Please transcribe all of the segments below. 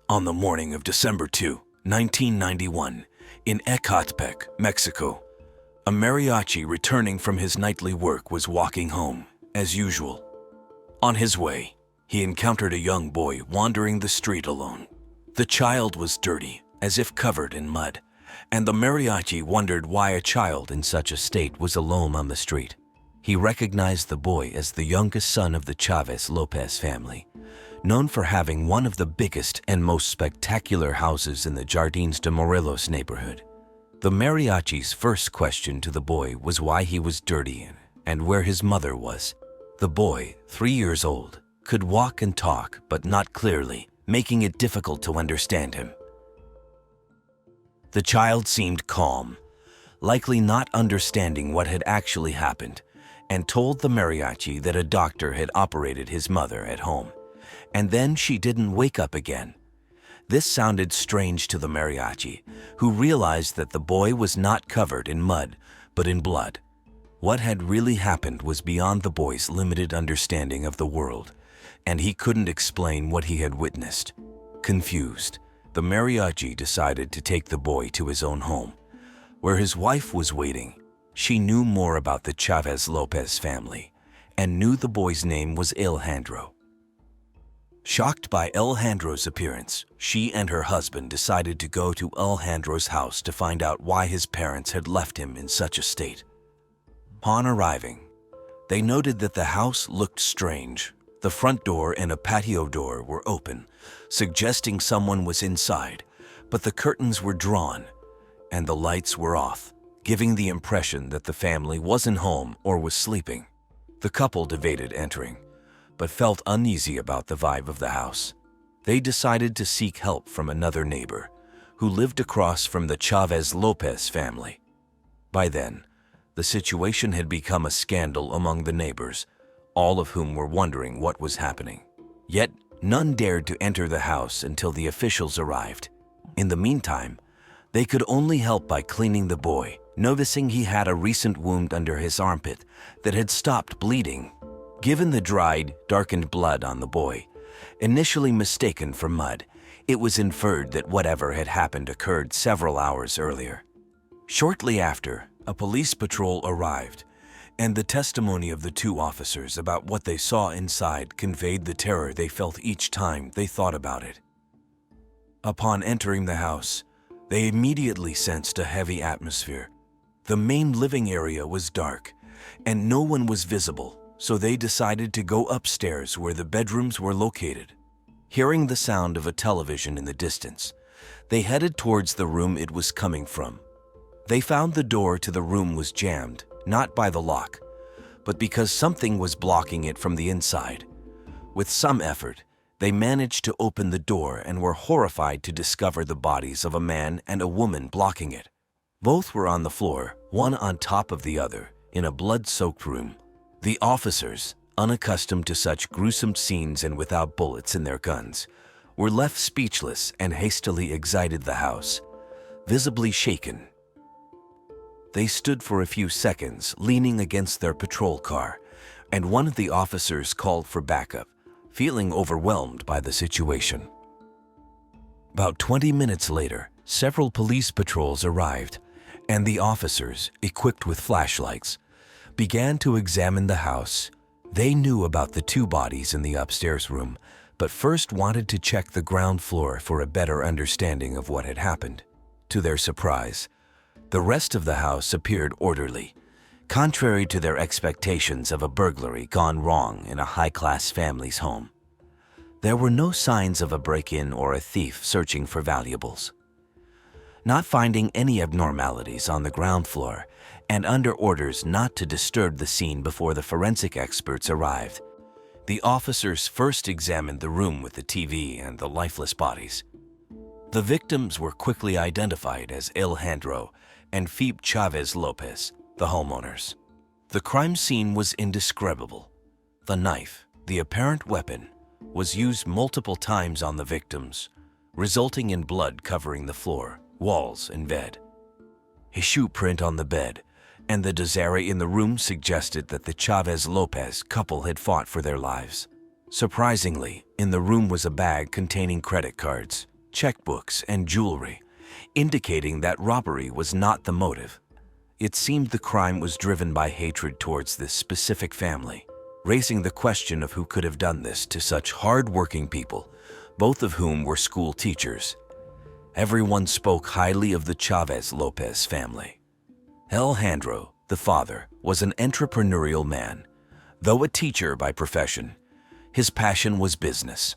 On the morning of December 2, 1991, in Ecatepec, Mexico, a mariachi returning from his nightly work was walking home, as usual. On his way, he encountered a young boy wandering the street alone. The child was dirty, as if covered in mud, and the mariachi wondered why a child in such a state was alone on the street. He recognized the boy as the youngest son of the Chavez Lopez family, known for having one of the biggest and most spectacular houses in the Jardines de Morelos neighborhood. The mariachi's first question to the boy was why he was dirty and where his mother was. The boy, 3 years old, could walk and talk, but not clearly, making it difficult to understand him. The child seemed calm, likely not understanding what had actually happened, and told the mariachi that a doctor had operated his mother at home, and then she didn't wake up again. This sounded strange to the mariachi, who realized that the boy was not covered in mud, but in blood. What had really happened was beyond the boy's limited understanding of the world, and he couldn't explain what he had witnessed. Confused, the mariachi decided to take the boy to his own home, where his wife was waiting. She knew more about the Chavez Lopez family and knew the boy's name was Alejandro. Shocked by Alejandro's appearance, she and her husband decided to go to Alejandro's house to find out why his parents had left him in such a state. Upon arriving, they noted that the house looked strange. The front door and a patio door were open, suggesting someone was inside, but the curtains were drawn and the lights were off, giving the impression that the family wasn't home or was sleeping. The couple debated entering, but felt uneasy about the vibe of the house. They decided to seek help from another neighbor who lived across from the Chavez Lopez family. By then, the situation had become a scandal among the neighbors, all of whom were wondering what was happening. Yet, none dared to enter the house until the officials arrived. In the meantime, they could only help by cleaning the boy, noticing he had a recent wound under his armpit that had stopped bleeding. Given the dried, darkened blood on the boy, initially mistaken for mud, it was inferred that whatever had happened occurred several hours earlier. Shortly after, a police patrol arrived, and the testimony of the two officers about what they saw inside conveyed the terror they felt each time they thought about it. Upon entering the house, they immediately sensed a heavy atmosphere. The main living area was dark, and no one was visible, so they decided to go upstairs where the bedrooms were located. Hearing the sound of a television in the distance, they headed towards the room it was coming from. They found the door to the room was jammed, not by the lock, but because something was blocking it from the inside. With some effort, they managed to open the door and were horrified to discover the bodies of a man and a woman blocking it. Both were on the floor, one on top of the other, in a blood-soaked room. The officers, unaccustomed to such gruesome scenes and without bullets in their guns, were left speechless and hastily exited the house, visibly shaken. They stood for a few seconds, leaning against their patrol car, and one of the officers called for backup, feeling overwhelmed by the situation. About 20 minutes later, several police patrols arrived, and the officers, equipped with flashlights, began to examine the house. They knew about the two bodies in the upstairs room, but first wanted to check the ground floor for a better understanding of what had happened. To their surprise, the rest of the house appeared orderly, contrary to their expectations of a burglary gone wrong in a high-class family's home. There were no signs of a break-in or a thief searching for valuables. Not finding any abnormalities on the ground floor, and under orders not to disturb the scene before the forensic experts arrived, the officers first examined the room with the TV and the lifeless bodies. The victims were quickly identified as Alejandro and Phoebe Chavez Lopez, the homeowners. The crime scene was indescribable. The knife, the apparent weapon, was used multiple times on the victims, resulting in blood covering the floor, walls, and bed. A shoe print on the bed and the disarray in the room suggested that the Chavez Lopez couple had fought for their lives. Surprisingly, in the room was a bag containing credit cards, checkbooks, and jewelry, indicating that robbery was not the motive. It seemed the crime was driven by hatred towards this specific family, raising the question of who could have done this to such hard-working people, both of whom were school teachers. Everyone spoke highly of the Chavez Lopez family. Alejandro, the father, was an entrepreneurial man. Though a teacher by profession, his passion was business.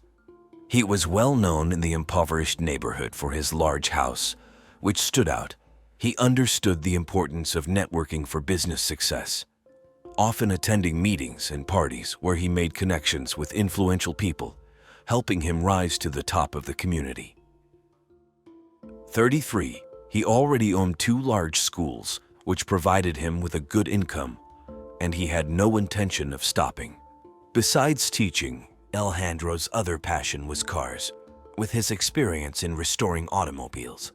He was well known in the impoverished neighborhood for his large house, which stood out. He understood the importance of networking for business success, often attending meetings and parties where he made connections with influential people, helping him rise to the top of the community. 33, he already owned 2 large schools, which provided him with a good income, and he had no intention of stopping. Besides teaching, Alejandro's other passion was cars. With his experience in restoring automobiles,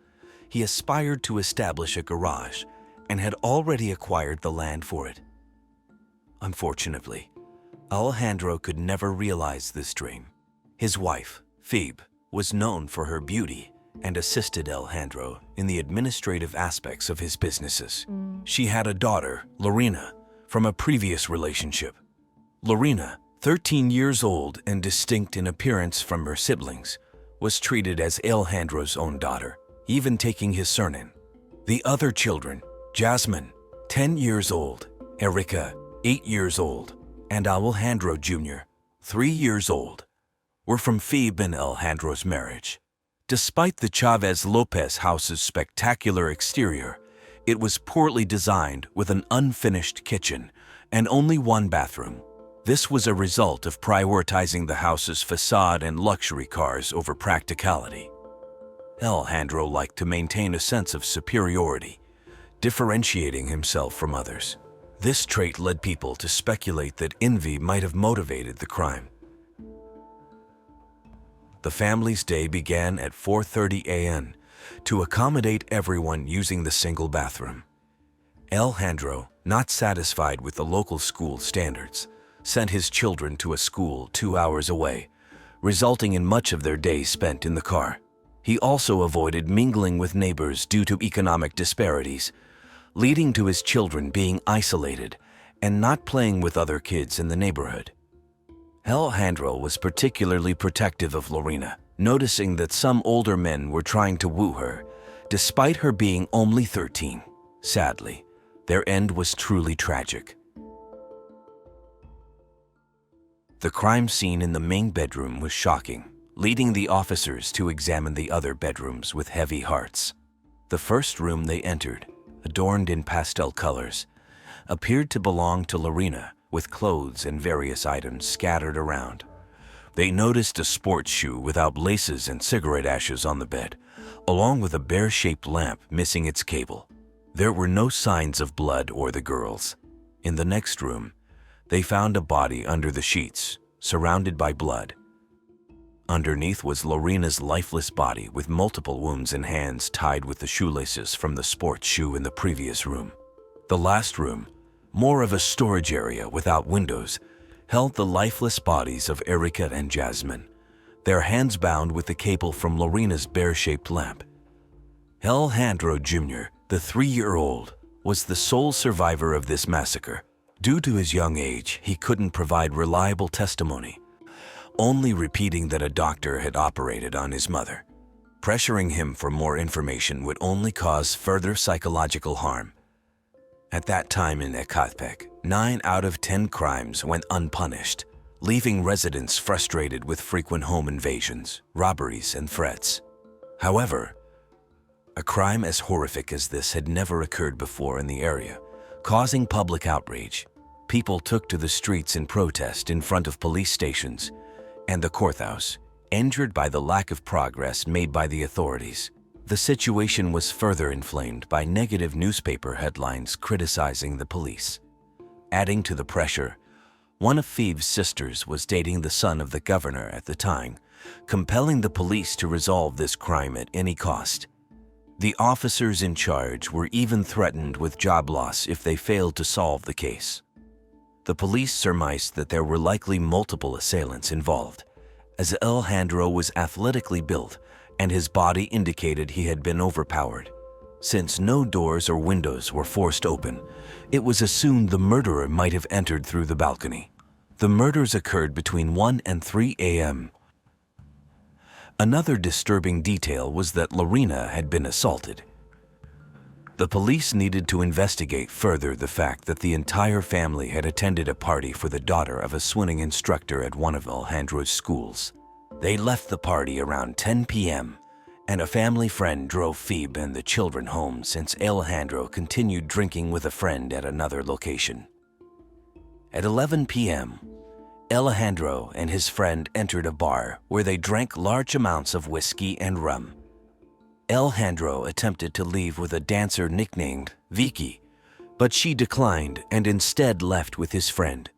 he aspired to establish a garage and had already acquired the land for it. Unfortunately, Alejandro could never realize this dream. His wife, Phoebe, was known for her beauty and assisted Alejandro in the administrative aspects of his businesses. She had a daughter, Lorena, from a previous relationship. Lorena, 13 years old and distinct in appearance from her siblings, was treated as Alejandro's own daughter, even taking his surname. The other children, Jasmine, 10 years old, Erica, 8 years old, and Alejandro Jr., 3 years old, were from Phoebe and Alejandro's marriage. Despite the Chavez Lopez house's spectacular exterior, it was poorly designed with an unfinished kitchen and only 1 bathroom. This was a result of prioritizing the house's facade and luxury cars over practicality. Alejandro liked to maintain a sense of superiority, differentiating himself from others. This trait led people to speculate that envy might have motivated the crime. The family's day began at 4:30 a.m. to accommodate everyone using the single bathroom. Alejandro, not satisfied with the local school standards, sent his children to a school 2 hours away, resulting in much of their day spent in the car. He also avoided mingling with neighbors due to economic disparities, leading to his children being isolated and not playing with other kids in the neighborhood. Alejandro was particularly protective of Lorena, noticing that some older men were trying to woo her, despite her being only 13. Sadly, their end was truly tragic. The crime scene in the main bedroom was shocking, leading the officers to examine the other bedrooms with heavy hearts. The first room they entered, adorned in pastel colors, appeared to belong to Lorena, with clothes and various items scattered around. They noticed a sports shoe without laces and cigarette ashes on the bed, along with a bear-shaped lamp missing its cable. There were no signs of blood or the girls. In the next room, they found a body under the sheets, surrounded by blood. Underneath was Lorena's lifeless body with multiple wounds and hands tied with the shoelaces from the sports shoe in the previous room. The last room, more of a storage area without windows, held the lifeless bodies of Erica and Jasmine, their hands bound with the cable from Lorena's bear-shaped lamp. Alejandro Jr., the 3-year-old, was the sole survivor of this massacre. Due to his young age, he couldn't provide reliable testimony, only repeating that a doctor had operated on his mother. Pressuring him for more information would only cause further psychological harm. At that time in Ecatepec, 9 out of 10 crimes went unpunished, leaving residents frustrated with frequent home invasions, robberies, and threats. However, a crime as horrific as this had never occurred before in the area, causing public outrage. People took to the streets in protest in front of police stations and the courthouse, injured by the lack of progress made by the authorities. The situation was further inflamed by negative newspaper headlines criticizing the police. Adding to the pressure, one of Phoebe's sisters was dating the son of the governor at the time, compelling the police to resolve this crime at any cost. The officers in charge were even threatened with job loss if they failed to solve the case. The police surmised that there were likely multiple assailants involved, as Alejandro was athletically built and his body indicated he had been overpowered. Since no doors or windows were forced open, it was assumed the murderer might have entered through the balcony. The murders occurred between 1 and 3 a.m. Another disturbing detail was that Lorena had been assaulted. The police needed to investigate further the fact that the entire family had attended a party for the daughter of a swimming instructor at one of Alejandro's schools. They left the party around 10 p.m., and a family friend drove Phoebe and the children home since Alejandro continued drinking with a friend at another location. At 11 p.m., Alejandro and his friend entered a bar where they drank large amounts of whiskey and rum. Alejandro attempted to leave with a dancer nicknamed Vicky, but she declined and instead left with his friend.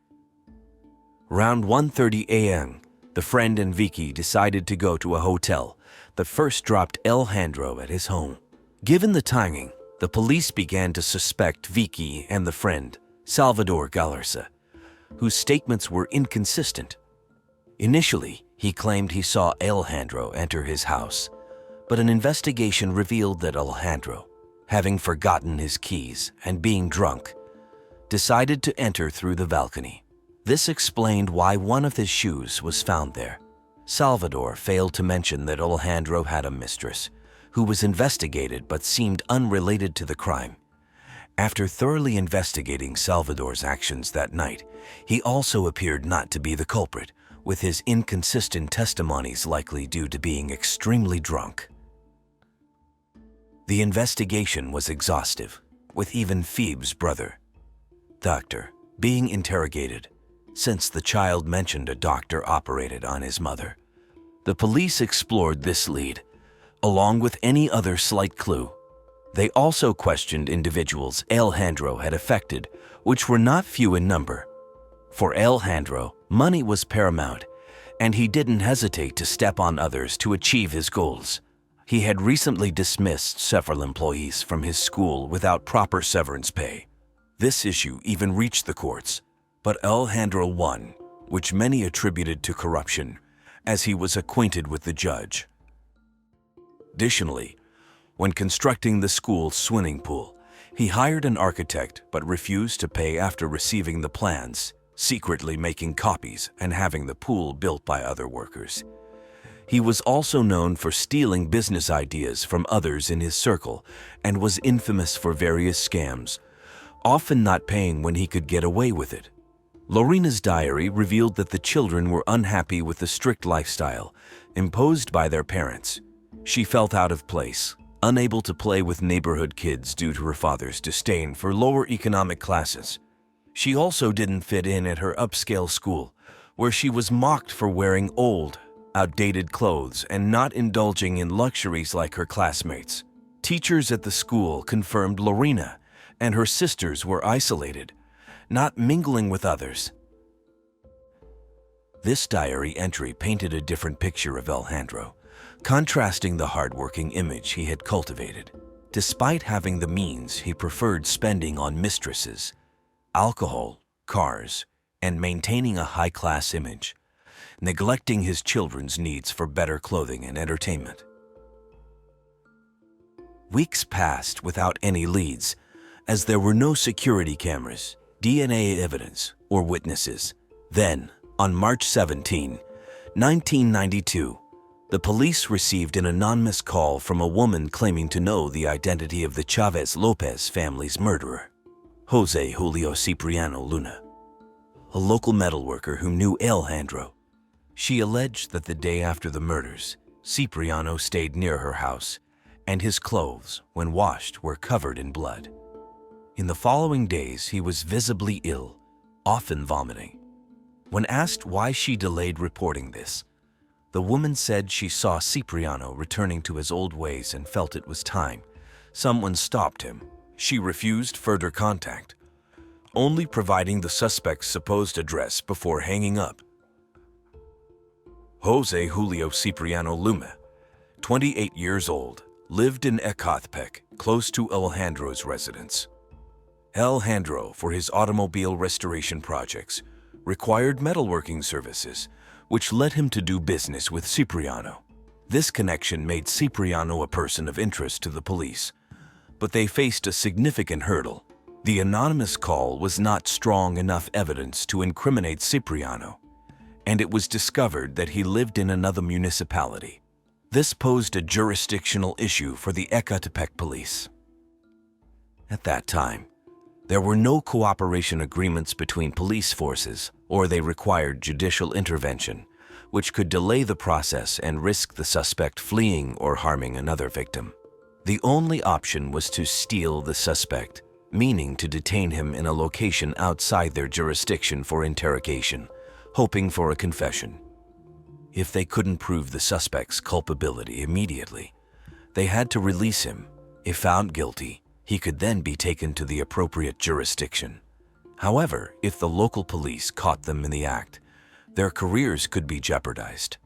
Around 1:30 a.m., the friend and Vicky decided to go to a hotel that first dropped Alejandro at his home. Given the timing, the police began to suspect Vicky and the friend, Salvador Galarza, whose statements were inconsistent. Initially, he claimed he saw Alejandro enter his house, but an investigation revealed that Alejandro, having forgotten his keys and being drunk, decided to enter through the balcony. This explained why one of his shoes was found there. Salvador failed to mention that Alejandro had a mistress, who was investigated but seemed unrelated to the crime. After thoroughly investigating Salvador's actions that night, he also appeared not to be the culprit, with his inconsistent testimonies likely due to being extremely drunk. The investigation was exhaustive, with even Phoebe's brother, Doctor, being interrogated, since the child mentioned a doctor operated on his mother. The police explored this lead, along with any other slight clue. They also questioned individuals Alejandro had affected, which were not few in number. For Alejandro, money was paramount, and he didn't hesitate to step on others to achieve his goals. He had recently dismissed several employees from his school without proper severance pay. This issue even reached the courts, but Alejandro won, which many attributed to corruption, as he was acquainted with the judge. Additionally, when constructing the school's swimming pool, he hired an architect but refused to pay after receiving the plans, secretly making copies and having the pool built by other workers. He was also known for stealing business ideas from others in his circle and was infamous for various scams, often not paying when he could get away with it. Lorena's diary revealed that the children were unhappy with the strict lifestyle imposed by their parents. She felt out of place, unable to play with neighborhood kids due to her father's disdain for lower economic classes. She also didn't fit in at her upscale school, where she was mocked for wearing old, outdated clothes and not indulging in luxuries like her classmates. Teachers at the school confirmed Lorena and her sisters were isolated, not mingling with others. This diary entry painted a different picture of Alejandro, contrasting the hardworking image he had cultivated. Despite having the means, he preferred spending on mistresses, alcohol, cars, and maintaining a high-class image, neglecting his children's needs for better clothing and entertainment. Weeks passed without any leads, as there were no security cameras, DNA evidence, or witnesses. Then, on March 17, 1992, the police received an anonymous call from a woman claiming to know the identity of the Chavez Lopez family's murderer, Jose Julio Cipriano Luna, a local metalworker who knew Alejandro. She alleged that the day after the murders, Cipriano stayed near her house, and his clothes, when washed, were covered in blood. In the following days, he was visibly ill, often vomiting. When asked why she delayed reporting this, the woman said she saw Cipriano returning to his old ways and felt it was time. Someone stopped him. She refused further contact, only providing the suspect's supposed address before hanging up. Jose Julio Cipriano Luna, 28 years old, lived in Ecatepec, close to Alejandro's residence. Alejandro, for his automobile restoration projects, required metalworking services, which led him to do business with Cipriano. This connection made Cipriano a person of interest to the police, but they faced a significant hurdle. The anonymous call was not strong enough evidence to incriminate Cipriano, and it was discovered that he lived in another municipality. This posed a jurisdictional issue for the Ecatepec police. At that time, there were no cooperation agreements between police forces, or they required judicial intervention, which could delay the process and risk the suspect fleeing or harming another victim. The only option was to steal the suspect, meaning to detain him in a location outside their jurisdiction for interrogation, hoping for a confession. If they couldn't prove the suspect's culpability immediately, they had to release him. If found guilty, he could then be taken to the appropriate jurisdiction. However, if the local police caught them in the act, their careers could be jeopardized.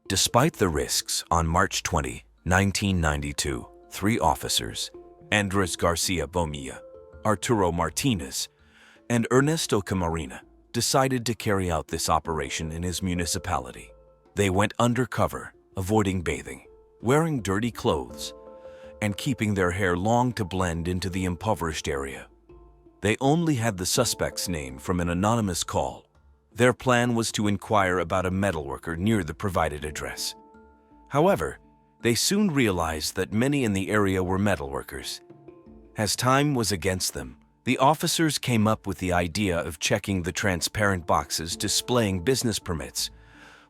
Despite the risks, on March 20, 1992, 3 officers, Andres Garcia Bomilla, Arturo Martinez, and Ernesto Camarena, decided to carry out this operation in his municipality. They went undercover, avoiding bathing, wearing dirty clothes, and keeping their hair long to blend into the impoverished area. They only had the suspect's name from an anonymous call. Their plan was to inquire about a metalworker near the provided address. However, they soon realized that many in the area were metalworkers. As time was against them, the officers came up with the idea of checking the transparent boxes displaying business permits,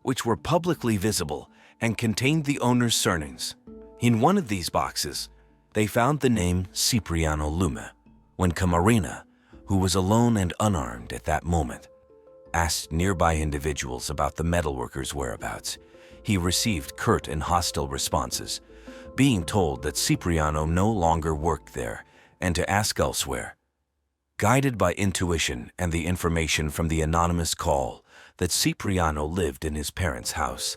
which were publicly visible and contained the owner's surnames. In one of these boxes, they found the name Cipriano Luma. When Camarena, who was alone and unarmed at that moment, asked nearby individuals about the metalworker's whereabouts, he received curt and hostile responses, being told that Cipriano no longer worked there and to ask elsewhere. Guided by intuition and the information from the anonymous call that Cipriano lived in his parents' house,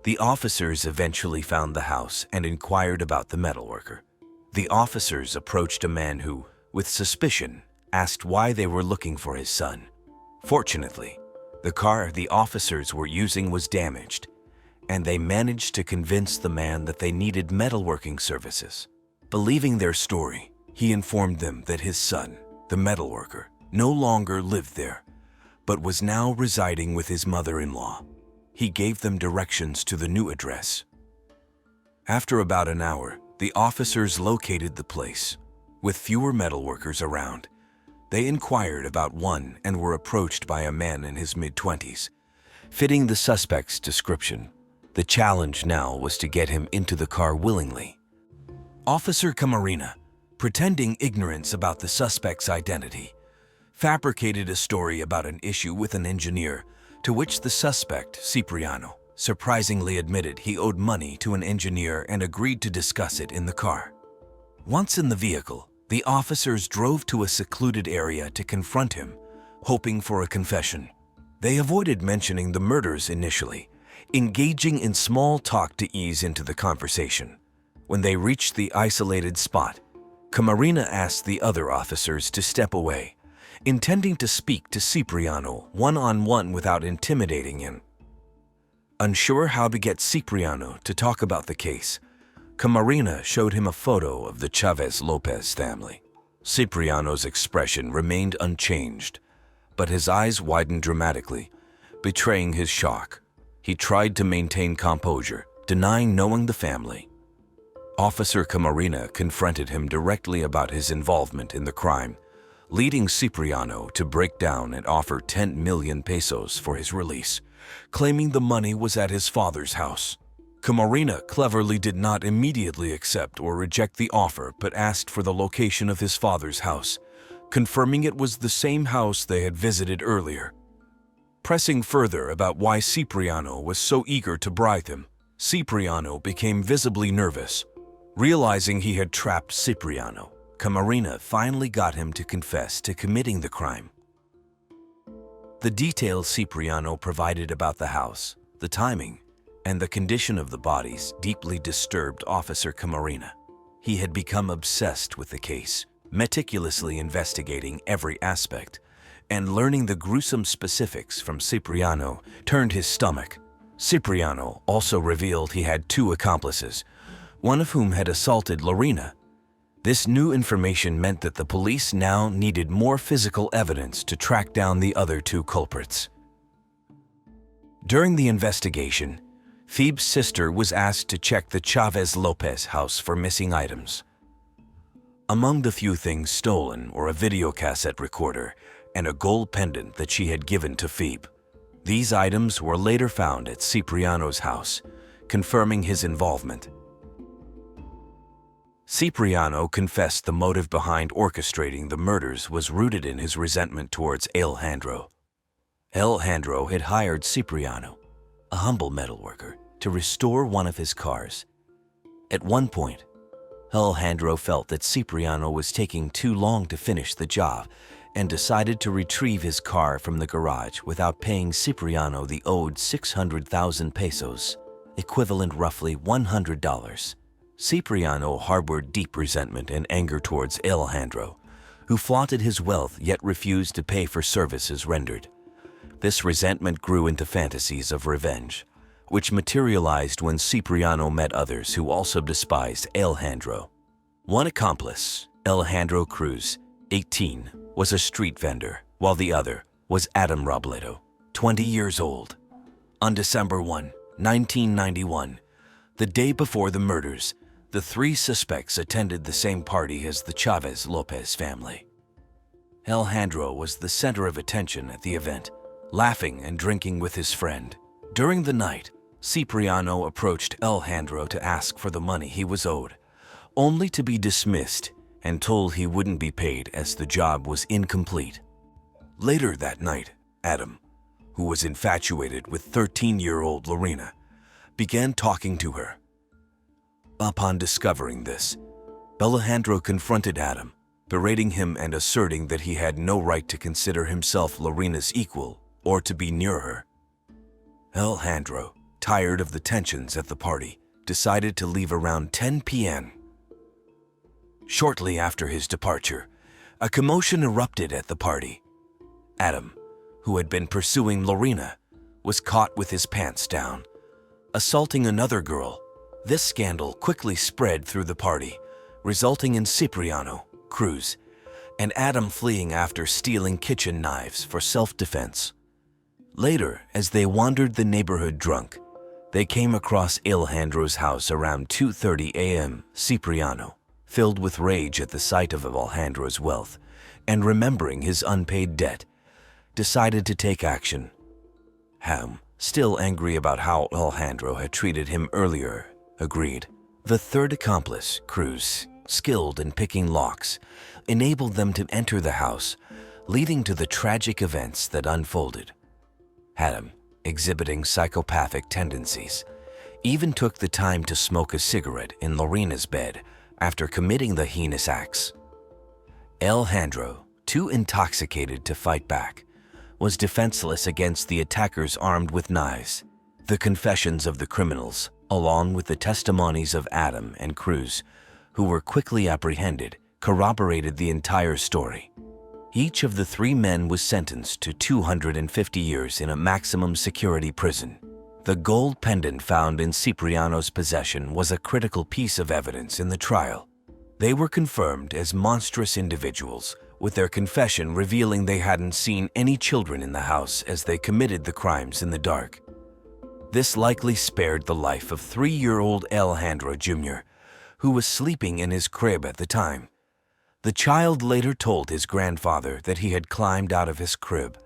the officers eventually found the house and inquired about the metalworker. The officers approached a man who, with suspicion, asked why they were looking for his son. Fortunately, the car the officers were using was damaged, and they managed to convince the man that they needed metalworking services. Believing their story, he informed them that his son, the metalworker, no longer lived there, but was now residing with his mother-in-law. He gave them directions to the new address. After about an hour, the officers located the place. With fewer metalworkers around, they inquired about one and were approached by a man in his mid-20s, fitting the suspect's description. The challenge now was to get him into the car willingly. Officer Camarena, pretending ignorance about the suspect's identity, fabricated a story about an issue with an engineer, to which the suspect, Cipriano, surprisingly admitted he owed money to an engineer and agreed to discuss it in the car. Once in the vehicle, the officers drove to a secluded area to confront him, hoping for a confession. They avoided mentioning the murders initially, engaging in small talk to ease into the conversation. When they reached the isolated spot, Camarena asked the other officers to step away, intending to speak to Cipriano one-on-one without intimidating him. Unsure how to get Cipriano to talk about the case, Camarena showed him a photo of the Chavez Lopez family. Cipriano's expression remained unchanged, but his eyes widened dramatically, betraying his shock. He tried to maintain composure, denying knowing the family. Officer Camarena confronted him directly about his involvement in the crime, leading Cipriano to break down and offer 10 million pesos for his release, claiming the money was at his father's house. Camarena cleverly did not immediately accept or reject the offer but asked for the location of his father's house, confirming it was the same house they had visited earlier. Pressing further about why Cipriano was so eager to bribe him, Cipriano became visibly nervous. Realizing he had trapped Cipriano, Camarena finally got him to confess to committing the crime. The details Cipriano provided about the house, the timing, and the condition of the bodies deeply disturbed Officer Camarena. He had become obsessed with the case, meticulously investigating every aspect, and learning the gruesome specifics from Cipriano turned his stomach. Cipriano also revealed he had two accomplices, one of whom had assaulted Lorena. This new information meant that the police now needed more physical evidence to track down the other two culprits. During the investigation, Phoebe's sister was asked to check the Chavez Lopez house for missing items. Among the few things stolen were a videocassette recorder and a gold pendant that she had given to Phoebe. These items were later found at Cipriano's house, confirming his involvement. Cipriano confessed the motive behind orchestrating the murders was rooted in his resentment towards Alejandro. Alejandro had hired Cipriano, a humble metalworker, to restore one of his cars. At one point, Alejandro felt that Cipriano was taking too long to finish the job and decided to retrieve his car from the garage without paying Cipriano the owed 600,000 pesos, equivalent roughly $100. Cipriano harbored deep resentment and anger towards Alejandro, who flaunted his wealth yet refused to pay for services rendered. This resentment grew into fantasies of revenge, which materialized when Cipriano met others who also despised Alejandro. One accomplice, Alejandro Cruz, 18, was a street vendor, while the other was Adam Robledo, 20 years old. On December 1, 1991, the day before the murders, the three suspects attended the same party as the Chavez Lopez family. Alejandro was the center of attention at the event, laughing and drinking with his friend. During the night, Cipriano approached Alejandro to ask for the money he was owed, only to be dismissed and told he wouldn't be paid as the job was incomplete. Later that night, Adam, who was infatuated with 13-year-old Lorena, began talking to her. Upon discovering this, Alejandro confronted Adam, berating him and asserting that he had no right to consider himself Lorena's equal or to be near her. Alejandro, tired of the tensions at the party, decided to leave around 10 p.m. Shortly after his departure, a commotion erupted at the party. Adam, who had been pursuing Lorena, was caught with his pants down, assaulting another girl. This scandal quickly spread through the party, resulting in Cipriano, Cruz, and Adam fleeing after stealing kitchen knives for self-defense. Later, as they wandered the neighborhood drunk, they came across Alejandro's house around 2:30 a.m. Cipriano, filled with rage at the sight of Alejandro's wealth and remembering his unpaid debt, decided to take action. Ham, still angry about how Alejandro had treated him earlier, agreed. The third accomplice, Cruz, skilled in picking locks, enabled them to enter the house, leading to the tragic events that unfolded. Adam, exhibiting psychopathic tendencies, even took the time to smoke a cigarette in Lorena's bed after committing the heinous acts. Alejandro, too intoxicated to fight back, was defenseless against the attackers armed with knives. The confessions of the criminals, along with the testimonies of Adam and Cruz, who were quickly apprehended, corroborated the entire story. Each of the three men was sentenced to 250 years in a maximum security prison. The gold pendant found in Cipriano's possession was a critical piece of evidence in the trial. They were confirmed as monstrous individuals, with their confession revealing they hadn't seen any children in the house as they committed the crimes in the dark. This likely spared the life of 3-year-old Alejandro Jr., who was sleeping in his crib at the time. The child later told his grandfather that he had climbed out of his crib,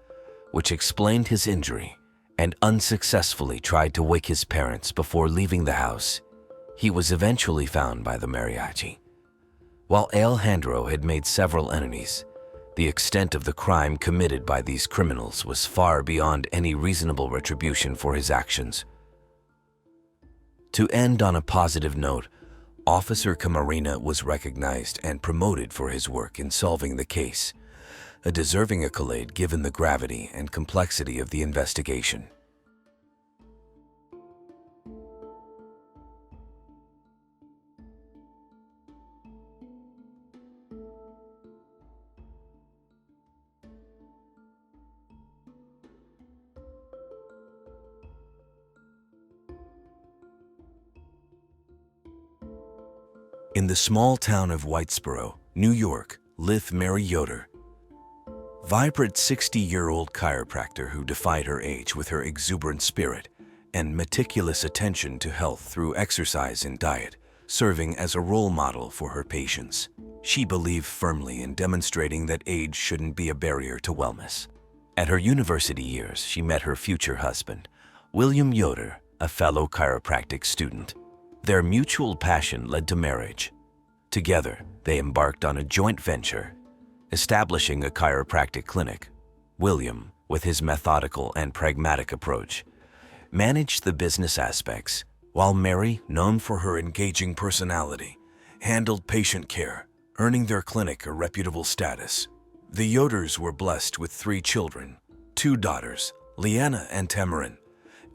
which explained his injury, and unsuccessfully tried to wake his parents before leaving the house. He was eventually found by the mariachi. While Alejandro had made several enemies, the extent of the crime committed by these criminals was far beyond any reasonable retribution for his actions. To end on a positive note, Officer Camarena was recognized and promoted for his work in solving the case, a deserving accolade given the gravity and complexity of the investigation. In the small town of Whitesboro, New York, lived Mary Yoder, vibrant 60-year-old chiropractor who defied her age with her exuberant spirit and meticulous attention to health through exercise and diet, serving as a role model for her patients. She believed firmly in demonstrating that age shouldn't be a barrier to wellness. At her university years, she met her future husband, William Yoder, a fellow chiropractic student. Their mutual passion led to marriage. Together, they embarked on a joint venture, establishing a chiropractic clinic. William, with his methodical and pragmatic approach, managed the business aspects, while Mary, known for her engaging personality, handled patient care, earning their clinic a reputable status. The Yoders were blessed with 3 children, 2 daughters, Leanna and Tamarin,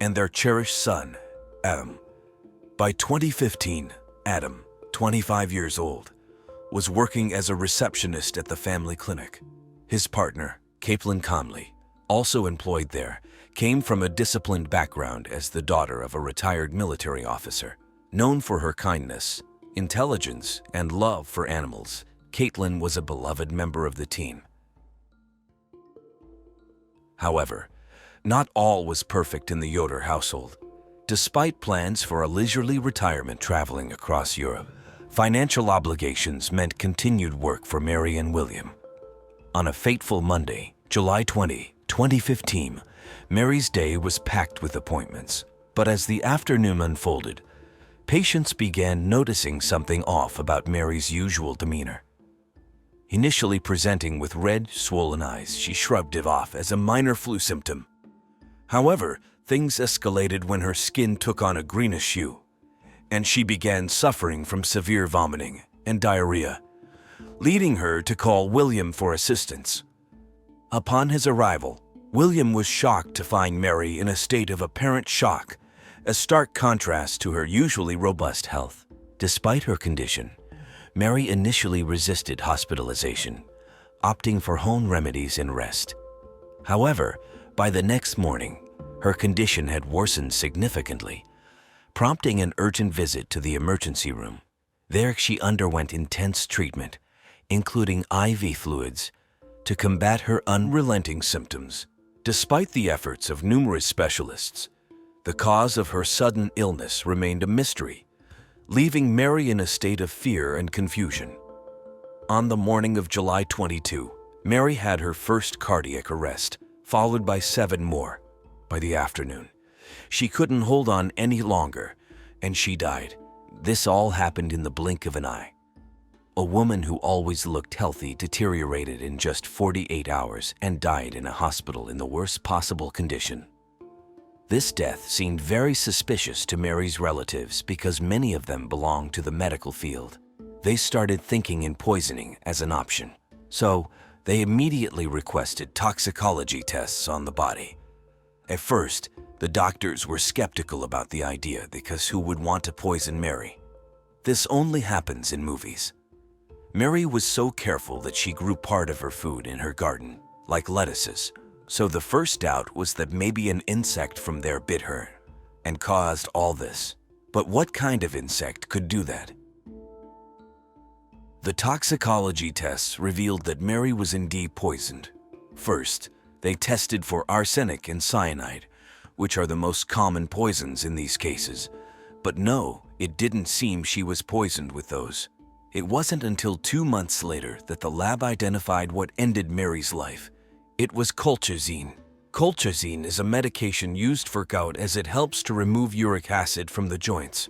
and their cherished son, Adam. By 2015, Adam, 25 years old, was working as a receptionist at the family clinic. His partner, Caitlin Conley, also employed there, came from a disciplined background as the daughter of a retired military officer. Known for her kindness, intelligence, and love for animals, Caitlin was a beloved member of the team. However, not all was perfect in the Yoder household. Despite plans for a leisurely retirement traveling across Europe, financial obligations meant continued work for Mary and William. On a fateful Monday, July 20, 2015, Mary's day was packed with appointments, but as the afternoon unfolded, patients began noticing something off about Mary's usual demeanor. Initially presenting with red, swollen eyes, she shrugged it off as a minor flu symptom. However, things escalated when her skin took on a greenish hue, and she began suffering from severe vomiting and diarrhea, leading her to call William for assistance. Upon his arrival, William was shocked to find Mary in a state of apparent shock, a stark contrast to her usually robust health. Despite her condition, Mary initially resisted hospitalization, opting for home remedies and rest. However, by the next morning, her condition had worsened significantly, prompting an urgent visit to the emergency room. There she underwent intense treatment, including IV fluids, to combat her unrelenting symptoms. Despite the efforts of numerous specialists, the cause of her sudden illness remained a mystery, leaving Mary in a state of fear and confusion. On the morning of July 22, Mary had her first cardiac arrest, followed by 7 more. By the afternoon, she couldn't hold on any longer, and she died. This all happened in the blink of an eye. A woman who always looked healthy deteriorated in just 48 hours and died in a hospital in the worst possible condition. This death seemed very suspicious to Mary's relatives because many of them belonged to the medical field. They started thinking in poisoning as an option, so they immediately requested toxicology tests on the body. At first, the doctors were skeptical about the idea because who would want to poison Mary? This only happens in movies. Mary was so careful that she grew part of her food in her garden, like lettuces, so the first doubt was that maybe an insect from there bit her and caused all this. But what kind of insect could do that? The toxicology tests revealed that Mary was indeed poisoned. First, they tested for arsenic and cyanide, which are the most common poisons in these cases. But no, it didn't seem she was poisoned with those. It wasn't until 2 months later that the lab identified what ended Mary's life. It was colchicine. Colchicine is a medication used for gout as it helps to remove uric acid from the joints,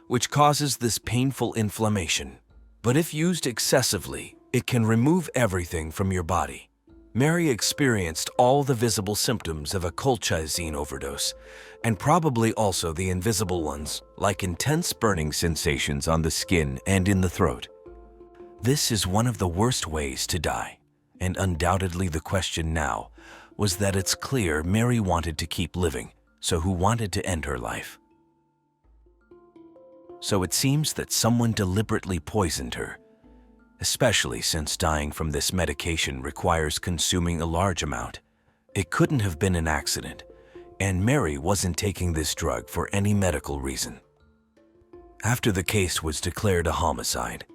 which causes this painful inflammation. But if used excessively, it can remove everything from your body. Mary experienced all the visible symptoms of a colchicine overdose, and probably also the invisible ones, like intense burning sensations on the skin and in the throat. This is one of the worst ways to die, and undoubtedly the question now was that it's clear Mary wanted to keep living, so who wanted to end her life? So it seems that someone deliberately poisoned her, especially since dying from this medication requires consuming a large amount. It couldn't have been an accident, and Mary wasn't taking this drug for any medical reason. After the case was declared a homicide,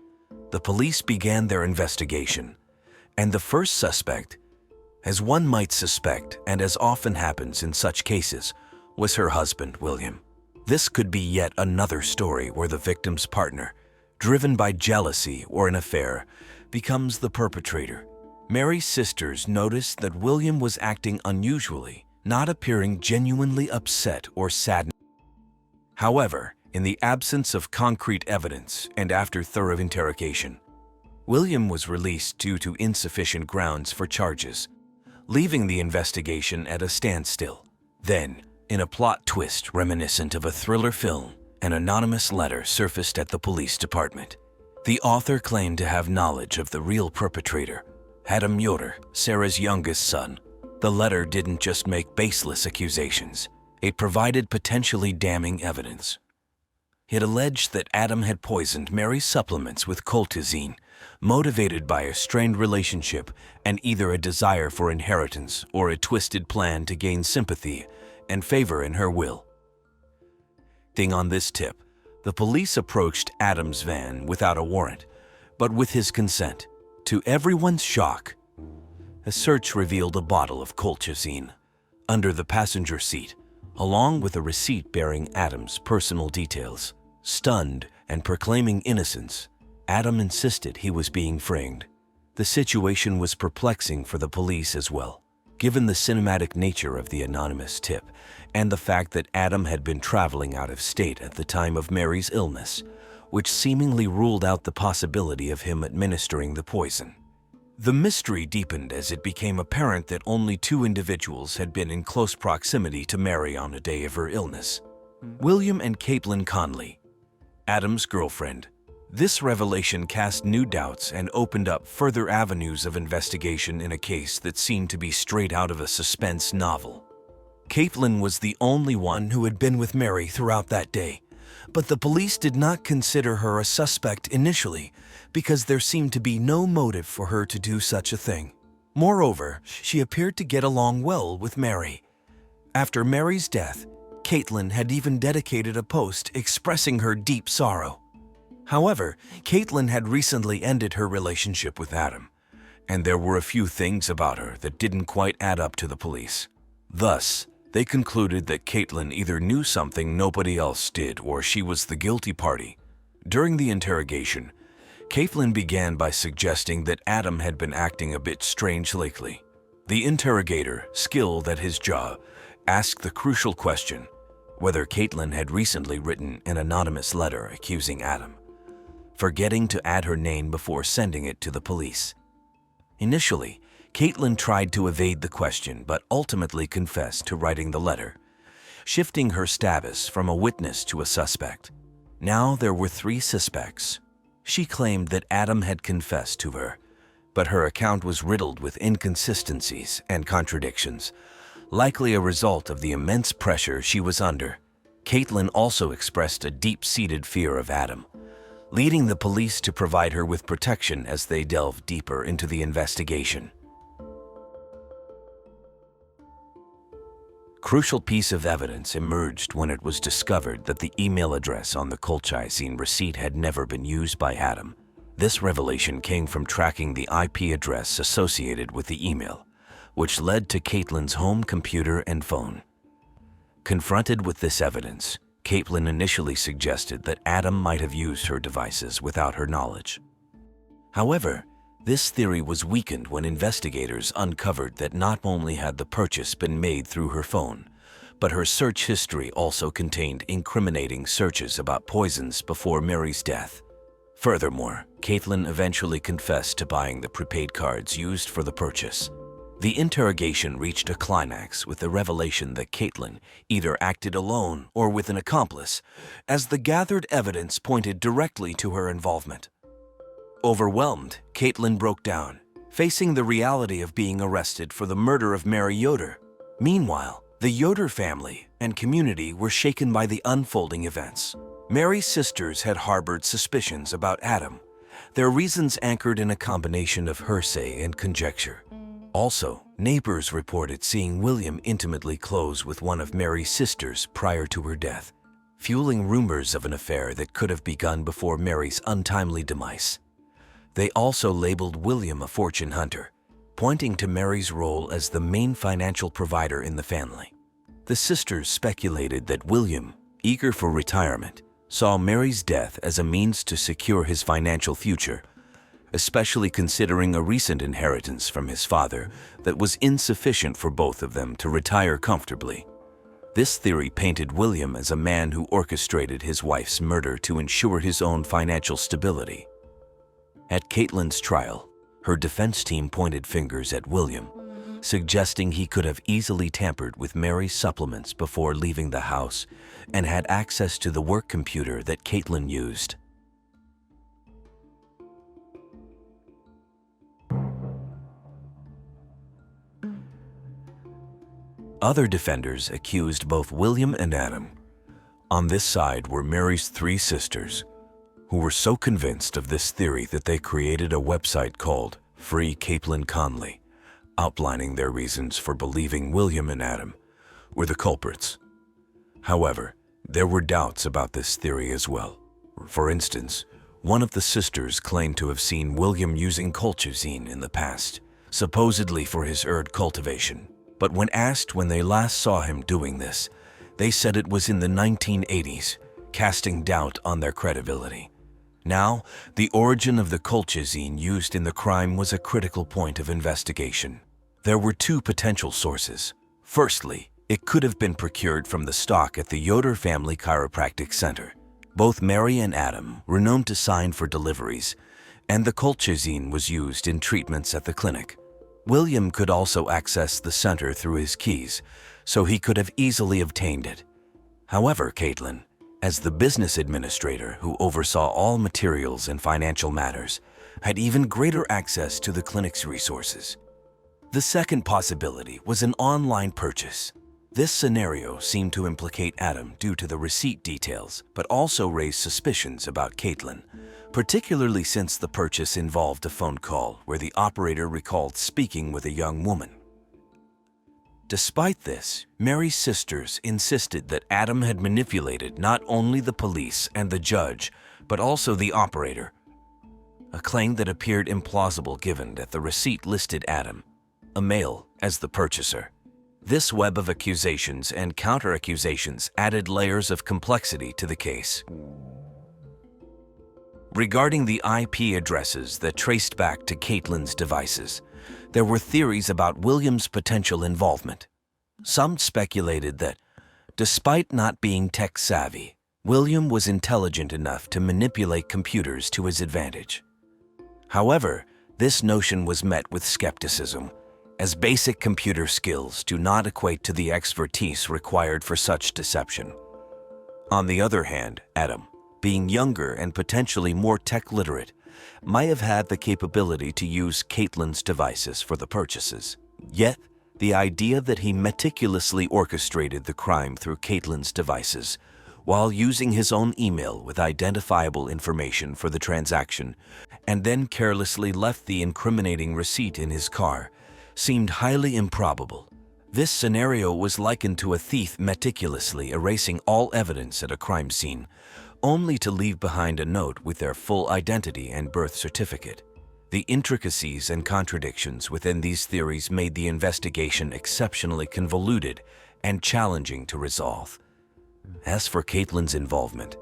the police began their investigation, and the first suspect, as one might suspect and as often happens in such cases, was her husband, William. This could be yet another story where the victim's partner, driven by jealousy or an affair, becomes the perpetrator. Mary's sisters noticed that William was acting unusually, not appearing genuinely upset or saddened. However, in the absence of concrete evidence and after thorough interrogation, William was released due to insufficient grounds for charges, leaving the investigation at a standstill. Then, in a plot twist reminiscent of a thriller film, an anonymous letter surfaced at the police department. The author claimed to have knowledge of the real perpetrator, Adam Yoder, Sarah's youngest son. The letter didn't just make baseless accusations, it provided potentially damning evidence. It alleged that Adam had poisoned Mary's supplements with colchicine, motivated by a strained relationship and either a desire for inheritance or a twisted plan to gain sympathy and favor in her will. Acting on this tip, the police approached Adam's van without a warrant, but with his consent. To everyone's shock, a search revealed a bottle of colchicine under the passenger seat, along with a receipt bearing Adam's personal details. Stunned and proclaiming innocence, Adam insisted he was being framed. The situation was perplexing for the police as well, given the cinematic nature of the anonymous tip and the fact that Adam had been traveling out of state at the time of Mary's illness, which seemingly ruled out the possibility of him administering the poison. The mystery deepened as it became apparent that only two individuals had been in close proximity to Mary on the day of her illness: William and Caitlin Conley, Adam's girlfriend. This revelation cast new doubts and opened up further avenues of investigation in a case that seemed to be straight out of a suspense novel. Caitlin was the only one who had been with Mary throughout that day, but the police did not consider her a suspect initially because there seemed to be no motive for her to do such a thing. Moreover, she appeared to get along well with Mary. After Mary's death, Caitlin had even dedicated a post expressing her deep sorrow. However, Caitlin had recently ended her relationship with Adam, and there were a few things about her that didn't quite add up to the police. Thus, they concluded that Caitlin either knew something nobody else did or she was the guilty party. During the interrogation, Caitlin began by suggesting that Adam had been acting a bit strange lately. The interrogator, skilled at his job, asked the crucial question whether Caitlin had recently written an anonymous letter accusing Adam, forgetting to add her name before sending it to the police. Initially, Caitlin tried to evade the question but ultimately confessed to writing the letter, shifting her status from a witness to a suspect. Now there were three suspects. She claimed that Adam had confessed to her, but her account was riddled with inconsistencies and contradictions, likely a result of the immense pressure she was under. Caitlin also expressed a deep-seated fear of Adam, leading the police to provide her with protection as they delved deeper into the investigation. Crucial piece of evidence emerged when it was discovered that the email address on the colchicine receipt had never been used by Adam. This revelation came from tracking the IP address associated with the email, which led to Caitlin's home computer and phone. Confronted with this evidence, Caitlin initially suggested that Adam might have used her devices without her knowledge. However, this theory was weakened when investigators uncovered that not only had the purchase been made through her phone, but her search history also contained incriminating searches about poisons before Mary's death. Furthermore, Caitlin eventually confessed to buying the prepaid cards used for the purchase. The interrogation reached a climax with the revelation that Caitlin either acted alone or with an accomplice, as the gathered evidence pointed directly to her involvement. Overwhelmed, Caitlin broke down, facing the reality of being arrested for the murder of Mary Yoder. Meanwhile, the Yoder family and community were shaken by the unfolding events. Mary's sisters had harbored suspicions about Adam, their reasons anchored in a combination of hearsay and conjecture. Also, neighbors reported seeing William intimately close with one of Mary's sisters prior to her death. fueling rumors of an affair that could have begun before Mary's untimely demise. They also labeled William a fortune hunter, pointing to Mary's role as the main financial provider in the family. The sisters speculated that William, eager for retirement, saw Mary's death as a means to secure his financial future, especially considering a recent inheritance from his father that was insufficient for both of them to retire comfortably. This theory painted William as a man who orchestrated his wife's murder to ensure his own financial stability. At Caitlin's trial, her defense team pointed fingers at William, suggesting he could have easily tampered with Mary's supplements before leaving the house and had access to the work computer that Caitlin used. Other defenders accused both William and Adam. On this side were Mary's three sisters, who were so convinced of this theory that they created a website called Free Caitlin Conley, outlining their reasons for believing William and Adam were the culprits. However, there were doubts about this theory as well. For instance, one of the sisters claimed to have seen William using colchicine in the past, supposedly for his herb cultivation. But when asked when they last saw him doing this, they said it was in the 1980s, casting doubt on their credibility. Now, the origin of the colchicine used in the crime was a critical point of investigation. There were two potential sources. Firstly, it could have been procured from the stock at the Yoder Family Chiropractic Center. Both Mary and Adam were known to sign for deliveries, and the colchicine was used in treatments at the clinic. William could also access the center through his keys, so he could have easily obtained it. However, Caitlin, as the business administrator who oversaw all materials and financial matters, had even greater access to the clinic's resources. The second possibility was an online purchase. This scenario seemed to implicate Adam due to the receipt details, but also raised suspicions about Caitlin, particularly since the purchase involved a phone call where the operator recalled speaking with a young woman. Despite this, Mary's sisters insisted that Adam had manipulated not only the police and the judge, but also the operator, a claim that appeared implausible given that the receipt listed Adam, a male, as the purchaser. This web of accusations and counter-accusations added layers of complexity to the case. Regarding the IP addresses that traced back to Caitlin's devices, there were theories about William's potential involvement. Some speculated that, despite not being tech-savvy, William was intelligent enough to manipulate computers to his advantage. However, this notion was met with skepticism, as basic computer skills do not equate to the expertise required for such deception. On the other hand, Adam, being younger and potentially more tech-literate, might have had the capability to use Caitlin's devices for the purchases. Yet, the idea that he meticulously orchestrated the crime through Caitlin's devices, while using his own email with identifiable information for the transaction, and then carelessly left the incriminating receipt in his car, seemed highly improbable. This scenario was likened to a thief meticulously erasing all evidence at a crime scene, only to leave behind a note with their full identity and birth certificate. The intricacies and contradictions within these theories made the investigation exceptionally convoluted and challenging to resolve. As for Caitlin's involvement,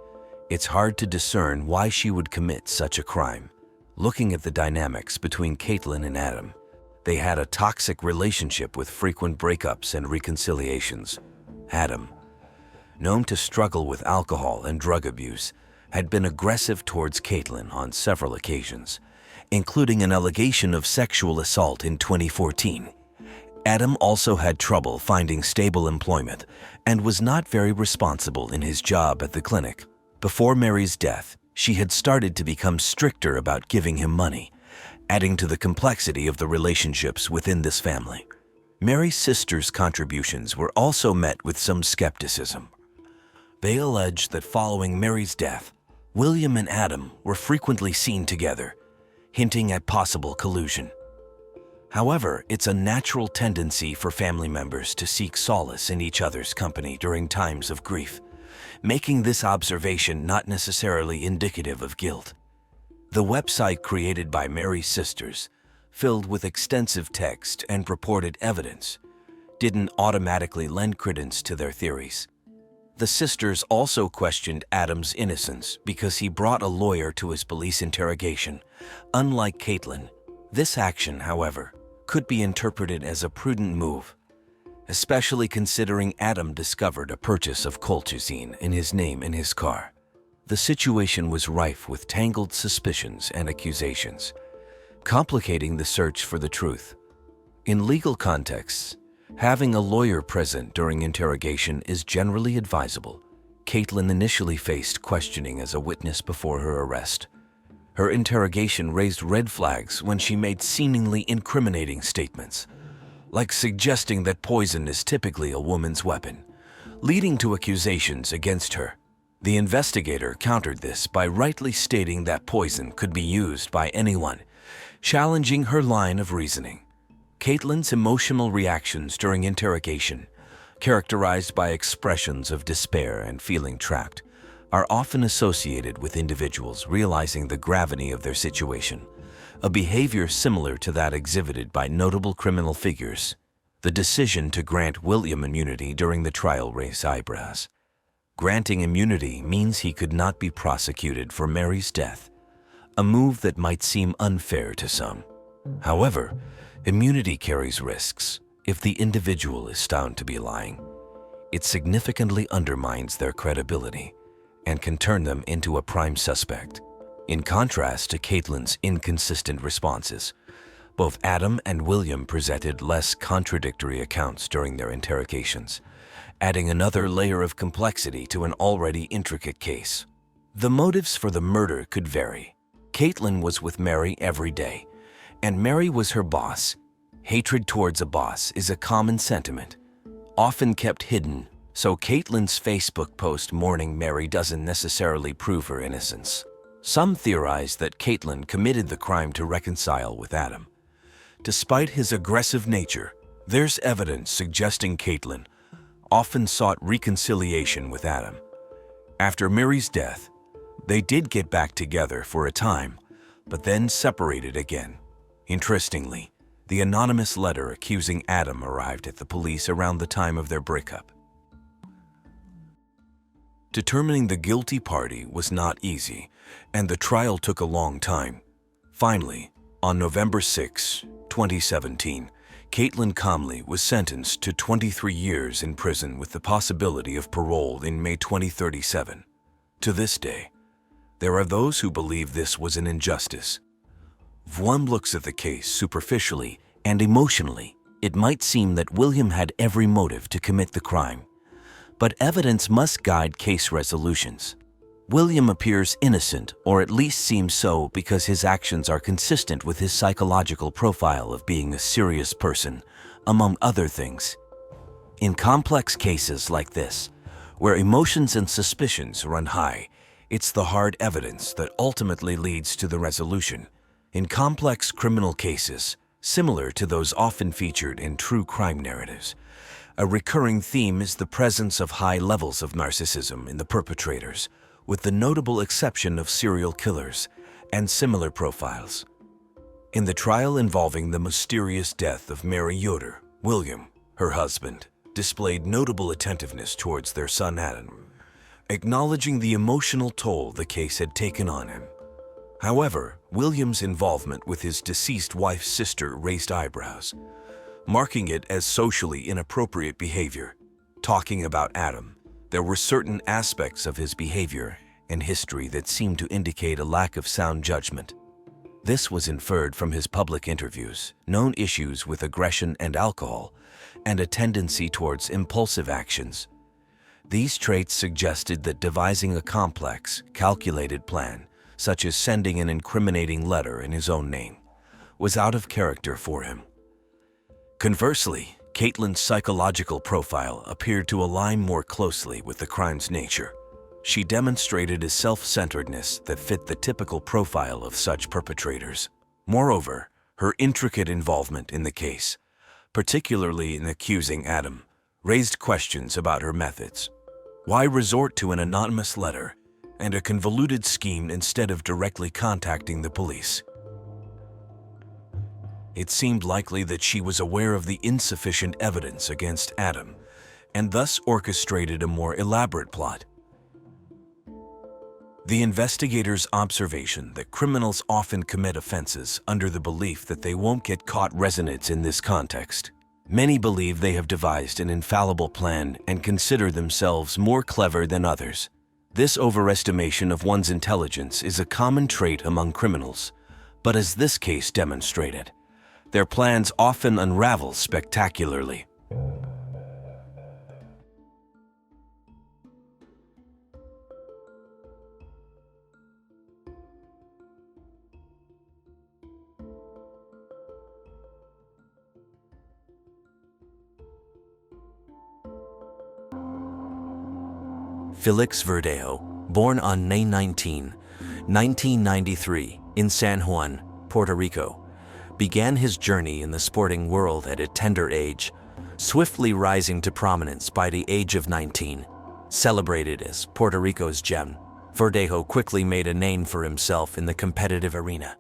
it's hard to discern why she would commit such a crime. Looking at the dynamics between Caitlin and Adam, they had a toxic relationship with frequent breakups and reconciliations. Adam, known to struggle with alcohol and drug abuse, had been aggressive towards Caitlin on several occasions, including an allegation of sexual assault in 2014. Adam also had trouble finding stable employment and was not very responsible in his job at the clinic. Before Mary's death, she had started to become stricter about giving him money, adding to the complexity of the relationships within this family. Mary's sisters' contributions were also met with some skepticism. They alleged that following Mary's death, William and Adam were frequently seen together, hinting at possible collusion. However, it's a natural tendency for family members to seek solace in each other's company during times of grief, making this observation not necessarily indicative of guilt. The website created by Mary's sisters, filled with extensive text and purported evidence, didn't automatically lend credence to their theories. The sisters also questioned Adam's innocence because he brought a lawyer to his police interrogation. Unlike Caitlin, this action, however, could be interpreted as a prudent move, especially considering Adam discovered a purchase of colchicine in his name in his car. The situation was rife with tangled suspicions and accusations, complicating the search for the truth. In legal contexts, having a lawyer present during interrogation is generally advisable. Caitlin initially faced questioning as a witness before her arrest. Her interrogation raised red flags when she made seemingly incriminating statements, like suggesting that poison is typically a woman's weapon, leading to accusations against her. The investigator countered this by rightly stating that poison could be used by anyone, challenging her line of reasoning. Caitlin's emotional reactions during interrogation, characterized by expressions of despair and feeling trapped, are often associated with individuals realizing the gravity of their situation, a behavior similar to that exhibited by notable criminal figures. The decision to grant William immunity during the trial raised eyebrows. Granting immunity means he could not be prosecuted for Mary's death, a move that might seem unfair to some. However, immunity carries risks. If the individual is found to be lying, it significantly undermines their credibility and can turn them into a prime suspect. In contrast to Caitlin's inconsistent responses, both Adam and William presented less contradictory accounts during their interrogations, adding another layer of complexity to an already intricate case. The motives for the murder could vary. Caitlin was with Mary every day, and Mary was her boss. Hatred towards a boss is a common sentiment, often kept hidden, so Caitlin's Facebook post mourning Mary doesn't necessarily prove her innocence. Some theorize that Caitlin committed the crime to reconcile with Adam. Despite his aggressive nature, there's evidence suggesting Caitlin often sought reconciliation with Adam. After Mary's death, they did get back together for a time, but then separated again. Interestingly, the anonymous letter accusing Adam arrived at the police around the time of their breakup. Determining the guilty party was not easy, and the trial took a long time. Finally, on November 6, 2017, Caitlin Comley was sentenced to 23 years in prison with the possibility of parole in May 2037. To this day, there are those who believe this was an injustice. If one looks at the case superficially and emotionally, it might seem that William had every motive to commit the crime. But evidence must guide case resolutions. William appears innocent, or at least seems so, because his actions are consistent with his psychological profile of being a serious person, among other things. In complex cases like this, where emotions and suspicions run high, it's the hard evidence that ultimately leads to the resolution. In complex criminal cases, similar to those often featured in true crime narratives, a recurring theme is the presence of high levels of narcissism in the perpetrators, with the notable exception of serial killers and similar profiles. In the trial involving the mysterious death of Mary Yoder, William, her husband, displayed notable attentiveness towards their son Adam, acknowledging the emotional toll the case had taken on him. However, William's involvement with his deceased wife's sister raised eyebrows, marking it as socially inappropriate behavior. Talking about Adam, there were certain aspects of his behavior and history that seemed to indicate a lack of sound judgment. This was inferred from his public interviews, known issues with aggression and alcohol, and a tendency towards impulsive actions. These traits suggested that devising a complex, calculated plan, such as sending an incriminating letter in his own name, was out of character for him. Conversely, Caitlin's psychological profile appeared to align more closely with the crime's nature. She demonstrated a self-centeredness that fit the typical profile of such perpetrators. Moreover, her intricate involvement in the case, particularly in accusing Adam, raised questions about her methods. Why resort to an anonymous letter and a convoluted scheme instead of directly contacting the police? It seemed likely that she was aware of the insufficient evidence against Adam and thus orchestrated a more elaborate plot. The investigators' observation that criminals often commit offenses under the belief that they won't get caught resonates in this context. Many believe they have devised an infallible plan and consider themselves more clever than others. This overestimation of one's intelligence is a common trait among criminals, but as this case demonstrated, their plans often unravel spectacularly. Felix Verdejo, born on May 19, 1993, in San Juan, Puerto Rico, began his journey in the sporting world at a tender age, swiftly rising to prominence by the age of 19. Celebrated as Puerto Rico's gem, Verdejo quickly made a name for himself in the competitive arena,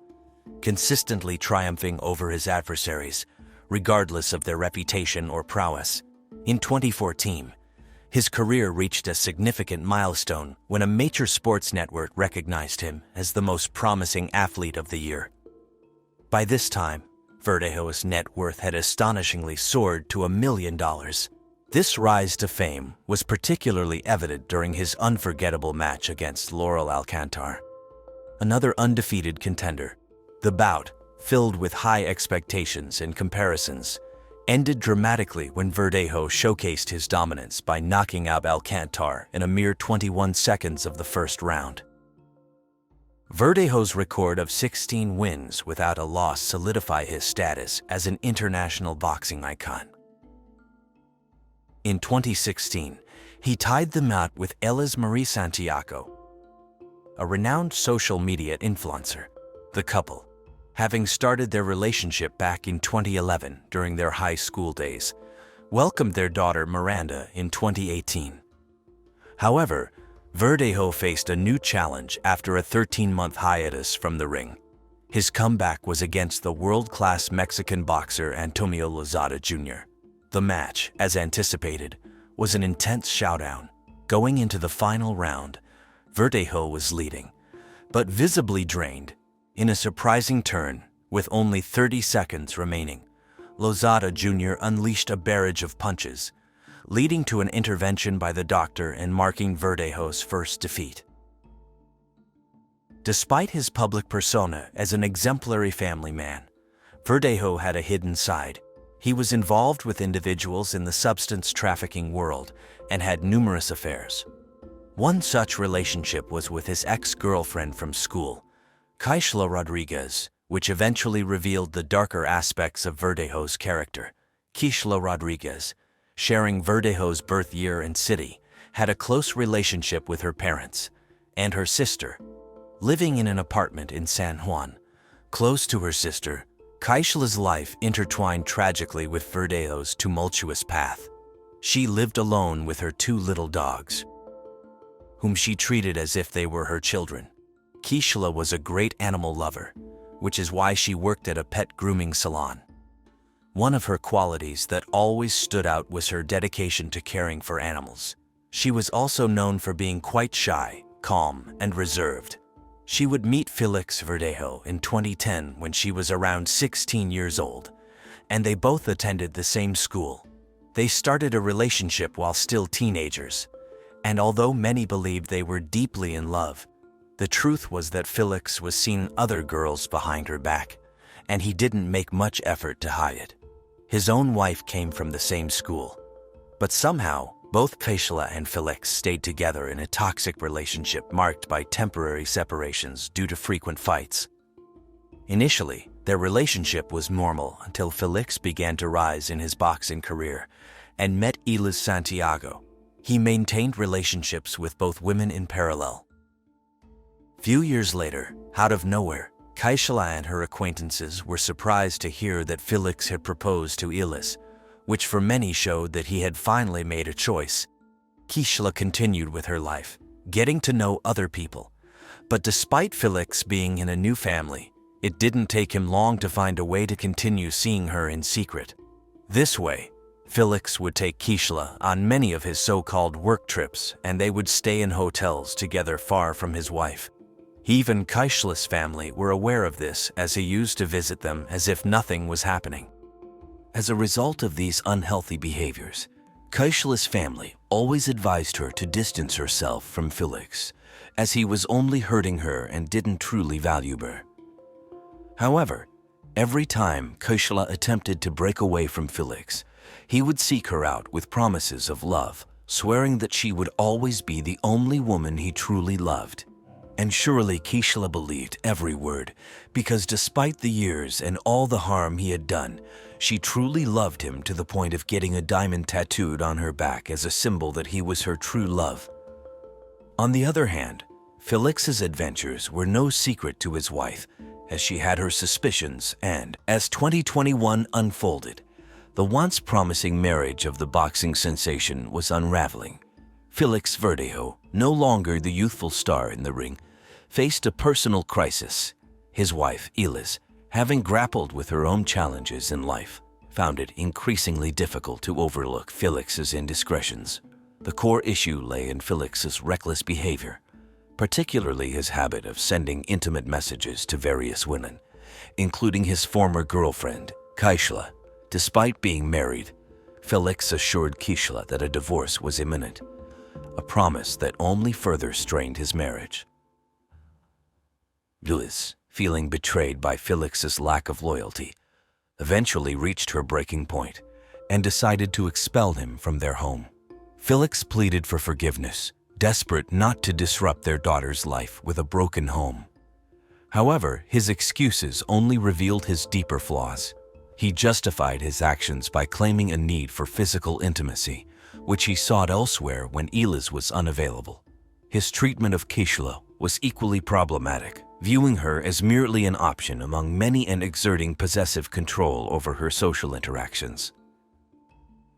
consistently triumphing over his adversaries, regardless of their reputation or prowess. In 2014, his career reached a significant milestone when a major sports network recognized him as the most promising athlete of the year. By this time, Verdejo's net worth had astonishingly soared to $1 million. This rise to fame was particularly evident during his unforgettable match against Laurel Alcantar, another undefeated contender. The bout, filled with high expectations and comparisons, ended dramatically when Verdejo showcased his dominance by knocking out Alcantar in a mere 21 seconds of the first round. Verdejo's record of 16 wins without a loss solidified his status as an international boxing icon. In 2016, he tied the knot with Elis Marie Santiago, a renowned social media influencer. The couple, having started their relationship back in 2011 during their high school days, welcomed their daughter Miranda in 2018. However, Verdejo faced a new challenge after a 13-month hiatus from the ring. His comeback was against the world-class Mexican boxer Antonio Lozada Jr. The match, as anticipated, was an intense showdown. Going into the final round, Verdejo was leading, but visibly drained. In a surprising turn, with only 30 seconds remaining, Lozada Jr. unleashed a barrage of punches, leading to an intervention by the doctor and marking Verdejo's first defeat. Despite his public persona as an exemplary family man, Verdejo had a hidden side. He was involved with individuals in the substance trafficking world and had numerous affairs. One such relationship was with his ex-girlfriend from school, Kaishla Rodriguez, which eventually revealed the darker aspects of Verdejo's character. Kaishla Rodriguez, sharing Verdejo's birth year and city, had a close relationship with her parents and her sister, living in an apartment in San Juan. Close to her sister, Kaishla's life intertwined tragically with Verdejo's tumultuous path. She lived alone with her 2 little dogs, whom she treated as if they were her children. Kaishla was a great animal lover, which is why she worked at a pet grooming salon. One of her qualities that always stood out was her dedication to caring for animals. She was also known for being quite shy, calm, and reserved. She would meet Felix Verdejo in 2010 when she was around 16 years old, and they both attended the same school. They started a relationship while still teenagers, and although many believed they were deeply in love, the truth was that Felix was seeing other girls behind her back, and he didn't make much effort to hide it. His own wife came from the same school, but somehow both Kaishla and Felix stayed together in a toxic relationship marked by temporary separations due to frequent fights. Initially, their relationship was normal until Felix began to rise in his boxing career and met Elis Santiago. He maintained relationships with both women in parallel. Few years later, out of nowhere, Kaishla and her acquaintances were surprised to hear that Felix had proposed to Elis, which for many showed that he had finally made a choice. Kishla continued with her life, getting to know other people. But despite Felix being in a new family, it didn't take him long to find a way to continue seeing her in secret. This way, Felix would take Kishla on many of his so-called work trips, and they would stay in hotels together far from his wife. Even Kishla's family were aware of this, as he used to visit them as if nothing was happening. As a result of these unhealthy behaviors, Kishla's family always advised her to distance herself from Felix, as he was only hurting her and didn't truly value her. However, every time Kishla attempted to break away from Felix, he would seek her out with promises of love, swearing that she would always be the only woman he truly loved. And surely Kishla believed every word, because despite the years and all the harm he had done, she truly loved him to the point of getting a diamond tattooed on her back as a symbol that he was her true love. On the other hand, Felix's adventures were no secret to his wife, as she had her suspicions, and as 2021 unfolded, the once promising marriage of the boxing sensation was unraveling. Felix Verdejo, no longer the youthful star in the ring, faced a personal crisis. His wife, Eliz, having grappled with her own challenges in life, found it increasingly difficult to overlook Felix's indiscretions. The core issue lay in Felix's reckless behavior, particularly his habit of sending intimate messages to various women, including his former girlfriend, Kishla. Despite being married, Felix assured Kishla that a divorce was imminent, a promise that only further strained his marriage. Eliz, feeling betrayed by Felix's lack of loyalty, eventually reached her breaking point and decided to expel him from their home. Felix pleaded for forgiveness, desperate not to disrupt their daughter's life with a broken home. However, his excuses only revealed his deeper flaws. He justified his actions by claiming a need for physical intimacy, which he sought elsewhere when Eliz was unavailable. His treatment of Kishla was equally problematic, viewing her as merely an option among many and exerting possessive control over her social interactions.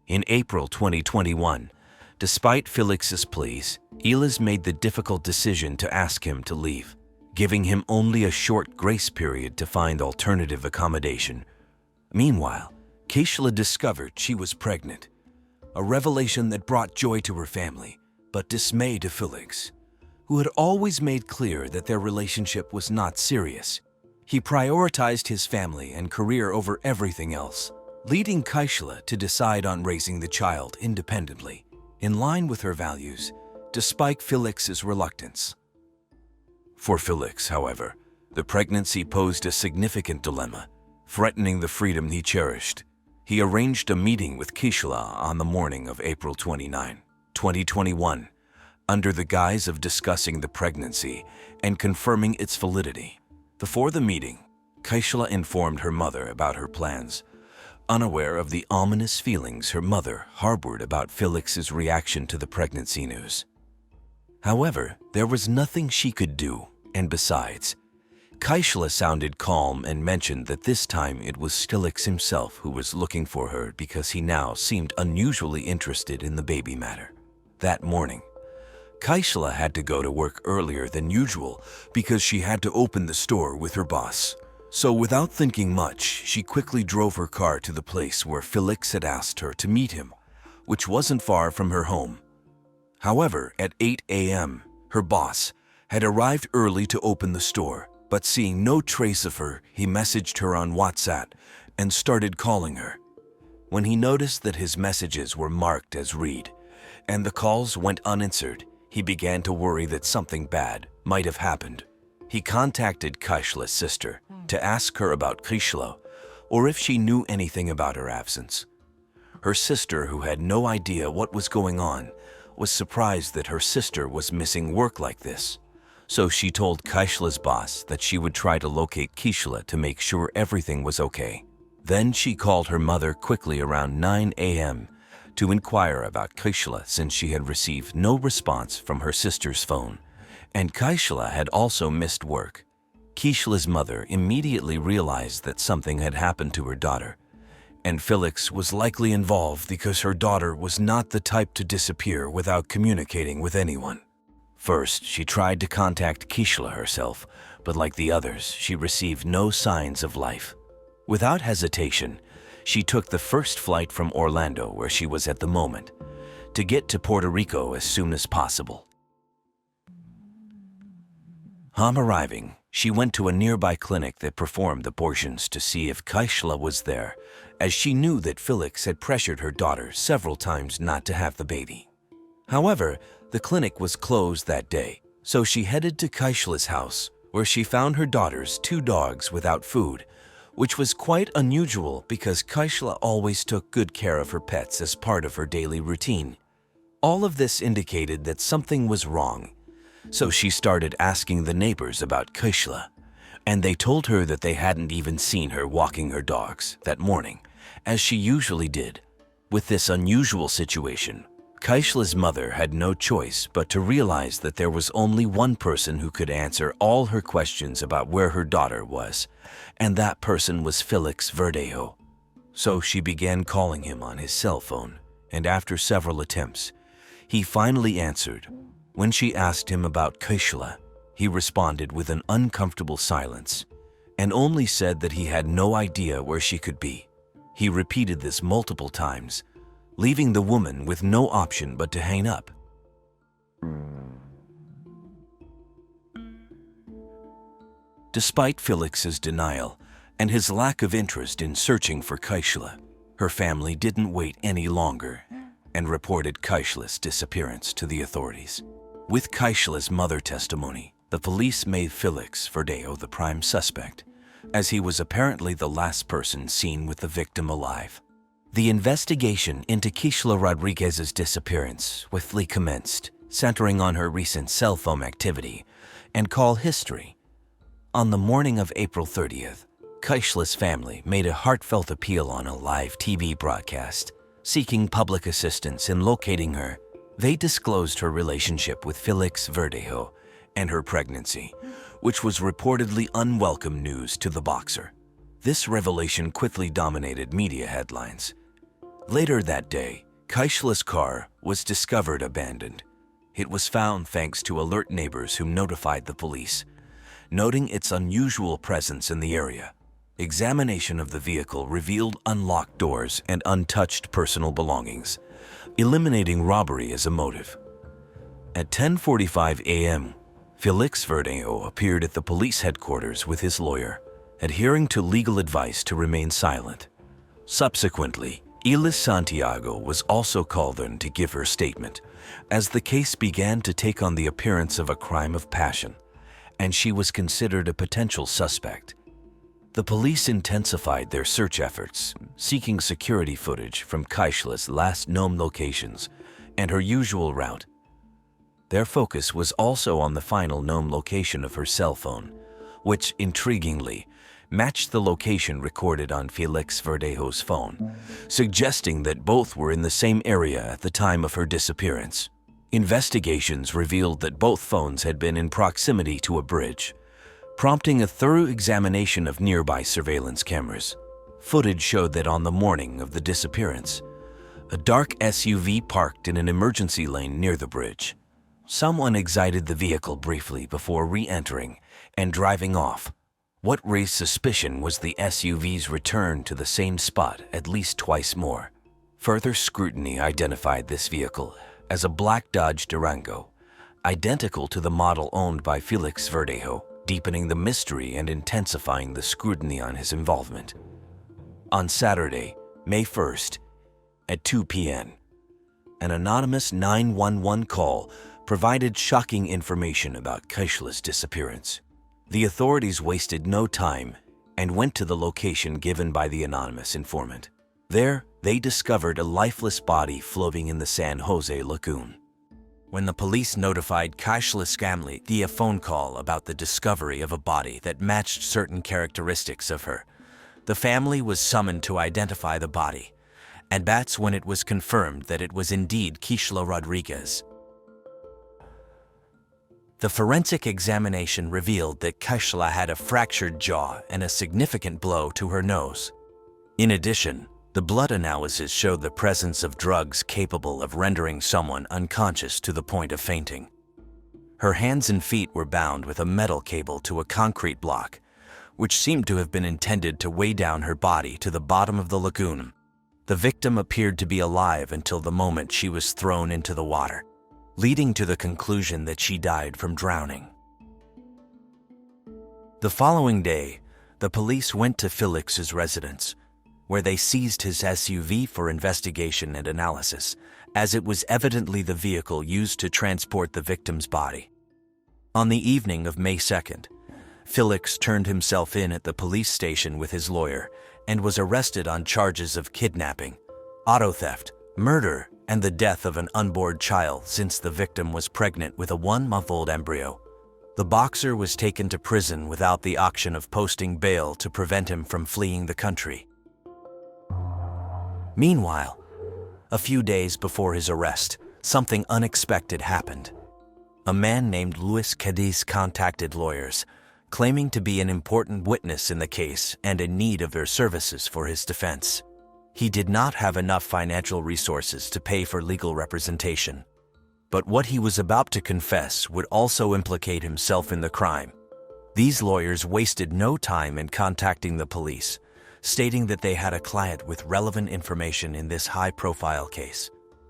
In April 2021, despite Felix's pleas, Eliz made the difficult decision to ask him to leave, giving him only a short grace period to find alternative accommodation. Meanwhile, Kishla discovered she was pregnant, a revelation that brought joy to her family, but dismay to Felix, who had always made clear that their relationship was not serious. He prioritized his family and career over everything else, leading Kishla to decide on raising the child independently, in line with her values, despite Felix's reluctance. For Felix, however, the pregnancy posed a significant dilemma, threatening the freedom he cherished. He arranged a meeting with Kishla on the morning of April 29, 2021, under the guise of discussing the pregnancy and confirming its validity. Before the meeting, Kishla informed her mother about her plans, unaware of the ominous feelings her mother harbored about Felix's reaction to the pregnancy news. However, there was nothing she could do, and besides, Kishla sounded calm and mentioned that this time it was Felix himself who was looking for her because he now seemed unusually interested in the baby matter. That morning, Kishla had to go to work earlier than usual because she had to open the store with her boss. So without thinking much, she quickly drove her car to the place where Felix had asked her to meet him, which wasn't far from her home. However, at 8 a.m., her boss had arrived early to open the store, but seeing no trace of her, he messaged her on WhatsApp and started calling her. When he noticed that his messages were marked as read, and the calls went unanswered, he began to worry that something bad might have happened. He contacted Kishla's sister to ask her about Kishla, or if she knew anything about her absence. Her sister, who had no idea what was going on, was surprised that her sister was missing work like this. So she told Kishla's boss that she would try to locate Kishla to make sure everything was okay. Then she called her mother quickly around 9 a.m. to inquire about Kishla, since she had received no response from her sister's phone, and Kishla had also missed work. Kishla's mother immediately realized that something had happened to her daughter, and Felix was likely involved because her daughter was not the type to disappear without communicating with anyone. First, she tried to contact Kishla herself, but like the others, she received no signs of life. Without hesitation, she took the first flight from Orlando, where she was at the moment, to get to Puerto Rico as soon as possible. On arriving, she went to a nearby clinic that performed abortions to see if Kishla was there, as she knew that Felix had pressured her daughter several times not to have the baby. However, the clinic was closed that day, so she headed to Kishla's house, where she found her daughter's 2 dogs without food, which was quite unusual because Kishla always took good care of her pets as part of her daily routine. All of this indicated that something was wrong, so she started asking the neighbors about Kishla, and they told her that they hadn't even seen her walking her dogs that morning, as she usually did. With this unusual situation, Kishla's mother had no choice but to realize that there was only one person who could answer all her questions about where her daughter was, and that person was Felix Verdejo. So she began calling him on his cell phone, and after several attempts, he finally answered. When she asked him about Kishla, he responded with an uncomfortable silence and only said that he had no idea where she could be. He repeated this multiple times, leaving the woman with no option but to hang up. Despite Felix's denial and his lack of interest in searching for Kishla, her family didn't wait any longer and reported Kishla's disappearance to the authorities. With Kishla's mother testimony, the police made Felix Verdejo the prime suspect, as he was apparently the last person seen with the victim alive. The investigation into Kishla Rodriguez's disappearance swiftly commenced, centering on her recent cell phone activity and call history. On the morning of April 30th, Kishla's family made a heartfelt appeal on a live TV broadcast, seeking public assistance in locating her. They disclosed her relationship with Felix Verdejo and her pregnancy, which was reportedly unwelcome news to the boxer. This revelation quickly dominated media headlines. Later that day, Kishla's car was discovered abandoned. It was found thanks to alert neighbors who notified the police, noting its unusual presence in the area. Examination of the vehicle revealed unlocked doors and untouched personal belongings, eliminating robbery as a motive. At 10:45 a.m., Felix Verdejo appeared at the police headquarters with his lawyer, adhering to legal advice to remain silent. Subsequently, Elis Santiago was also called in to give her statement, as the case began to take on the appearance of a crime of passion, and she was considered a potential suspect. The police intensified their search efforts, seeking security footage from Kishla's last known locations and her usual route. Their focus was also on the final known location of her cell phone, which, intriguingly, matched the location recorded on Felix Verdejo's phone, suggesting that both were in the same area at the time of her disappearance. Investigations revealed that both phones had been in proximity to a bridge, prompting a thorough examination of nearby surveillance cameras. Footage showed that on the morning of the disappearance, a dark SUV parked in an emergency lane near the bridge. Someone exited the vehicle briefly before re-entering and driving off. What raised suspicion was the SUV's return to the same spot at least twice more. Further scrutiny identified this vehicle as a black Dodge Durango, identical to the model owned by Felix Verdejo, deepening the mystery and intensifying the scrutiny on his involvement. On Saturday, May 1st, at 2 p.m., an anonymous 911 call provided shocking information about Kishla's disappearance. The authorities wasted no time and went to the location given by the anonymous informant. There, they discovered a lifeless body floating in the San Jose Lagoon. When the police notified Kishla's family via phone call about the discovery of a body that matched certain characteristics of her, the family was summoned to identify the body, and that's when it was confirmed that it was indeed Kishla Rodriguez. The forensic examination revealed that Kishla had a fractured jaw and a significant blow to her nose. In addition, The blood analysis showed the presence of drugs capable of rendering someone unconscious to the point of fainting. Her hands and feet were bound with a metal cable to a concrete block, which seemed to have been intended to weigh down her body to the bottom of the lagoon. The victim appeared to be alive until the moment she was thrown into the water, leading to the conclusion that she died from drowning. The following day, the police went to Felix's residence, where they seized his SUV for investigation and analysis, as it was evidently the vehicle used to transport the victim's body. On the evening of May 2nd, Felix turned himself in at the police station with his lawyer and was arrested on charges of kidnapping, auto theft, murder, and the death of an unborn child since the victim was pregnant with a 1-month-old embryo. The boxer was taken to prison without the option of posting bail to prevent him from fleeing the country. Meanwhile, a few days before his arrest, something unexpected happened. A man named Luis Cadiz contacted lawyers, claiming to be an important witness in the case and in need of their services for his defense. He did not have enough financial resources to pay for legal representation, but what he was about to confess would also implicate himself in the crime. These lawyers wasted no time in contacting the police, stating that they had a client with relevant information in this high-profile case.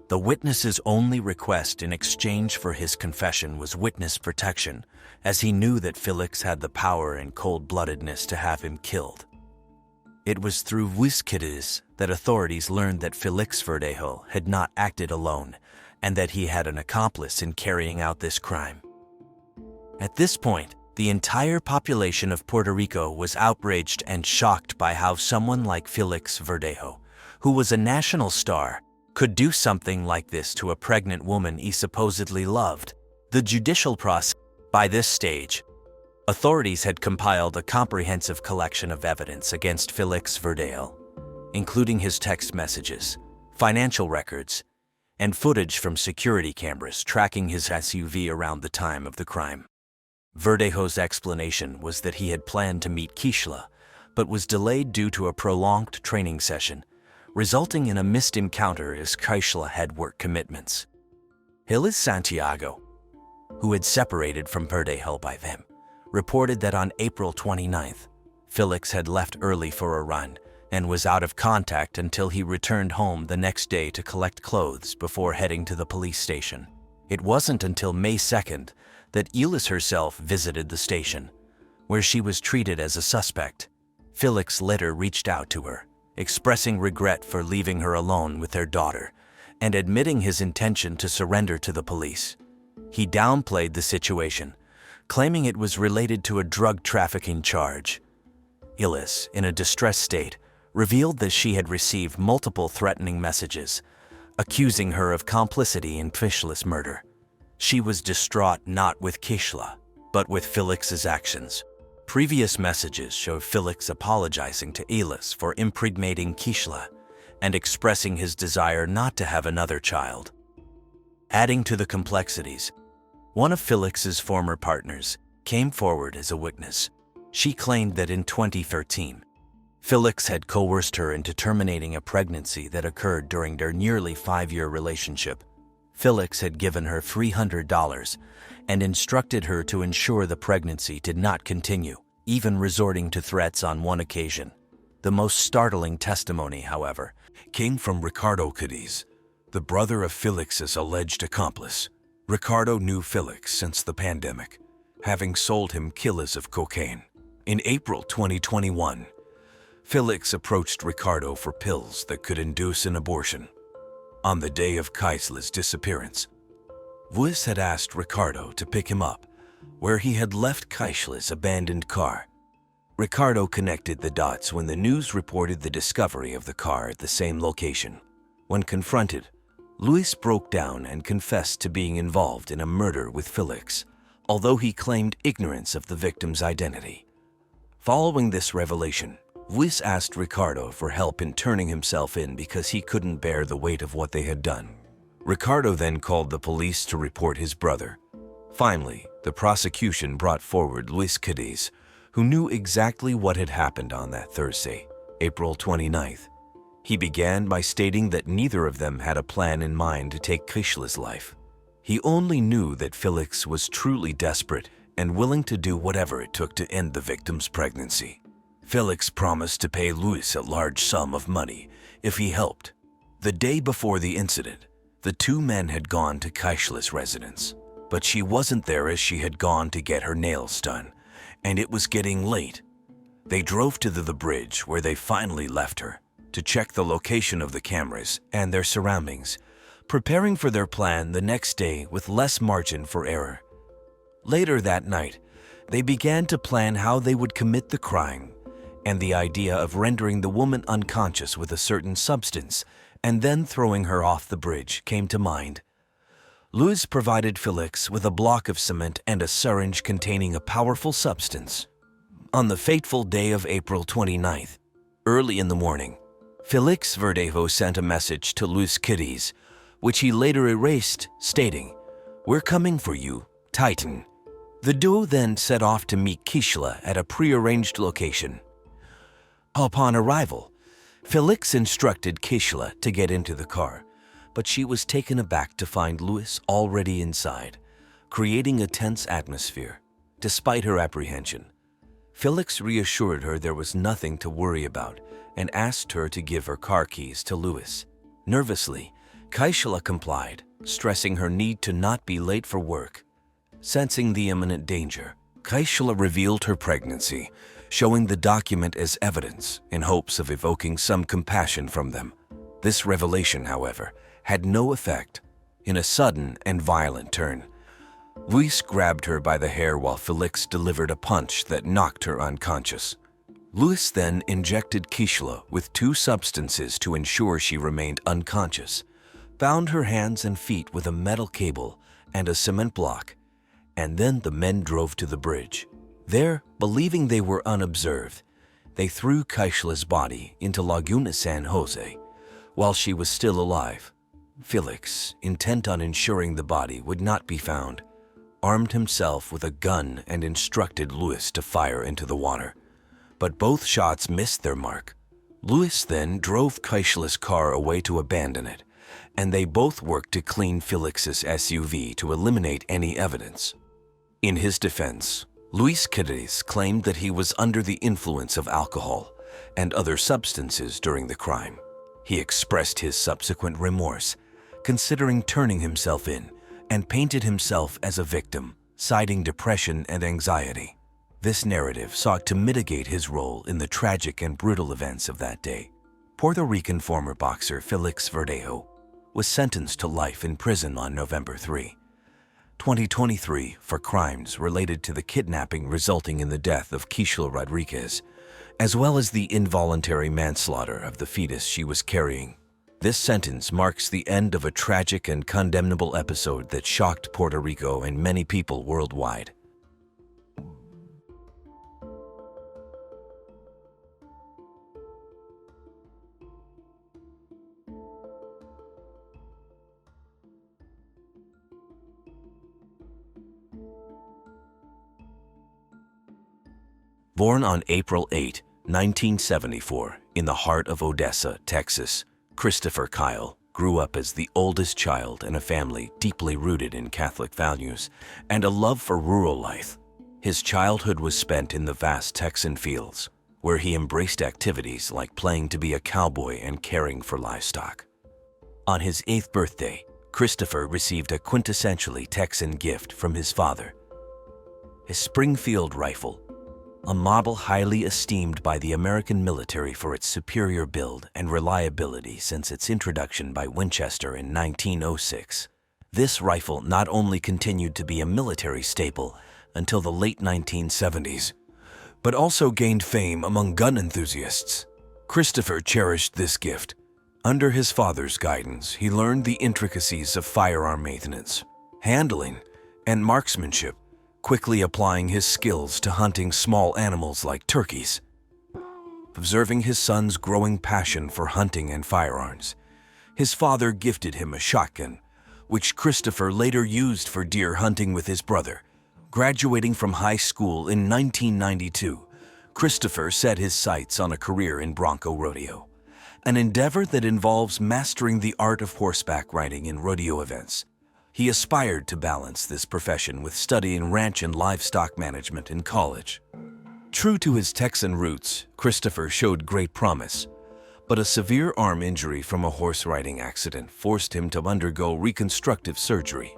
The witness's only request in exchange for his confession was witness protection, as he knew that Felix had the power and cold-bloodedness to have him killed. It was through Luis Cadiz that authorities learned that Felix Verdejo had not acted alone, and that he had an accomplice in carrying out this crime. At this point, the entire population of Puerto Rico was outraged and shocked by how someone like Felix Verdejo, who was a national star, could do something like this to a pregnant woman he supposedly loved. The judicial process. By this stage, authorities had compiled a comprehensive collection of evidence against Felix Verdejo, including his text messages, financial records, and footage from security cameras tracking his SUV around the time of the crime. Verdejo's explanation was that he had planned to meet Kishla, but was delayed due to a prolonged training session, resulting in a missed encounter as Kishla had work commitments. Hillis Santiago, who had separated from Verdejo by then, reported that on April 29th, Felix had left early for a run and was out of contact until he returned home the next day to collect clothes before heading to the police station. It wasn't until May 2nd that Elis herself visited the station, where she was treated as a suspect. Felix later reached out to her, expressing regret for leaving her alone with their daughter and admitting his intention to surrender to the police. He downplayed the situation, claiming it was related to a drug trafficking charge. Elis, in a distressed state, revealed that she had received multiple threatening messages, accusing her of complicity in Kishla's murder. She was distraught not with Kishla, but with Felix's actions. Previous messages showed Felix apologizing to Elis for impregnating Kishla and expressing his desire not to have another child. Adding to the complexities, one of Felix's former partners came forward as a witness. She claimed that in 2013, Felix had coerced her into terminating a pregnancy that occurred during their nearly 5-year relationship. Felix had given her $300 and instructed her to ensure the pregnancy did not continue, even resorting to threats on one occasion. The most startling testimony, however, came from Ricardo Cadiz, the brother of Felix's alleged accomplice. Ricardo knew Felix since the pandemic, having sold him kilos of cocaine. In April 2021, Felix approached Ricardo for pills that could induce an abortion. On the day of Kaisla's disappearance, Luis had asked Ricardo to pick him up, where he had left Kaisla's abandoned car. Ricardo connected the dots when the news reported the discovery of the car at the same location. When confronted, Luis broke down and confessed to being involved in a murder with Felix, although he claimed ignorance of the victim's identity. Following this revelation, Luis asked Ricardo for help in turning himself in because he couldn't bear the weight of what they had done. Ricardo then called the police to report his brother. Finally, the prosecution brought forward Luis Cadiz, who knew exactly what had happened on that Thursday, April 29th. He began by stating that neither of them had a plan in mind to take Kishla's life. He only knew that Felix was truly desperate and willing to do whatever it took to end the victim's pregnancy. Felix promised to pay Luis a large sum of money if he helped. The day before the incident, the two men had gone to Kishla's residence, but she wasn't there as she had gone to get her nails done, and it was getting late. They drove to the bridge where they finally left her to check the location of the cameras and their surroundings, preparing for their plan the next day with less margin for error. Later that night, they began to plan how they would commit the crime, and the idea of rendering the woman unconscious with a certain substance and then throwing her off the bridge came to mind. Luis provided Felix with a block of cement and a syringe containing a powerful substance. On the fateful day of April 29th, early in the morning, Felix Verdejo sent a message to Luis Kitties, which he later erased, stating, "We're coming for you, Titan." The duo then set off to meet Kishla at a prearranged location. Upon arrival, Felix instructed Kishla to get into the car, but she was taken aback to find Luis already inside, creating a tense atmosphere. Despite her apprehension, Felix reassured her there was nothing to worry about and asked her to give her car keys to Luis. Nervously, Kishla complied, stressing her need to not be late for work. Sensing the imminent danger, Kishla revealed her pregnancy, showing the document as evidence in hopes of evoking some compassion from them. This revelation, however, had no effect. In a sudden and violent turn, Luis grabbed her by the hair while Felix delivered a punch that knocked her unconscious. Luis then injected Kishla with two substances to ensure she remained unconscious, bound her hands and feet with a metal cable and a cement block, and then the men drove to the bridge. There, believing they were unobserved, they threw Kishla's body into Laguna San Jose while she was still alive. Felix, intent on ensuring the body would not be found, armed himself with a gun and instructed Luis to fire into the water. But both shots missed their mark. Luis then drove Kishla's car away to abandon it, and they both worked to clean Felix's SUV to eliminate any evidence. In his defense, Luis Kitties claimed that he was under the influence of alcohol and other substances during the crime. He expressed his subsequent remorse, considering turning himself in, and painted himself as a victim, citing depression and anxiety. This narrative sought to mitigate his role in the tragic and brutal events of that day. Puerto Rican former boxer Felix Verdejo was sentenced to life in prison on November 3, 2023 for crimes related to the kidnapping resulting in the death of Kishla Rodriguez, as well as the involuntary manslaughter of the fetus she was carrying. This sentence marks the end of a tragic and condemnable episode that shocked Puerto Rico and many people worldwide. Born on April 8, 1974, in the heart of Odessa, Texas, Christopher Kyle grew up as the oldest child in a family deeply rooted in Catholic values and a love for rural life. His childhood was spent in the vast Texan fields, where he embraced activities like playing to be a cowboy and caring for livestock. On his 8th birthday, Christopher received a quintessentially Texan gift from his father, his Springfield rifle, a model highly esteemed by the American military for its superior build and reliability since its introduction by Winchester in 1906. This rifle not only continued to be a military staple until the late 1970s, but also gained fame among gun enthusiasts. Christopher cherished this gift. Under his father's guidance, he learned the intricacies of firearm maintenance, handling, and marksmanship, quickly applying his skills to hunting small animals like turkeys. Observing his son's growing passion for hunting and firearms, his father gifted him a shotgun, which Christopher later used for deer hunting with his brother. Graduating from high school in 1992, Christopher set his sights on a career in bronco rodeo. an endeavor that involves mastering the art of horseback riding in rodeo events. He aspired to balance this profession with studying ranch and livestock management in college. True to his Texan roots, Christopher showed great promise, but a severe arm injury from a horse riding accident forced him to undergo reconstructive surgery,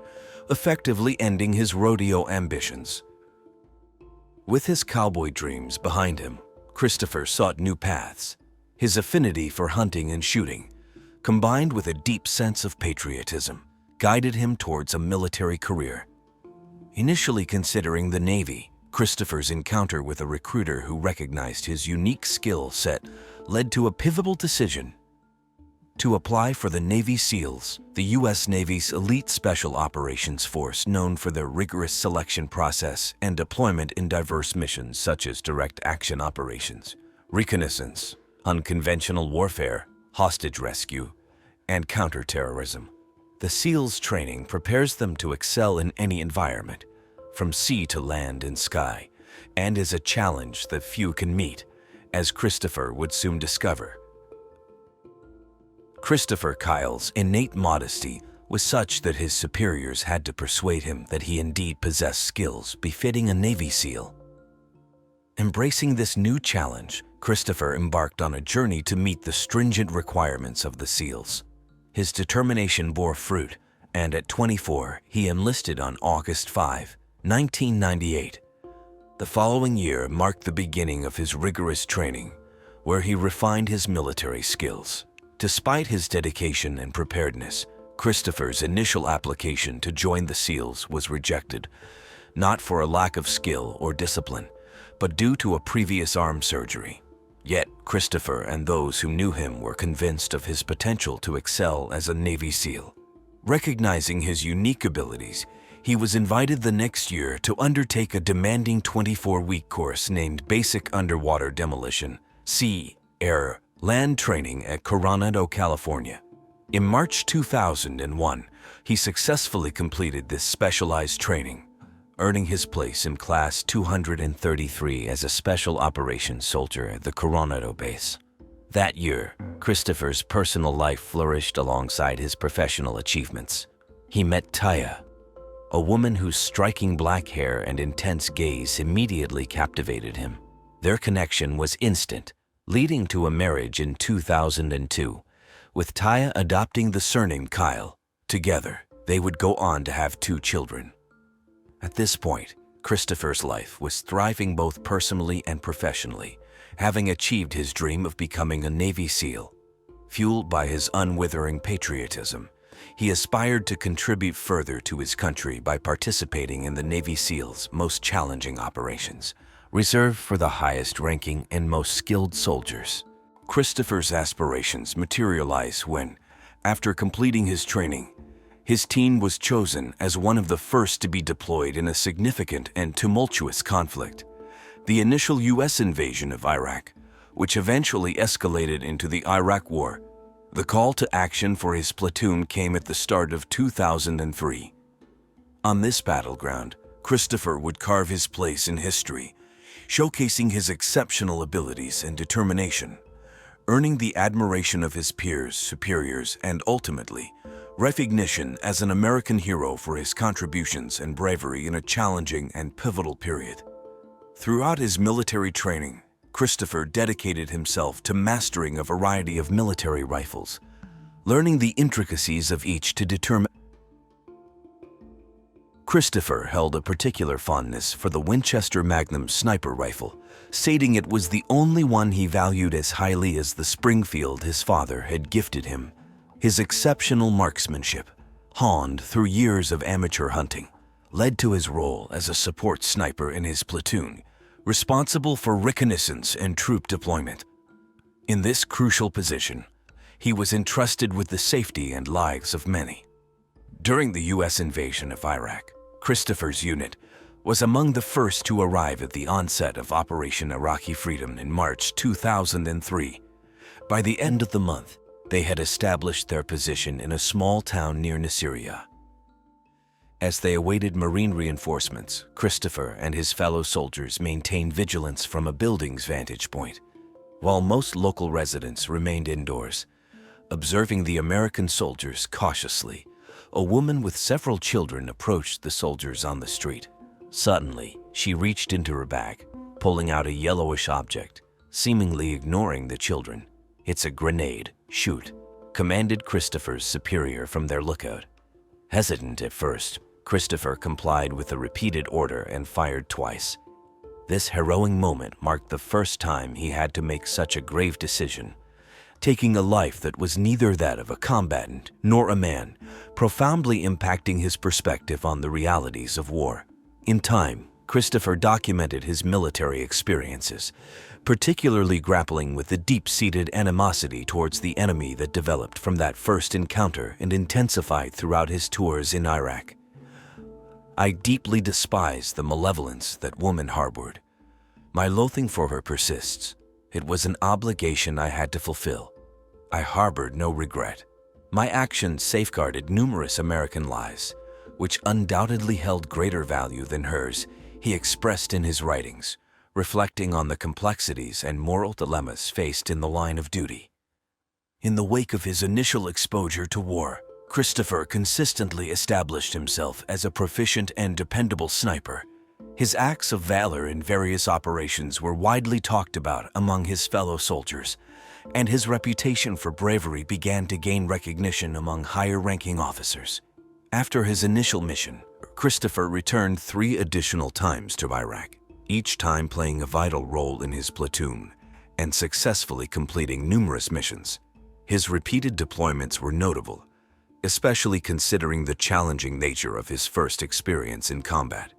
effectively ending his rodeo ambitions. With his cowboy dreams behind him, Christopher sought new paths. His affinity for hunting and shooting, combined with a deep sense of patriotism, guided him towards a military career. Initially considering the Navy, Christopher's encounter with a recruiter who recognized his unique skill set led to a pivotal decision to apply for the Navy SEALs, the U.S. Navy's elite special operations force known for their rigorous selection process and deployment in diverse missions such as direct action operations, reconnaissance, unconventional warfare, hostage rescue, and counterterrorism. The SEALs training prepares them to excel in any environment, from sea to land and sky, and is a challenge that few can meet, as Christopher would soon discover. Christopher Kyle's innate modesty was such that his superiors had to persuade him that he indeed possessed skills befitting a Navy SEAL. Embracing this new challenge, Christopher embarked on a journey to meet the stringent requirements of the SEALs. His determination bore fruit, and at 24, he enlisted on August 5, 1998. The following year marked the beginning of his rigorous training, where he refined his military skills. Despite his dedication and preparedness, Christopher's initial application to join the SEALs was rejected, not for a lack of skill or discipline, but due to a previous arm surgery. Yet, Christopher and those who knew him were convinced of his potential to excel as a Navy SEAL. Recognizing his unique abilities, he was invited the next year to undertake a demanding 24-week course named Basic Underwater Demolition, Sea, Air, Land Training at Coronado, California. In March 2001, he successfully completed this specialized training, earning his place in Class 233 as a Special Operations Soldier at the Coronado base. That year, Christopher's personal life flourished alongside his professional achievements. He met Taya, a woman whose striking black hair and intense gaze immediately captivated him. Their connection was instant, leading to a marriage in 2002, with Taya adopting the surname Kyle. Together, they would go on to have 2 children. At this point, Christopher's life was thriving both personally and professionally, having achieved his dream of becoming a Navy SEAL. Fueled by his unwavering patriotism, he aspired to contribute further to his country by participating in the Navy SEALs' most challenging operations, reserved for the highest-ranking and most skilled soldiers. Christopher's aspirations materialized when, after completing his training, his team was chosen as one of the first to be deployed in a significant and tumultuous conflict, the initial U.S. invasion of Iraq, which eventually escalated into the Iraq War. The call to action for his platoon came at the start of 2003. On this battleground, Christopher would carve his place in history, showcasing his exceptional abilities and determination, earning the admiration of his peers, superiors, and ultimately, recognition as an American hero for his contributions and bravery in a challenging and pivotal period. Throughout his military training, Christopher dedicated himself to mastering a variety of military rifles, learning the intricacies of each to determine. Christopher held a particular fondness for the Winchester Magnum sniper rifle, stating it was the only one he valued as highly as the Springfield his father had gifted him. His exceptional marksmanship, honed through years of amateur hunting, led to his role as a support sniper in his platoon, responsible for reconnaissance and troop deployment. In this crucial position, he was entrusted with the safety and lives of many. During the U.S. invasion of Iraq, Christopher's unit was among the first to arrive at the onset of Operation Iraqi Freedom in March 2003. By the end of the month, they had established their position in a small town near Nasiriyah. As they awaited Marine reinforcements, Christopher and his fellow soldiers maintained vigilance from a building's vantage point. while most local residents remained indoors, observing the American soldiers cautiously. A woman with several children approached the soldiers on the street. Suddenly, she reached into her bag, pulling out a yellowish object, seemingly ignoring the children. "It's a grenade. Shoot," commanded Christopher's superior from their lookout. Hesitant at first, Christopher complied with the repeated order and fired twice. This harrowing moment marked the first time he had to make such a grave decision, taking a life that was neither that of a combatant nor a man, profoundly impacting his perspective on the realities of war. In time, Christopher documented his military experiences, particularly grappling with the deep-seated animosity towards the enemy that developed from that first encounter and intensified throughout his tours in Iraq. "I deeply despise the malevolence that woman harbored. My loathing for her persists. It was an obligation I had to fulfill. I harbored no regret. My actions safeguarded numerous American lives, which undoubtedly held greater value than hers," he expressed in his writings, reflecting on the complexities and moral dilemmas faced in the line of duty. In the wake of his initial exposure to war, Christopher consistently established himself as a proficient and dependable sniper. His acts of valor in various operations were widely talked about among his fellow soldiers, and his reputation for bravery began to gain recognition among higher-ranking officers. After his initial mission, Christopher returned 3 additional times to Iraq, each time playing a vital role in his platoon and successfully completing numerous missions. His repeated deployments were notable, especially considering the challenging nature of his first experience in combat.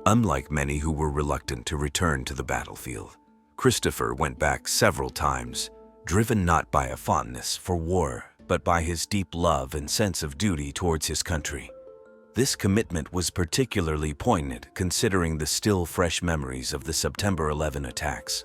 Unlike many who were reluctant to return to the battlefield, Christopher went back several times, driven not by a fondness for war, but by his deep love and sense of duty towards his country. This commitment was particularly poignant considering the still fresh memories of the September 11 attacks.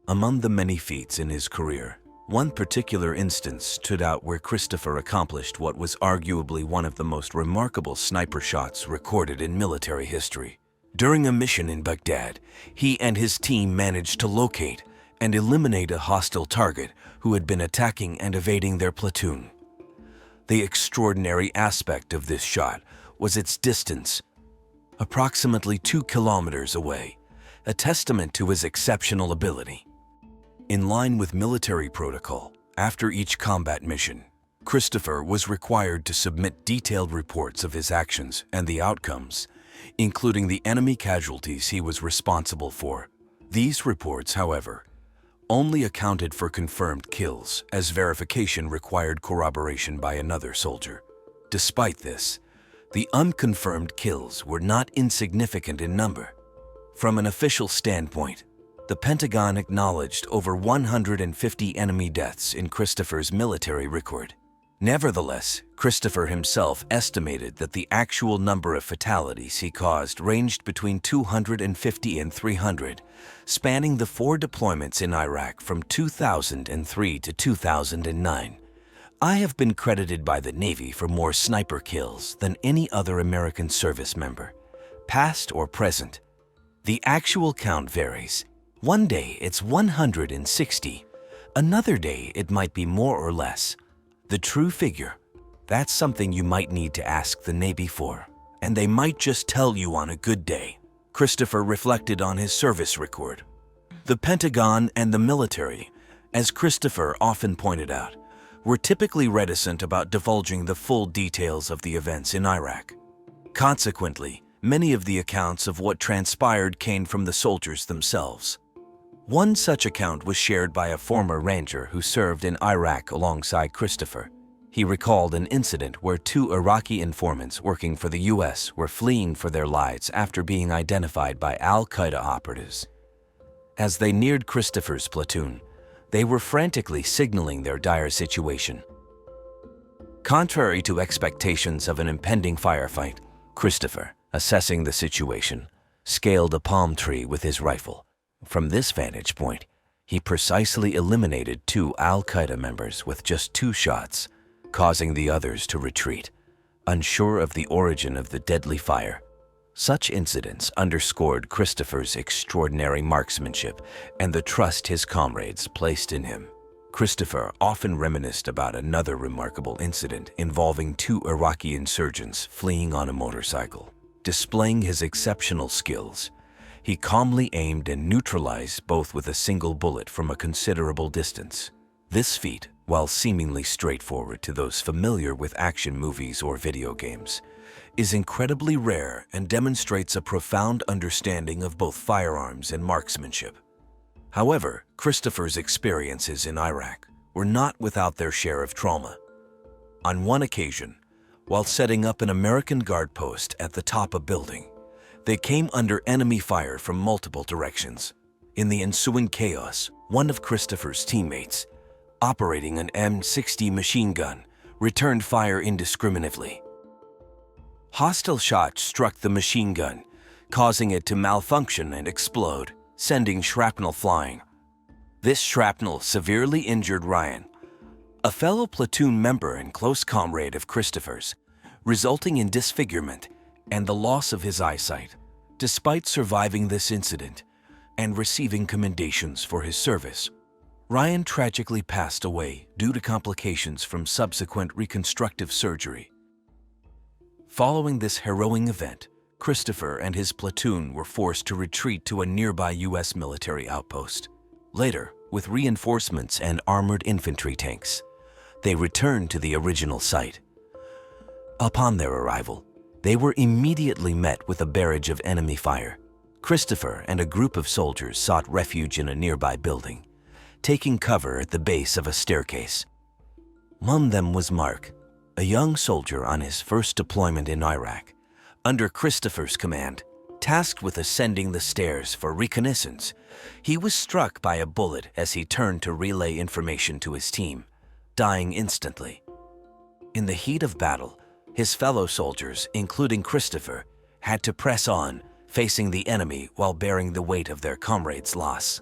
Among the many feats in his career, one particular instance stood out where Christopher accomplished what was arguably one of the most remarkable sniper shots recorded in military history. During a mission in Baghdad, he and his team managed to locate and eliminate a hostile target who had been attacking and evading their platoon. The extraordinary aspect of this shot was its distance, approximately 2 kilometers away, a testament to his exceptional ability. In line with military protocol, after each combat mission, Christopher was required to submit detailed reports of his actions and the outcomes, including the enemy casualties he was responsible for. These reports, however, only accounted for confirmed kills, as verification required corroboration by another soldier. Despite this, the unconfirmed kills were not insignificant in number. From an official standpoint, the Pentagon acknowledged over 150 enemy deaths in Christopher's military record. Nevertheless, Christopher himself estimated that the actual number of fatalities he caused ranged between 250 and 300, spanning the 4 deployments in Iraq from 2003 to 2009. "I have been credited by the Navy for more sniper kills than any other American service member, past or present. The actual count varies. One day it's 160. Another day it might be more or less. The true figure, that's something you might need to ask the Navy for, and they might just tell you on a good day." Christopher reflected on his service record. The Pentagon and the military, as Christopher often pointed out, were typically reticent about divulging the full details of the events in Iraq. Consequently, many of the accounts of what transpired came from the soldiers themselves. One such account was shared by a former ranger who served in Iraq alongside Christopher. He recalled an incident where 2 Iraqi informants working for the U.S. were fleeing for their lives after being identified by al-Qaeda operatives. As they neared Christopher's platoon, they were frantically signaling their dire situation. Contrary to expectations of an impending firefight, Christopher, assessing the situation, scaled a palm tree with his rifle. From this vantage point, he precisely eliminated 2 al-Qaeda members with just 2 shots, causing the others to retreat. Unsure of the origin of the deadly fire, Such incidents underscored Christopher's extraordinary marksmanship and the trust his comrades placed in him. Christopher often reminisced about another remarkable incident involving two Iraqi insurgents fleeing on a motorcycle. Displaying his exceptional skills, he calmly aimed and neutralized both with a single bullet from a considerable distance. This feat, while seemingly straightforward to those familiar with action movies or video games, is incredibly rare and demonstrates a profound understanding of both firearms and marksmanship. However, Christopher's experiences in Iraq were not without their share of trauma. On one occasion, while setting up an American guard post at the top of a building, they came under enemy fire from multiple directions. In the ensuing chaos, one of Christopher's teammates, operating an M60 machine gun, returned fire indiscriminately. Hostile shots struck the machine gun, causing it to malfunction and explode, sending shrapnel flying. This shrapnel severely injured Ryan, a fellow platoon member and close comrade of Christopher's, resulting in disfigurement and the loss of his eyesight. Despite surviving this incident and receiving commendations for his service, Ryan tragically passed away due to complications from subsequent reconstructive surgery. Following this harrowing event, Christopher and his platoon were forced to retreat to a nearby U.S. military outpost. Later, with reinforcements and armored infantry tanks, they returned to the original site. Upon their arrival, they were immediately met with a barrage of enemy fire. Christopher and a group of soldiers sought refuge in a nearby building, taking cover at the base of a staircase. Among them was Mark, a young soldier on his first deployment in Iraq. Under Christopher's command, tasked with ascending the stairs for reconnaissance, he was struck by a bullet as he turned to relay information to his team, dying instantly. In the heat of battle, his fellow soldiers, including Christopher, had to press on, facing the enemy while bearing the weight of their comrades' loss.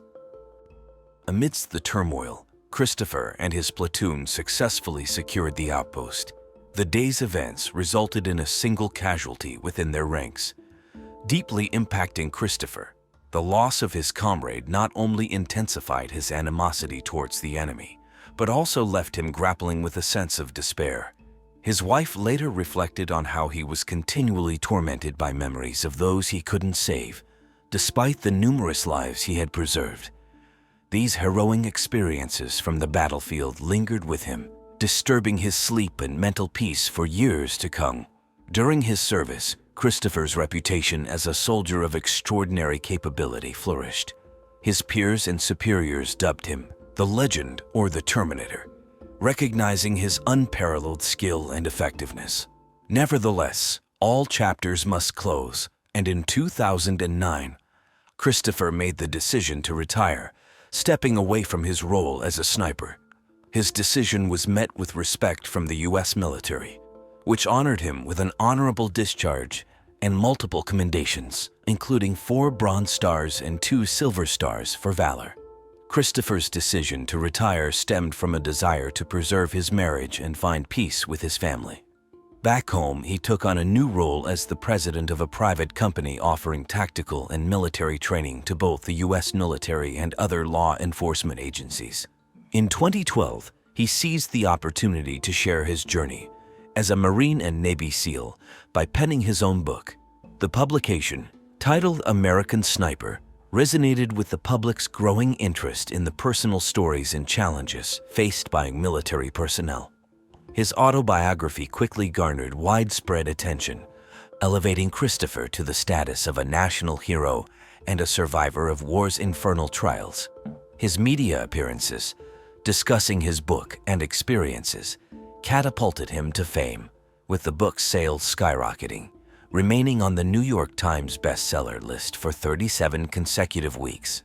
Amidst the turmoil, Christopher and his platoon successfully secured the outpost. The day's events resulted in a single casualty within their ranks. Deeply impacting Christopher, the loss of his comrade not only intensified his animosity towards the enemy, but also left him grappling with a sense of despair. His wife later reflected on how he was continually tormented by memories of those he couldn't save, despite the numerous lives he had preserved. These harrowing experiences from the battlefield lingered with him, disturbing his sleep and mental peace for years to come. During his service, Christopher's reputation as a soldier of extraordinary capability flourished. His peers and superiors dubbed him the Legend or the Terminator, recognizing his unparalleled skill and effectiveness. Nevertheless, all chapters must close, and in 2009, Christopher made the decision to retire, stepping away from his role as a sniper. His decision was met with respect from the U.S. military, which honored him with an honorable discharge and multiple commendations, including 4 Bronze Stars and 2 Silver Stars for valor. Christopher's decision to retire stemmed from a desire to preserve his marriage and find peace with his family. Back home, he took on a new role as the president of a private company offering tactical and military training to both the U.S. military and other law enforcement agencies. In 2012, he seized the opportunity to share his journey as a Marine and Navy SEAL by penning his own book. The publication, titled American Sniper, resonated with the public's growing interest in the personal stories and challenges faced by military personnel. His autobiography quickly garnered widespread attention, elevating Christopher to the status of a national hero and a survivor of war's infernal trials. His media appearances, discussing his book and experiences, catapulted him to fame, with the book's sales skyrocketing, remaining on the New York Times bestseller list for 37 consecutive weeks.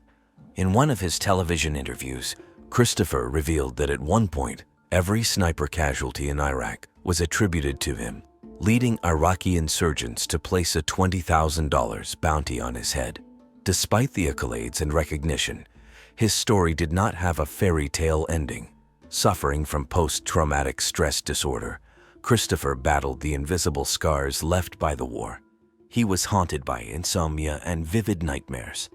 In one of his television interviews, Christopher revealed that at one point, every sniper casualty in Iraq was attributed to him, leading Iraqi insurgents to place a $20,000 bounty on his head. Despite the accolades and recognition, his story did not have a fairy tale ending. Suffering from post-traumatic stress disorder, Christopher battled the invisible scars left by the war. He was haunted by insomnia and vivid nightmares,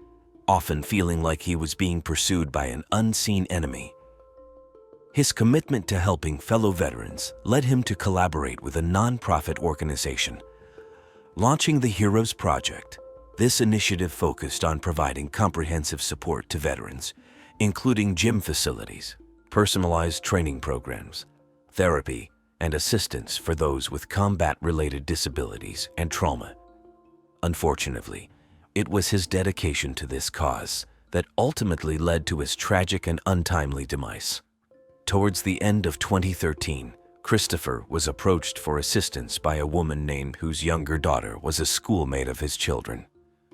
often feeling like he was being pursued by an unseen enemy. His commitment to helping fellow veterans led him to collaborate with a nonprofit organization, launching the Heroes Project. This initiative focused on providing comprehensive support to veterans, including gym facilities, personalized training programs, therapy, and assistance for those with combat-related disabilities and trauma. Unfortunately, it was his dedication to this cause that ultimately led to his tragic and untimely demise. Towards the end of 2013, Christopher was approached for assistance by a woman named whose younger daughter was a schoolmate of his children.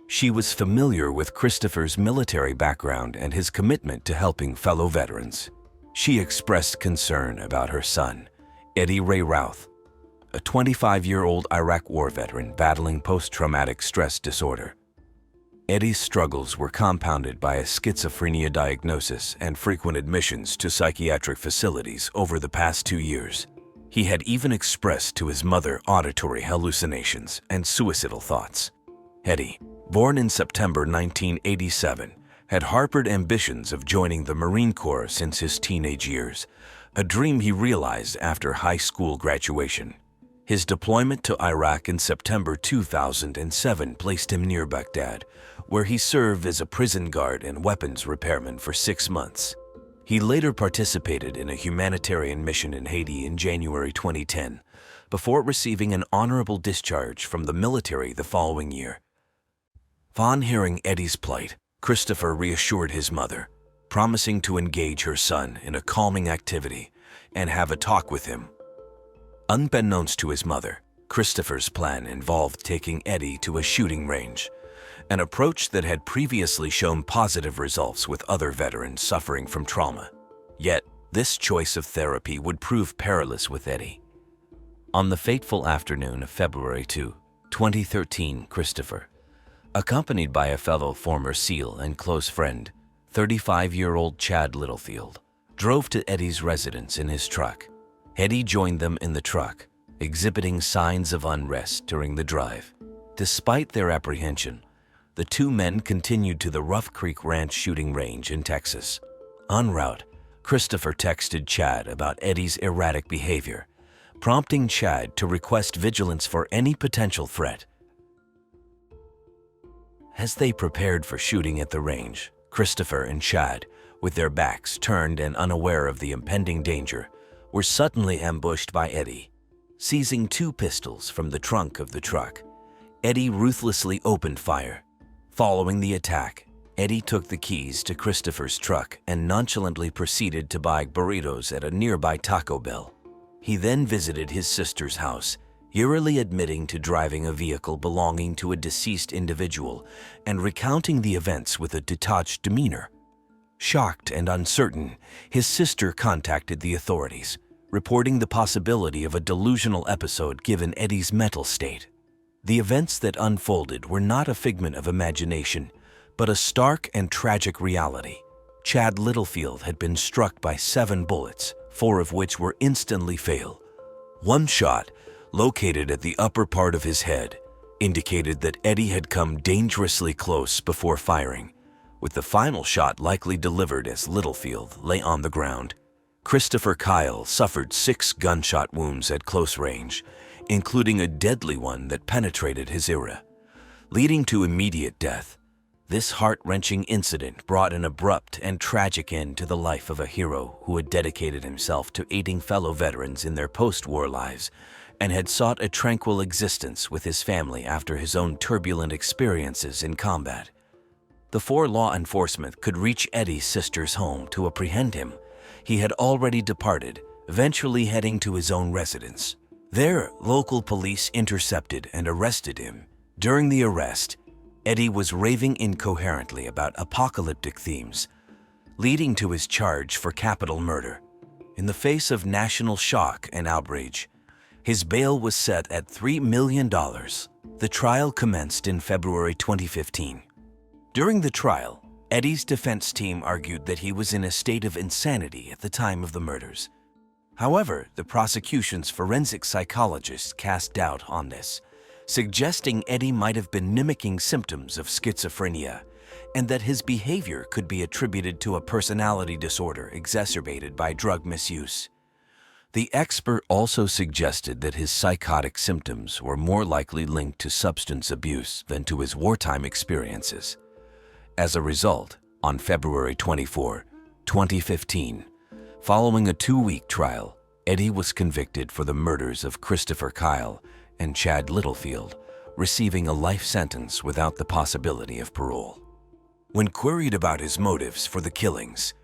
She was familiar with Christopher's military background and his commitment to helping fellow veterans. She expressed concern about her son, Eddie Ray Routh, a 25-year-old Iraq War veteran battling post-traumatic stress disorder. Eddie's struggles were compounded by a schizophrenia diagnosis and frequent admissions to psychiatric facilities over the past 2 years. He had even expressed to his mother auditory hallucinations and suicidal thoughts. Eddie, born in September 1987, had harbored ambitions of joining the Marine Corps since his teenage years, a dream he realized after high school graduation. His deployment to Iraq in September 2007 placed him near Baghdad, where he served as a prison guard and weapons repairman for 6 months. He later participated in a humanitarian mission in Haiti in January 2010, before receiving an honorable discharge from the military the following year. Upon hearing Eddie's plight, Christopher reassured his mother, promising to engage her son in a calming activity and have a talk with him. Unbeknownst to his mother, Christopher's plan involved taking Eddie to a shooting range, an approach that had previously shown positive results with other veterans suffering from trauma. Yet, this choice of therapy would prove perilous with Eddie. On the fateful afternoon of February 2, 2013, Christopher, accompanied by a fellow former SEAL and close friend, 35-year-old Chad Littlefield, drove to Eddie's residence in his truck. Eddie joined them in the truck, exhibiting signs of unrest during the drive. Despite their apprehension, the two men continued to the Rough Creek Ranch shooting range in Texas. En route, Christopher texted Chad about Eddie's erratic behavior, prompting Chad to request vigilance for any potential threat. As they prepared for shooting at the range, Christopher and Chad, with their backs turned and unaware of the impending danger, were suddenly ambushed by Eddie. Seizing 2 pistols from the trunk of the truck, Eddie ruthlessly opened fire. Following the attack, Eddie took the keys to Christopher's truck and nonchalantly proceeded to buy burritos at a nearby Taco Bell. He then visited his sister's house, eerily admitting to driving a vehicle belonging to a deceased individual and recounting the events with a detached demeanor. Shocked and uncertain, his sister contacted the authorities, reporting the possibility of a delusional episode given Eddie's mental state. The events that unfolded were not a figment of imagination, but a stark and tragic reality. Chad Littlefield had been struck by 7 bullets, 4 of which were instantly fatal. One shot, located at the upper part of his head, indicated that Eddie had come dangerously close before firing, with the final shot likely delivered as Littlefield lay on the ground. Christopher Kyle suffered 6 gunshot wounds at close range, including a deadly one that penetrated his aura, leading to immediate death. This heart-wrenching incident brought an abrupt and tragic end to the life of a hero who had dedicated himself to aiding fellow veterans in their post-war lives and had sought a tranquil existence with his family after his own turbulent experiences in combat. Before law enforcement could reach Eddie's sister's home to apprehend him, he had already departed, eventually heading to his own residence. There, local police intercepted and arrested him. During the arrest, Eddie was raving incoherently about apocalyptic themes, leading to his charge for capital murder. In the face of national shock and outrage, his bail was set at $3 million. The trial commenced in February 2015. During the trial, Eddie's defense team argued that he was in a state of insanity at the time of the murders. However, the prosecution's forensic psychologist cast doubt on this, suggesting Eddie might have been mimicking symptoms of schizophrenia and that his behavior could be attributed to a personality disorder exacerbated by drug misuse. The expert also suggested that his psychotic symptoms were more likely linked to substance abuse than to his wartime experiences. As a result, on February 24, 2015, following a 2-week trial, Eddie was convicted for the murders of Christopher Kyle and Chad Littlefield, receiving a life sentence without the possibility of parole. When queried about his motives for the killings,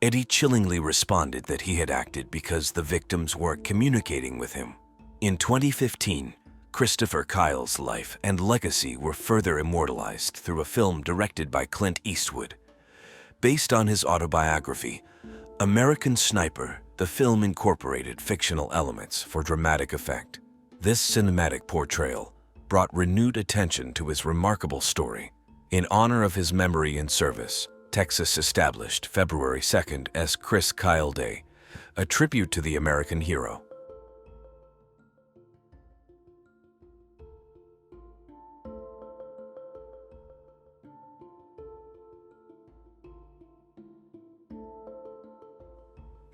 Eddie chillingly responded that he had acted because the victims weren't communicating with him. In 2015, Christopher Kyle's life and legacy were further immortalized through a film directed by Clint Eastwood. Based on his autobiography, American Sniper, the film incorporated fictional elements for dramatic effect. This cinematic portrayal brought renewed attention to his remarkable story. In honor of his memory and service, Texas established February 2nd as Chris Kyle Day, a tribute to the American hero.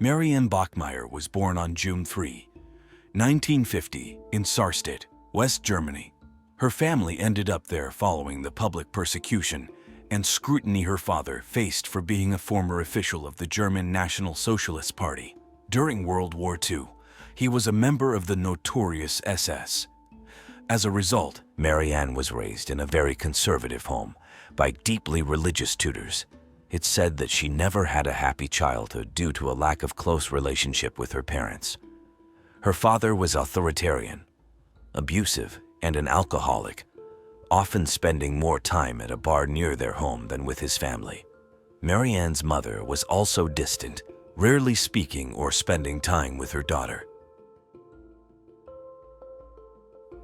Mary Ann Bachmeier was born on June 3, 1950, in Sarstedt, West Germany. Her family ended up there following the public persecution and scrutiny her father faced for being a former official of the German National Socialist Party. During World War II, he was a member of the notorious SS. As a result, Mary Ann was raised in a very conservative home by deeply religious tutors. It's said that she never had a happy childhood due to a lack of close relationship with her parents. Her father was authoritarian, abusive, and an alcoholic, often spending more time at a bar near their home than with his family. Mary Ann's mother was also distant, rarely speaking or spending time with her daughter.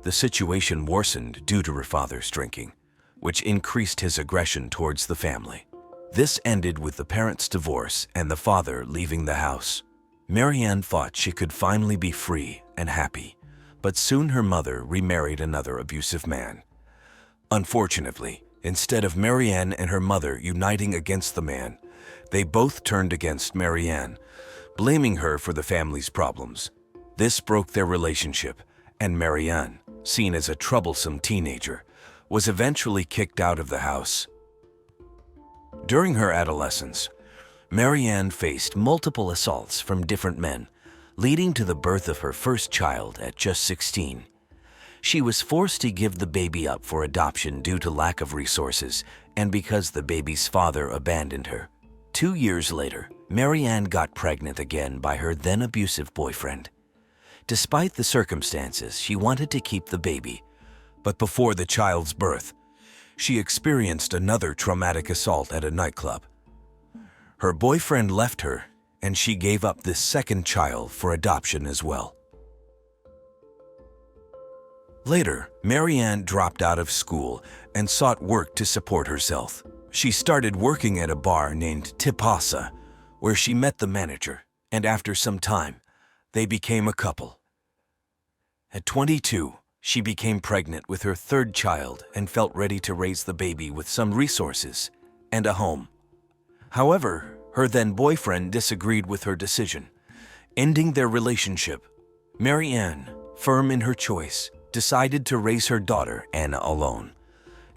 The situation worsened due to her father's drinking, which increased his aggression towards the family. This ended with the parents' divorce and the father leaving the house. Mary Ann thought she could finally be free and happy, but soon her mother remarried another abusive man. Unfortunately, instead of Mary Ann and her mother uniting against the man, they both turned against Mary Ann, blaming her for the family's problems. This broke their relationship, and Mary Ann, seen as a troublesome teenager, was eventually kicked out of the house. During her adolescence, Mary Ann faced multiple assaults from different men, leading to the birth of her first child at just 16. She was forced to give the baby up for adoption due to lack of resources and because the baby's father abandoned her. 2 years later, Mary Ann got pregnant again by her then abusive boyfriend. Despite the circumstances, she wanted to keep the baby, but before the child's birth, she experienced another traumatic assault at a nightclub. Her boyfriend left her, and she gave up this second child for adoption as well. Later, Mary Ann dropped out of school and sought work to support herself. She started working at a bar named Tipasa, where she met the manager, and after some time, they became a couple. At 22, she became pregnant with her third child and felt ready to raise the baby with some resources and a home. However, her then boyfriend disagreed with her decision, ending their relationship. Mary Ann, firm in her choice, decided to raise her daughter, Anna, alone,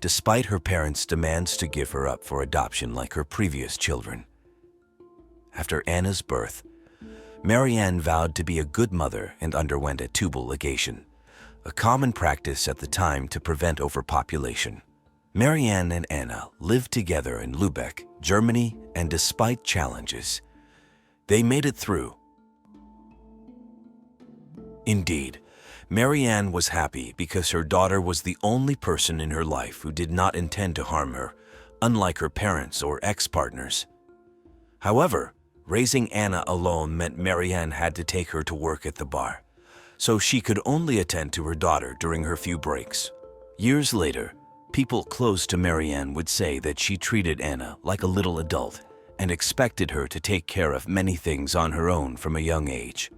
despite her parents' demands to give her up for adoption like her previous children. After Anna's birth, Mary Ann vowed to be a good mother and underwent a tubal ligation, a common practice at the time to prevent overpopulation. Mary Ann and Anna lived together in Lübeck, Germany, and despite challenges, they made it through. Indeed, Mary Ann was happy because her daughter was the only person in her life who did not intend to harm her, unlike her parents or ex-partners. However, raising Anna alone meant Mary Ann had to take her to work at the bar, so she could only attend to her daughter during her few breaks. Years later, people close to Mary Ann would say that she treated Anna like a little adult and expected her to take care of many things on her own from a young age.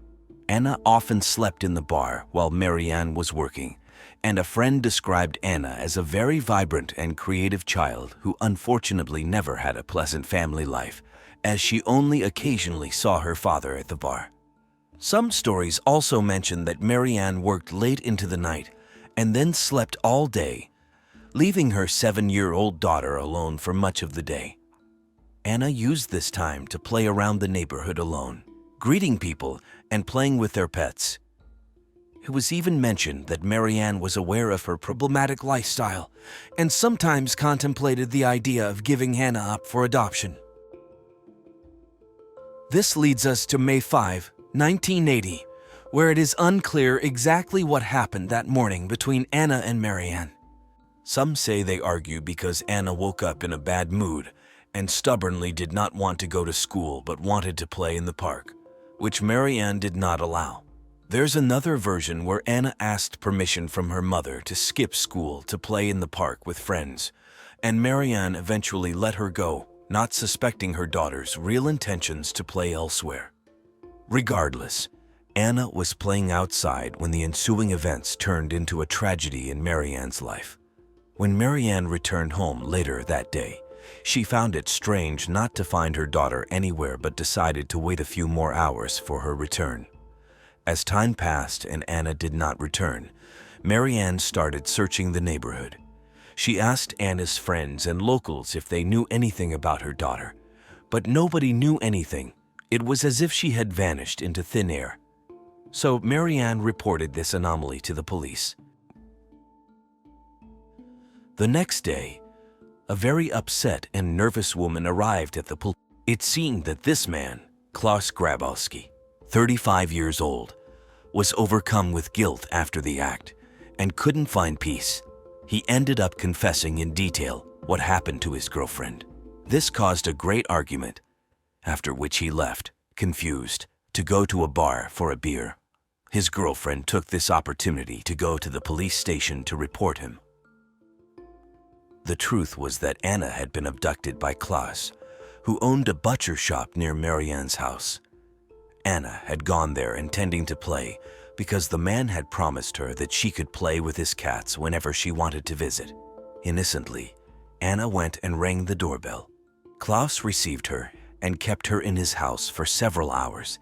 Anna often slept in the bar while Mary Ann was working, and a friend described Anna as a very vibrant and creative child who unfortunately never had a pleasant family life, as she only occasionally saw her father at the bar. Some stories also mention that Marianne worked late into the night and then slept all day, leaving her 7-year-old daughter alone for much of the day. Anna used this time to play around the neighborhood alone, greeting people and playing with their pets. It was even mentioned that Marianne was aware of her problematic lifestyle and sometimes contemplated the idea of giving Hannah up for adoption. This leads us to May 5, 1980, where it is unclear exactly what happened that morning between Anna and Marianne. Some say they argue because Anna woke up in a bad mood and stubbornly did not want to go to school but wanted to play in the park, which Marianne did not allow. There's another version where Anna asked permission from her mother to skip school to play in the park with friends, and Marianne eventually let her go, not suspecting her daughter's real intentions to play elsewhere. Regardless, Anna was playing outside when the ensuing events turned into a tragedy in Marianne's life. When Marianne returned home later that day, she found it strange not to find her daughter anywhere but decided to wait a few more hours for her return. As time passed and Anna did not return, Marianne started searching the neighborhood. She asked Anna's friends and locals if they knew anything about her daughter, but nobody knew anything. It was as if she had vanished into thin air. So Marianne reported this anomaly to the police. The next day, a very upset and nervous woman arrived at the police. It seemed that this man, Klaus Grabowski, 35 years old, was overcome with guilt after the act and couldn't find peace. He ended up confessing in detail what happened to his girlfriend. This caused a great argument, after which he left, confused, to go to a bar for a beer. His girlfriend took this opportunity to go to the police station to report him. The truth was that Anna had been abducted by Klaus, who owned a butcher shop near Marianne's house. Anna had gone there intending to play because the man had promised her that she could play with his cats whenever she wanted to visit. Innocently, Anna went and rang the doorbell. Klaus received her and kept her in his house for several hours,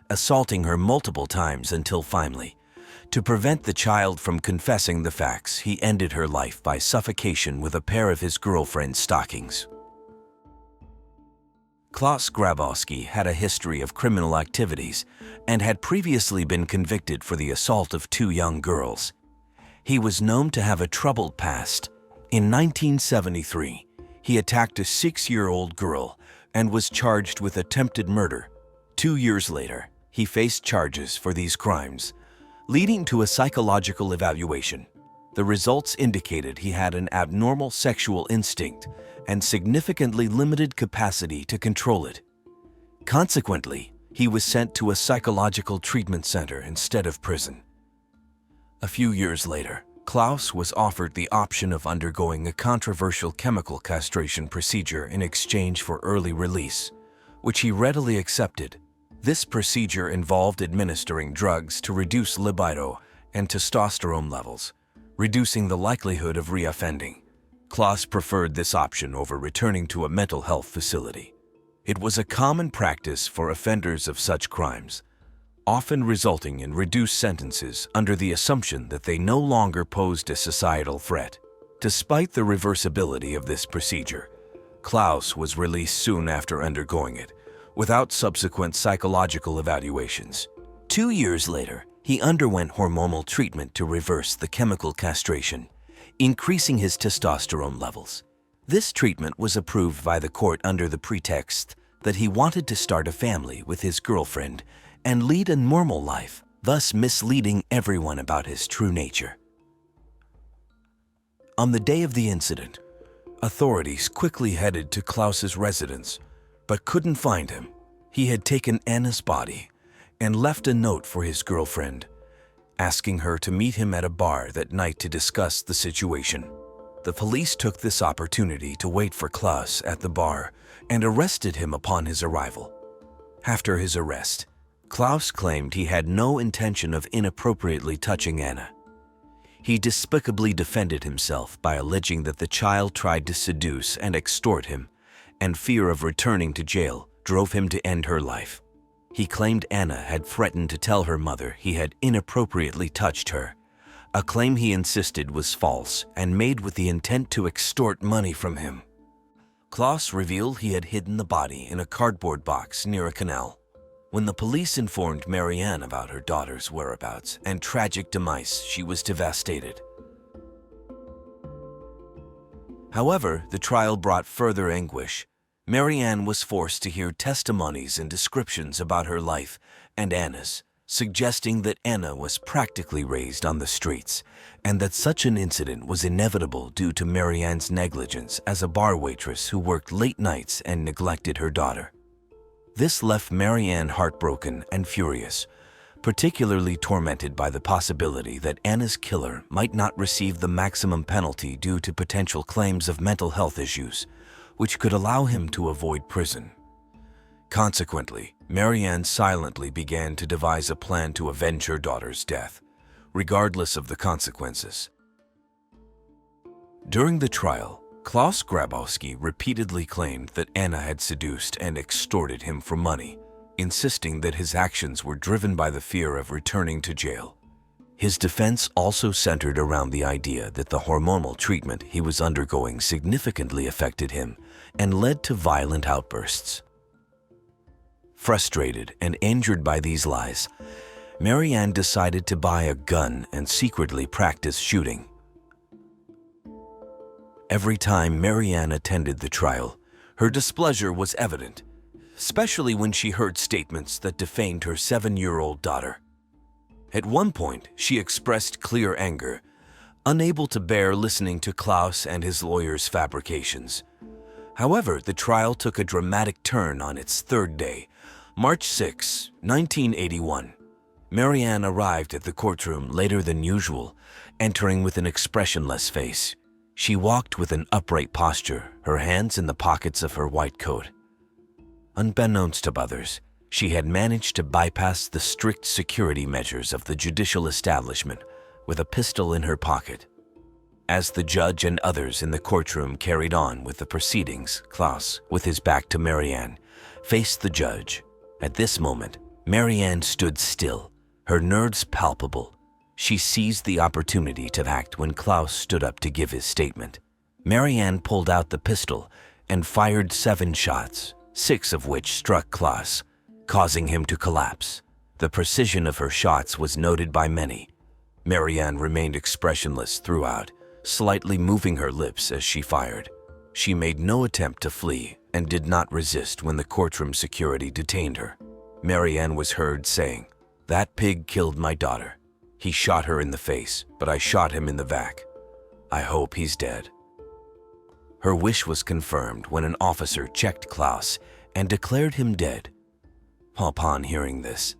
assaulting her multiple times until finally, to prevent the child from confessing the facts, he ended her life by suffocation with a pair of his girlfriend's stockings. Klaus Grabowski had a history of criminal activities and had previously been convicted for the assault of 2 young girls. He was known to have a troubled past. In 1973, he attacked a 6-year-old girl and was charged with attempted murder. 2 years later, he faced charges for these crimes, leading to a psychological evaluation. The results indicated he had an abnormal sexual instinct and significantly limited capacity to control it. Consequently, he was sent to a psychological treatment center instead of prison. A few years later, Klaus was offered the option of undergoing a controversial chemical castration procedure in exchange for early release, which he readily accepted. This procedure involved administering drugs to reduce libido and testosterone levels, reducing the likelihood of reoffending. Klaus preferred this option over returning to a mental health facility. It was a common practice for offenders of such crimes, often resulting in reduced sentences under the assumption that they no longer posed a societal threat. Despite the reversibility of this procedure, Klaus was released soon after undergoing it, without subsequent psychological evaluations. 2 years later, he underwent hormonal treatment to reverse the chemical castration, increasing his testosterone levels. This treatment was approved by the court under the pretext that he wanted to start a family with his girlfriend and lead a normal life, thus misleading everyone about his true nature. On the day of the incident, authorities quickly headed to Klaus's residence, but couldn't find him. He had taken Anna's body and left a note for his girlfriend, asking her to meet him at a bar that night to discuss the situation. The police took this opportunity to wait for Klaus at the bar and arrested him upon his arrival. After his arrest, Klaus claimed he had no intention of inappropriately touching Anna. He despicably defended himself by alleging that the child tried to seduce and extort him, and fear of returning to jail drove him to end her life. He claimed Anna had threatened to tell her mother he had inappropriately touched her, a claim he insisted was false and made with the intent to extort money from him. Klaus revealed he had hidden the body in a cardboard box near a canal. When the police informed Marianne about her daughter's whereabouts and tragic demise, she was devastated. However, the trial brought further anguish. Marianne was forced to hear testimonies and descriptions about her life and Anna's, suggesting that Anna was practically raised on the streets and that such an incident was inevitable due to Marianne's negligence as a bar waitress who worked late nights and neglected her daughter. This left Marianne heartbroken and furious, particularly tormented by the possibility that Anna's killer might not receive the maximum penalty due to potential claims of mental health issues, which could allow him to avoid prison. Consequently, Marianne silently began to devise a plan to avenge her daughter's death, regardless of the consequences. During the trial, Klaus Grabowski repeatedly claimed that Anna had seduced and extorted him for money, insisting that his actions were driven by the fear of returning to jail. His defense also centered around the idea that the hormonal treatment he was undergoing significantly affected him and led to violent outbursts. Frustrated and injured by these lies, Marianne decided to buy a gun and secretly practice shooting. Every time Marianne attended the trial, her displeasure was evident, especially when she heard statements that defamed her 7-year-old daughter. At one point, she expressed clear anger, unable to bear listening to Klaus and his lawyer's fabrications. However, the trial took a dramatic turn on its third day, March 6, 1981. Marianne arrived at the courtroom later than usual, entering with an expressionless face. She walked with an upright posture, her hands in the pockets of her white coat. Unbeknownst to others, she had managed to bypass the strict security measures of the judicial establishment with a pistol in her pocket. As the judge and others in the courtroom carried on with the proceedings, Klaus, with his back to Marianne, faced the judge. At this moment, Marianne stood still, her nerves palpable. She seized the opportunity to act when Klaus stood up to give his statement. Marianne pulled out the pistol and fired 7 shots, 6 of which struck Klaus, causing him to collapse. The precision of her shots was noted by many. Marianne remained expressionless throughout, slightly moving her lips as she fired. She made no attempt to flee and did not resist when the courtroom security detained her. Marianne was heard saying, "That pig killed my daughter. He shot her in the face, but I shot him in the back. I hope he's dead." Her wish was confirmed when an officer checked Klaus and declared him dead. Upon hearing this,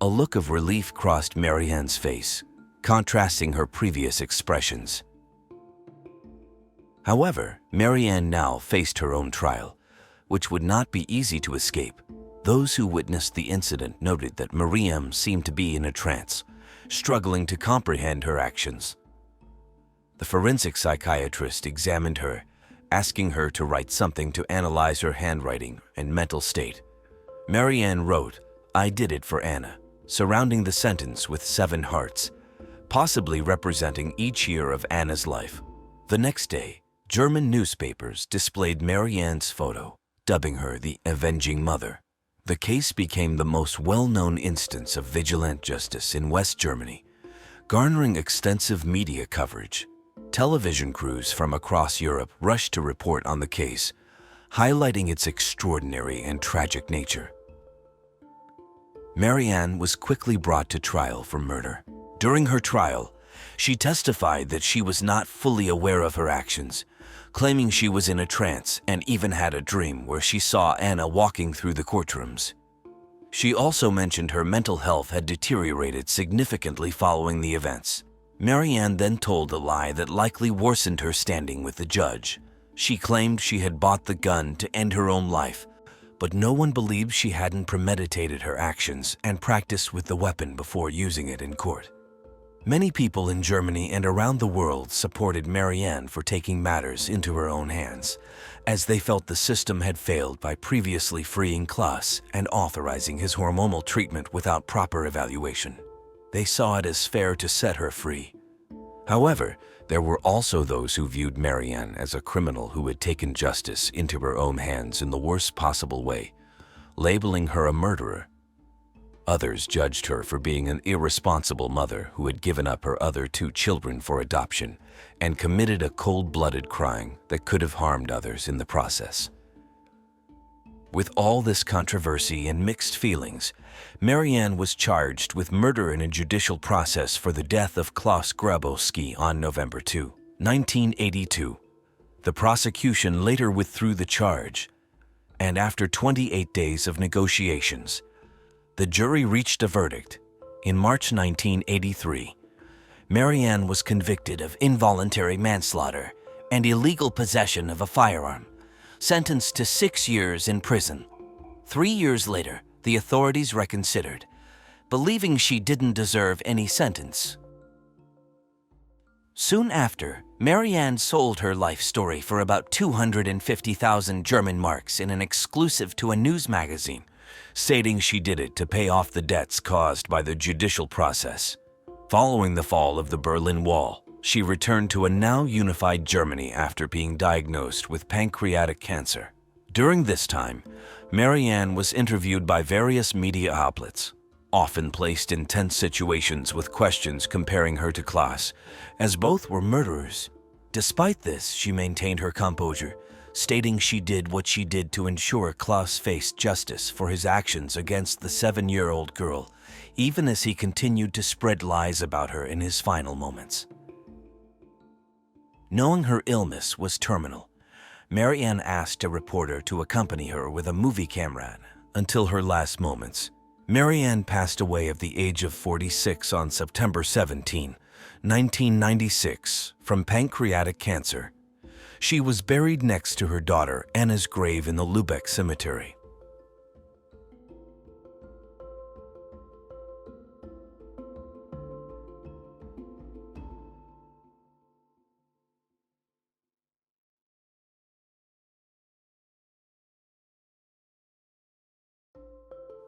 a look of relief crossed Marianne's face, contrasting her previous expressions. However, Marianne now faced her own trial, which would not be easy to escape. Those who witnessed the incident noted that Marianne seemed to be in a trance, struggling to comprehend her actions. The forensic psychiatrist examined her, asking her to write something to analyze her handwriting and mental state. Marianne wrote, "I did it for Anna," surrounding the sentence with 7 hearts, possibly representing each year of Anna's life. The next day, German newspapers displayed Marianne's photo, dubbing her the avenging mother. The case became the most well-known instance of vigilante justice in West Germany, garnering extensive media coverage. Television crews from across Europe rushed to report on the case, highlighting its extraordinary and tragic nature. Marianne was quickly brought to trial for murder. During her trial, she testified that she was not fully aware of her actions, claiming she was in a trance and even had a dream where she saw Anna walking through the courtrooms. She also mentioned her mental health had deteriorated significantly following the events. Marianne then told a lie that likely worsened her standing with the judge. She claimed she had bought the gun to end her own life, but no one believed she hadn't premeditated her actions and practiced with the weapon before using it in court. Many people in Germany and around the world supported Marianne for taking matters into her own hands, as they felt the system had failed by previously freeing Klaus and authorizing his hormonal treatment without proper evaluation. They saw it as fair to set her free. However, there were also those who viewed Marianne as a criminal who had taken justice into her own hands in the worst possible way, labeling her a murderer. Others judged her for being an irresponsible mother who had given up her other 2 children for adoption and committed a cold-blooded crime that could have harmed others in the process. With all this controversy and mixed feelings, Marianne was charged with murder in a judicial process for the death of Klaus Grabowski on November 2, 1982. The prosecution later withdrew the charge, and after 28 days of negotiations, the jury reached a verdict. In March 1983, Marianne was convicted of involuntary manslaughter and illegal possession of a firearm, sentenced to 6 years in prison. 3 years later, the authorities reconsidered, believing she didn't deserve any sentence. Soon after, Marianne sold her life story for about 250,000 German marks in an exclusive to a news magazine, stating she did it to pay off the debts caused by the judicial process. Following the fall of the Berlin Wall, she returned to a now unified Germany after being diagnosed with pancreatic cancer. During this time, Marianne was interviewed by various media outlets, often placed in tense situations with questions comparing her to Klaus, as both were murderers. Despite this, she maintained her composure, stating she did what she did to ensure Klaus faced justice for his actions against the 7-year-old girl, even as he continued to spread lies about her in his final moments. Knowing her illness was terminal, Marianne asked a reporter to accompany her with a movie camera until her last moments. Marianne passed away at the age of 46 on September 17, 1996, from pancreatic cancer. She was buried next to her daughter Anna's grave in the Lübeck cemetery.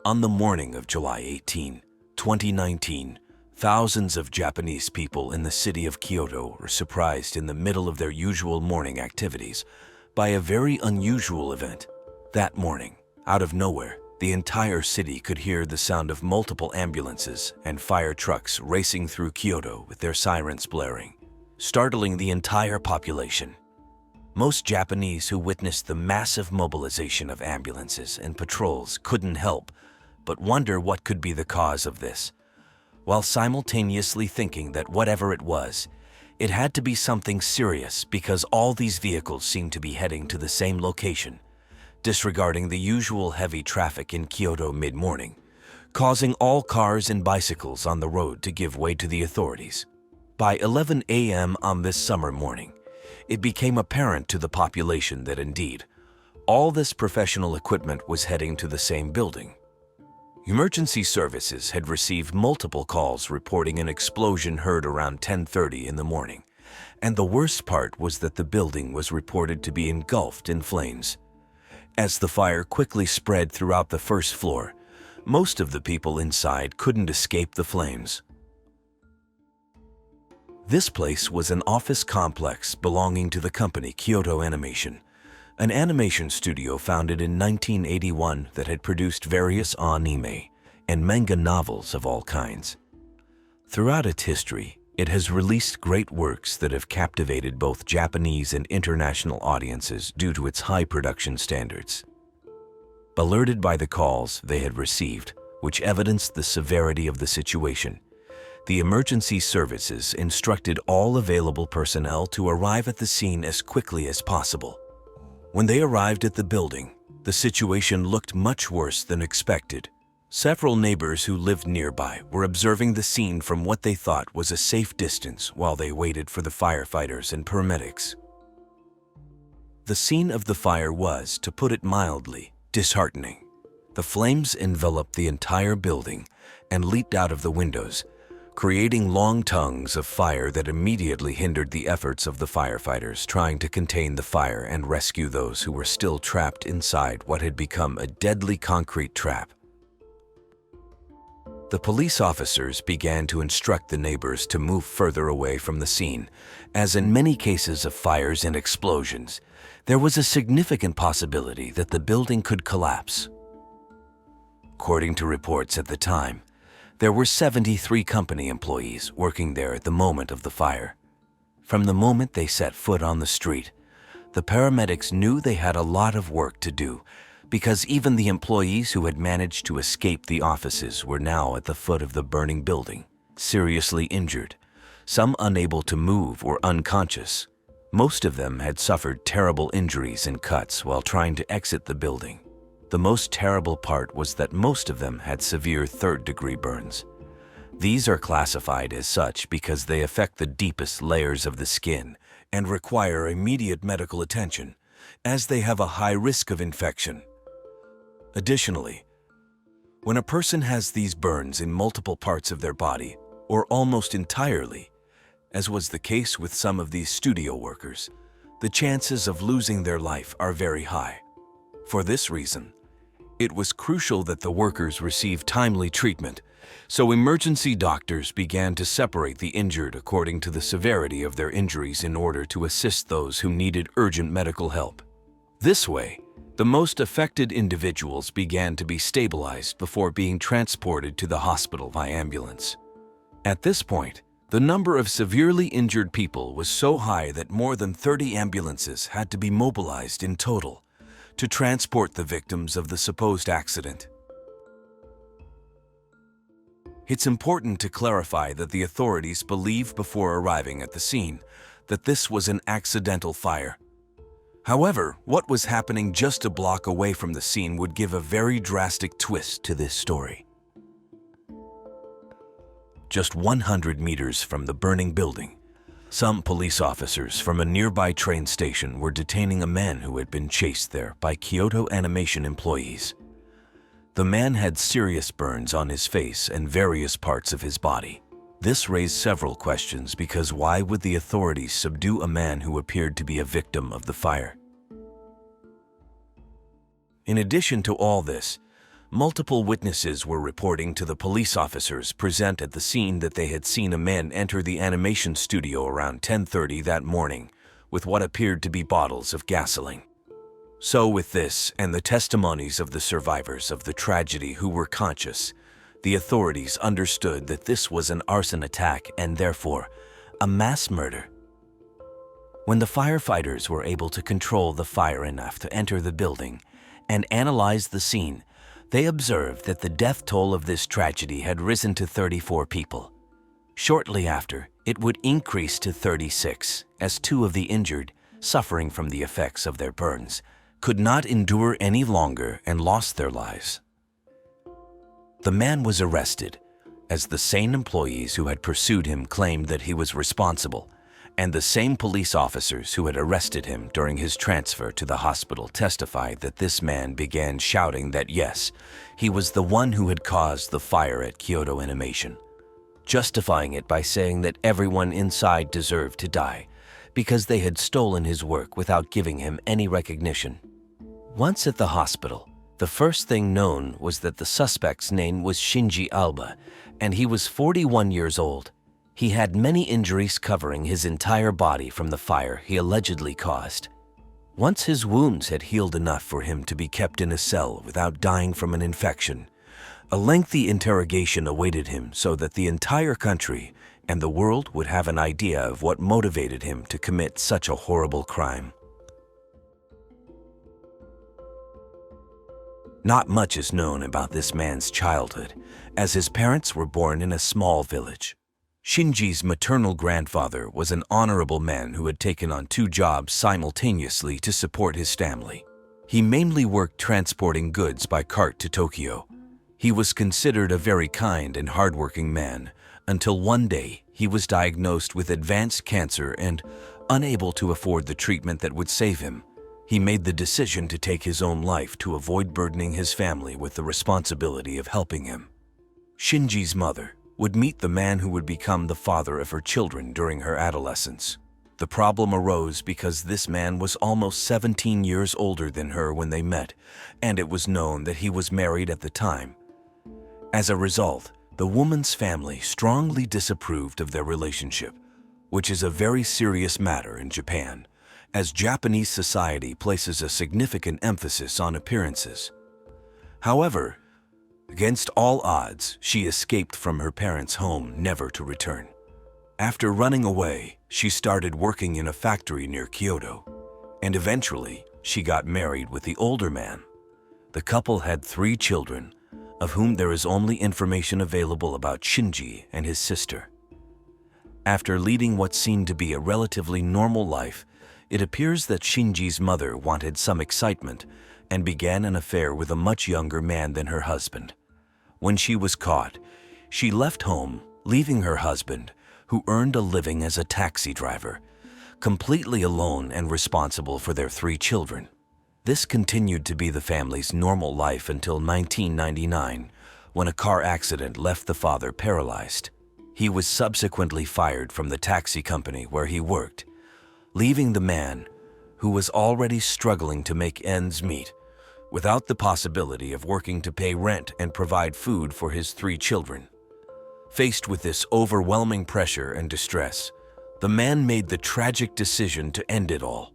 On the morning of July 18, 2019, thousands of Japanese people in the city of Kyoto were surprised in the middle of their usual morning activities by a very unusual event. That morning, out of nowhere, the entire city could hear the sound of multiple ambulances and fire trucks racing through Kyoto with their sirens blaring, startling the entire population. Most Japanese who witnessed the massive mobilization of ambulances and patrols couldn't help but wonder what could be the cause of this, while simultaneously thinking that whatever it was, it had to be something serious because all these vehicles seemed to be heading to the same location, disregarding the usual heavy traffic in Kyoto mid-morning, causing all cars and bicycles on the road to give way to the authorities. By 11 a.m. on this summer morning, it became apparent to the population that indeed, all this professional equipment was heading to the same building. Emergency services had received multiple calls reporting an explosion heard around 10:30 in the morning, and the worst part was that the building was reported to be engulfed in flames. As the fire quickly spread throughout the first floor, most of the people inside couldn't escape the flames. This place was an office complex belonging to the company Kyoto Animation, an animation studio founded in 1981 that had produced various anime and manga novels of all kinds. Throughout its history, it has released great works that have captivated both Japanese and international audiences due to its high production standards. Alerted by the calls they had received, which evidenced the severity of the situation, the emergency services instructed all available personnel to arrive at the scene as quickly as possible. When they arrived at the building, the situation looked much worse than expected. Several neighbors who lived nearby were observing the scene from what they thought was a safe distance while they waited for the firefighters and paramedics. The scene of the fire was, to put it mildly, disheartening. The flames enveloped the entire building and leaped out of the windows, creating long tongues of fire that immediately hindered the efforts of the firefighters trying to contain the fire and rescue those who were still trapped inside what had become a deadly concrete trap. The police officers began to instruct the neighbors to move further away from the scene, as in many cases of fires and explosions, there was a significant possibility that the building could collapse. According to reports at the time, there were 73 company employees working there at the moment of the fire. From the moment they set foot on the street, the paramedics knew they had a lot of work to do, because even the employees who had managed to escape the offices were now at the foot of the burning building, seriously injured, some unable to move or unconscious. Most of them had suffered terrible injuries and cuts while trying to exit the building. The most terrible part was that most of them had severe third-degree burns. These are classified as such because they affect the deepest layers of the skin and require immediate medical attention, as they have a high risk of infection. Additionally, when a person has these burns in multiple parts of their body, or almost entirely, as was the case with some of these studio workers, the chances of losing their life are very high. For this reason, it was crucial that the workers receive timely treatment, so emergency doctors began to separate the injured according to the severity of their injuries in order to assist those who needed urgent medical help. This way, the most affected individuals began to be stabilized before being transported to the hospital by ambulance. At this point, the number of severely injured people was so high that more than 30 ambulances had to be mobilized in total to transport the victims of the supposed accident. It's important to clarify that the authorities believed before arriving at the scene that this was an accidental fire. However, what was happening just a block away from the scene would give a very drastic twist to this story. Just 100 meters from the burning building, some police officers from a nearby train station were detaining a man who had been chased there by Kyoto Animation employees. The man had serious burns on his face and various parts of his body. This raised several questions because why would the authorities subdue a man who appeared to be a victim of the fire? In addition to all this, multiple witnesses were reporting to the police officers present at the scene that they had seen a man enter the animation studio around 10:30 that morning with what appeared to be bottles of gasoline. So with this and the testimonies of the survivors of the tragedy who were conscious, the authorities understood that this was an arson attack and therefore a mass murder. When the firefighters were able to control the fire enough to enter the building and analyze the scene, they observed that the death toll of this tragedy had risen to 34 people. Shortly after, it would increase to 36, as 2 of the injured, suffering from the effects of their burns, could not endure any longer and lost their lives. The man was arrested, as the same employees who had pursued him claimed that he was responsible, and the same police officers who had arrested him during his transfer to the hospital testified that this man began shouting that yes, he was the one who had caused the fire at Kyoto Animation, justifying it by saying that everyone inside deserved to die because they had stolen his work without giving him any recognition. Once at the hospital, the first thing known was that the suspect's name was Shinji Alba, and he was 41 years old. He had many injuries covering his entire body from the fire he allegedly caused. Once his wounds had healed enough for him to be kept in a cell without dying from an infection, a lengthy interrogation awaited him so that the entire country and the world would have an idea of what motivated him to commit such a horrible crime. Not much is known about this man's childhood, as his parents were born in a small village. Shinji's maternal grandfather was an honorable man who had taken on 2 jobs simultaneously to support his family. He mainly worked transporting goods by cart to Tokyo. He was considered a very kind and hardworking man, until one day he was diagnosed with advanced cancer and, unable to afford the treatment that would save him, he made the decision to take his own life to avoid burdening his family with the responsibility of helping him. Shinji's mother would meet the man who would become the father of her children during her adolescence. The problem arose because this man was almost 17 years older than her when they met, and it was known that he was married at the time. As a result, the woman's family strongly disapproved of their relationship, which is a very serious matter in Japan, as Japanese society places a significant emphasis on appearances. However, against all odds, she escaped from her parents' home, never to return. After running away, she started working in a factory near Kyoto, and eventually she got married with the older man. The couple had 3 children, of whom there is only information available about Shinji and his sister. After leading what seemed to be a relatively normal life, it appears that Shinji's mother wanted some excitement and began an affair with a much younger man than her husband. When she was caught, she left home, leaving her husband, who earned a living as a taxi driver, completely alone and responsible for their 3 children. This continued to be the family's normal life until 1999, when a car accident left the father paralyzed. He was subsequently fired from the taxi company where he worked, leaving the man, who was already struggling to make ends meet, without the possibility of working to pay rent and provide food for his 3 children. Faced with this overwhelming pressure and distress, the man made the tragic decision to end it all.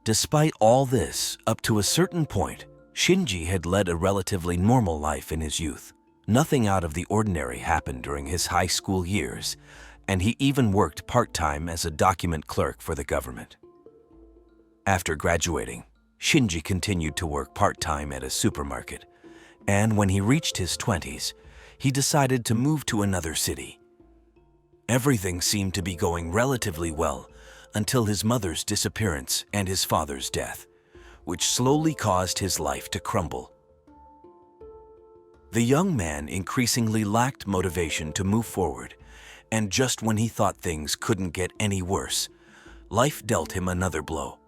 Despite all this, up to a certain point, Shinji had led a relatively normal life in his youth. Nothing out of the ordinary happened during his high school years, and he even worked part-time as a document clerk for the government. After graduating, Shinji continued to work part-time at a supermarket, and when he reached his 20s, he decided to move to another city. Everything seemed to be going relatively well until his mother's disappearance and his father's death, which slowly caused his life to crumble. The young man increasingly lacked motivation to move forward, and just when he thought things couldn't get any worse, life dealt him another blow.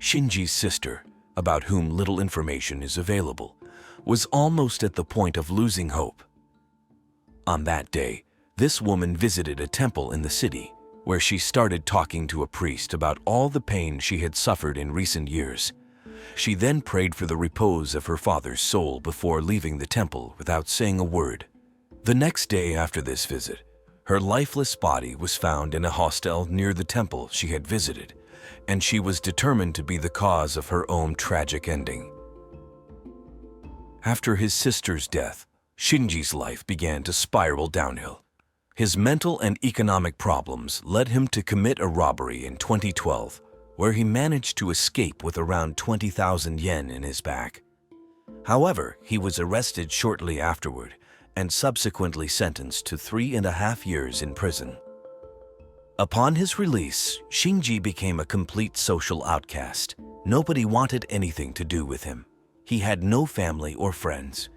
Shinji's sister, about whom little information is available, was almost at the point of losing hope. On that day, this woman visited a temple in the city, where she started talking to a priest about all the pain she had suffered in recent years. She then prayed for the repose of her father's soul before leaving the temple without saying a word. The next day after this visit, her lifeless body was found in a hostel near the temple she had visited, and she was determined to be the cause of her own tragic ending. After his sister's death, Shinji's life began to spiral downhill. His mental and economic problems led him to commit a robbery in 2012, where he managed to escape with around 20,000 yen in his bag. However, he was arrested shortly afterward and subsequently sentenced to 3.5 years in prison. Upon his release, Shinji became a complete social outcast. Nobody wanted anything to do with him. He had no family or friends,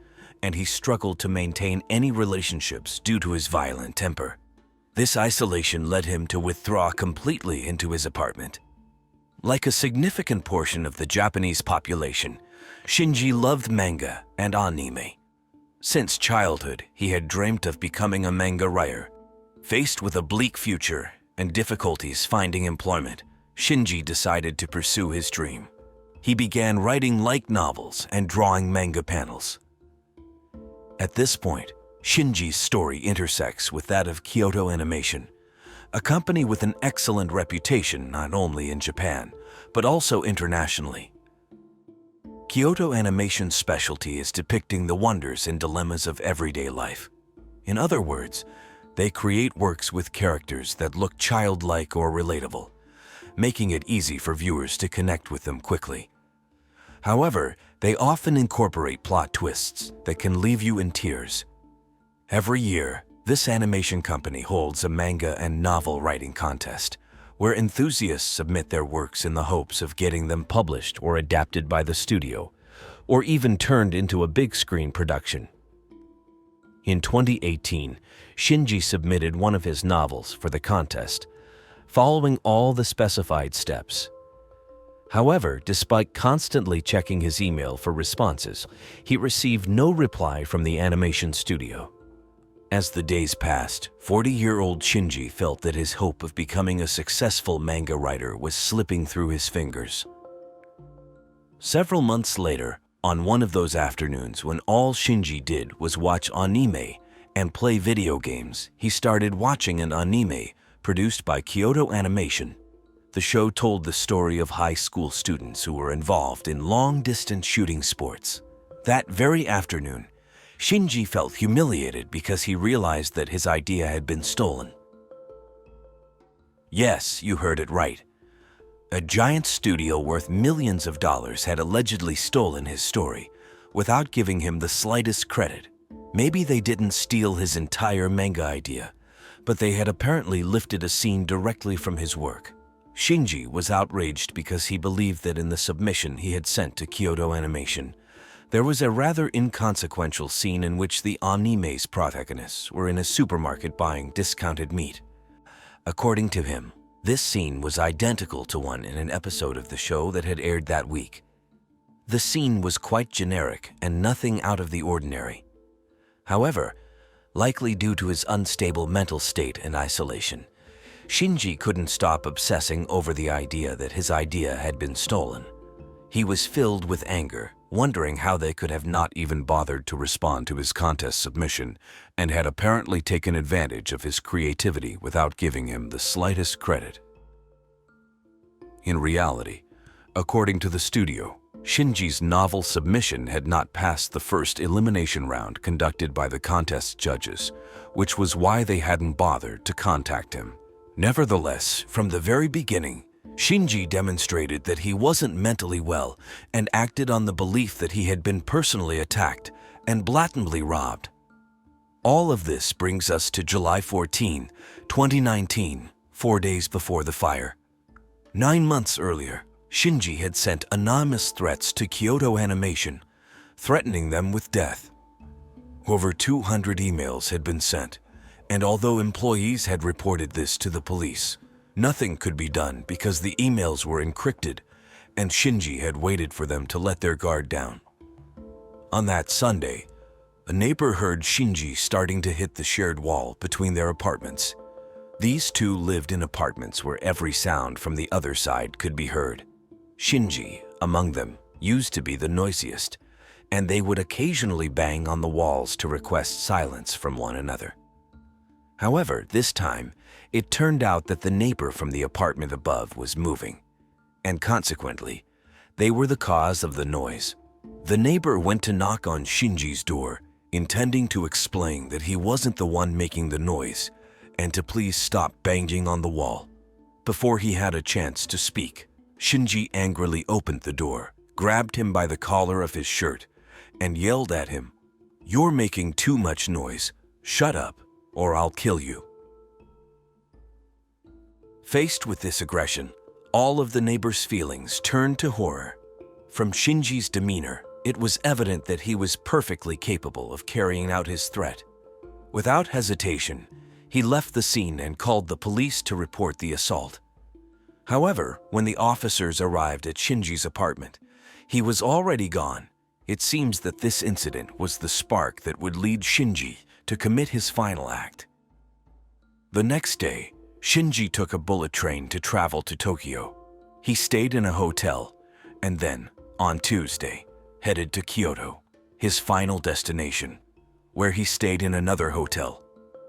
and he struggled to maintain any relationships due to his violent temper. This isolation led him to withdraw completely into his apartment. Like a significant portion of the Japanese population, Shinji loved manga and anime. Since childhood, he had dreamt of becoming a manga writer. Faced with a bleak future and difficulties finding employment, Shinji decided to pursue his dream. He began writing light novels and drawing manga panels. At this point, Shinji's story intersects with that of Kyoto Animation, a company with an excellent reputation not only in Japan, but also internationally. Kyoto Animation's specialty is depicting the wonders and dilemmas of everyday life. In other words, they create works with characters that look childlike or relatable, making it easy for viewers to connect with them quickly. However, they often incorporate plot twists that can leave you in tears. Every year, this animation company holds a manga and novel writing contest, where enthusiasts submit their works in the hopes of getting them published or adapted by the studio, or even turned into a big screen production. In 2018, Shinji submitted one of his novels for the contest, following all the specified steps. However, despite constantly checking his email for responses, he received no reply from the animation studio. As the days passed, 40-year-old Shinji felt that his hope of becoming a successful manga writer was slipping through his fingers. Several months later, on one of those afternoons when all Shinji did was watch anime and play video games, he started watching an anime produced by Kyoto Animation. The show told the story of high school students who were involved in long-distance shooting sports. That very afternoon, Shinji felt humiliated because he realized that his idea had been stolen. Yes, you heard it right. A giant studio worth millions of dollars had allegedly stolen his story without giving him the slightest credit. Maybe they didn't steal his entire manga idea, but they had apparently lifted a scene directly from his work. Shinji was outraged because he believed that in the submission he had sent to Kyoto Animation, there was a rather inconsequential scene in which the anime's protagonists were in a supermarket buying discounted meat. According to him, this scene was identical to one in an episode of the show that had aired that week. The scene was quite generic and nothing out of the ordinary. However, likely due to his unstable mental state and isolation, Shinji couldn't stop obsessing over the idea that his idea had been stolen. He was filled with anger, wondering how they could have not even bothered to respond to his contest submission and had apparently taken advantage of his creativity without giving him the slightest credit. In reality, according to the studio, Shinji's novel submission had not passed the first elimination round conducted by the contest judges, which was why they hadn't bothered to contact him. Nevertheless, from the very beginning, Shinji demonstrated that he wasn't mentally well and acted on the belief that he had been personally attacked and blatantly robbed. All of this brings us to July 14, 2019, 4 days before the fire. 9 months earlier, Shinji had sent anonymous threats to Kyoto Animation, threatening them with death. Over 200 emails had been sent, and although employees had reported this to the police, nothing could be done because the emails were encrypted, and Shinji had waited for them to let their guard down. On that Sunday, a neighbor heard Shinji starting to hit the shared wall between their apartments. These two lived in apartments where every sound from the other side could be heard. Shinji, among them, used to be the noisiest, and they would occasionally bang on the walls to request silence from one another. However, this time, it turned out that the neighbor from the apartment above was moving, and consequently, they were the cause of the noise. The neighbor went to knock on Shinji's door, intending to explain that he wasn't the one making the noise and to please stop banging on the wall. Before he had a chance to speak, Shinji angrily opened the door, grabbed him by the collar of his shirt, and yelled at him, "You're making too much noise. Shut up, or I'll kill you." Faced with this aggression, all of the neighbor's feelings turned to horror. From Shinji's demeanor, it was evident that he was perfectly capable of carrying out his threat. Without hesitation, he left the scene and called the police to report the assault. However, when the officers arrived at Shinji's apartment, he was already gone. It seems that this incident was the spark that would lead Shinji to commit his final act. The next day, Shinji took a bullet train to travel to Tokyo. He stayed in a hotel and then, on Tuesday, headed to Kyoto, his final destination, where he stayed in another hotel.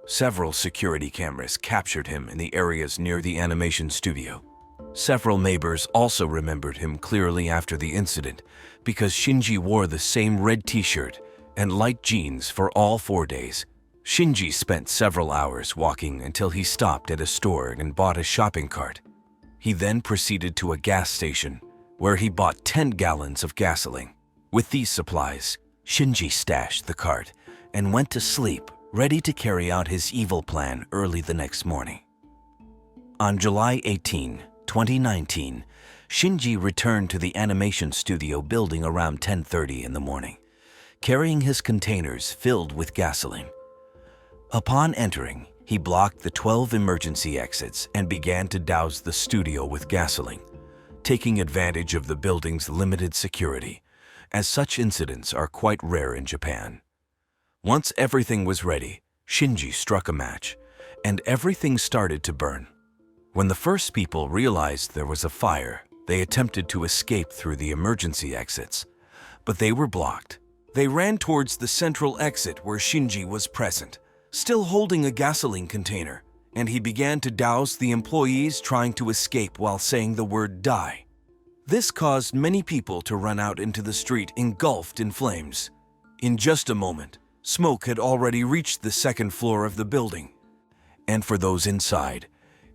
Several security cameras captured him in the areas near the animation studio. Several neighbors also remembered him clearly after the incident because Shinji wore the same red t-shirt and light jeans for all 4 days. Shinji spent several hours walking until he stopped at a store and bought a shopping cart. He then proceeded to a gas station where he bought 10 gallons of gasoline. With these supplies, Shinji stashed the cart and went to sleep, ready to carry out his evil plan early the next morning. On July 18, 2019, Shinji returned to the animation studio building around 10:30 in the morning, carrying his containers filled with gasoline. Upon entering, he blocked the 12 emergency exits and began to douse the studio with gasoline, taking advantage of the building's limited security, as such incidents are quite rare in Japan. Once everything was ready, Shinji struck a match, and everything started to burn. When the first people realized there was a fire, they attempted to escape through the emergency exits, but they were blocked. They ran towards the central exit where Shinji was present, still holding a gasoline container, and he began to douse the employees trying to escape while saying the word "die." This caused many people to run out into the street engulfed in flames. In just a moment, smoke had already reached the second floor of the building, and for those inside,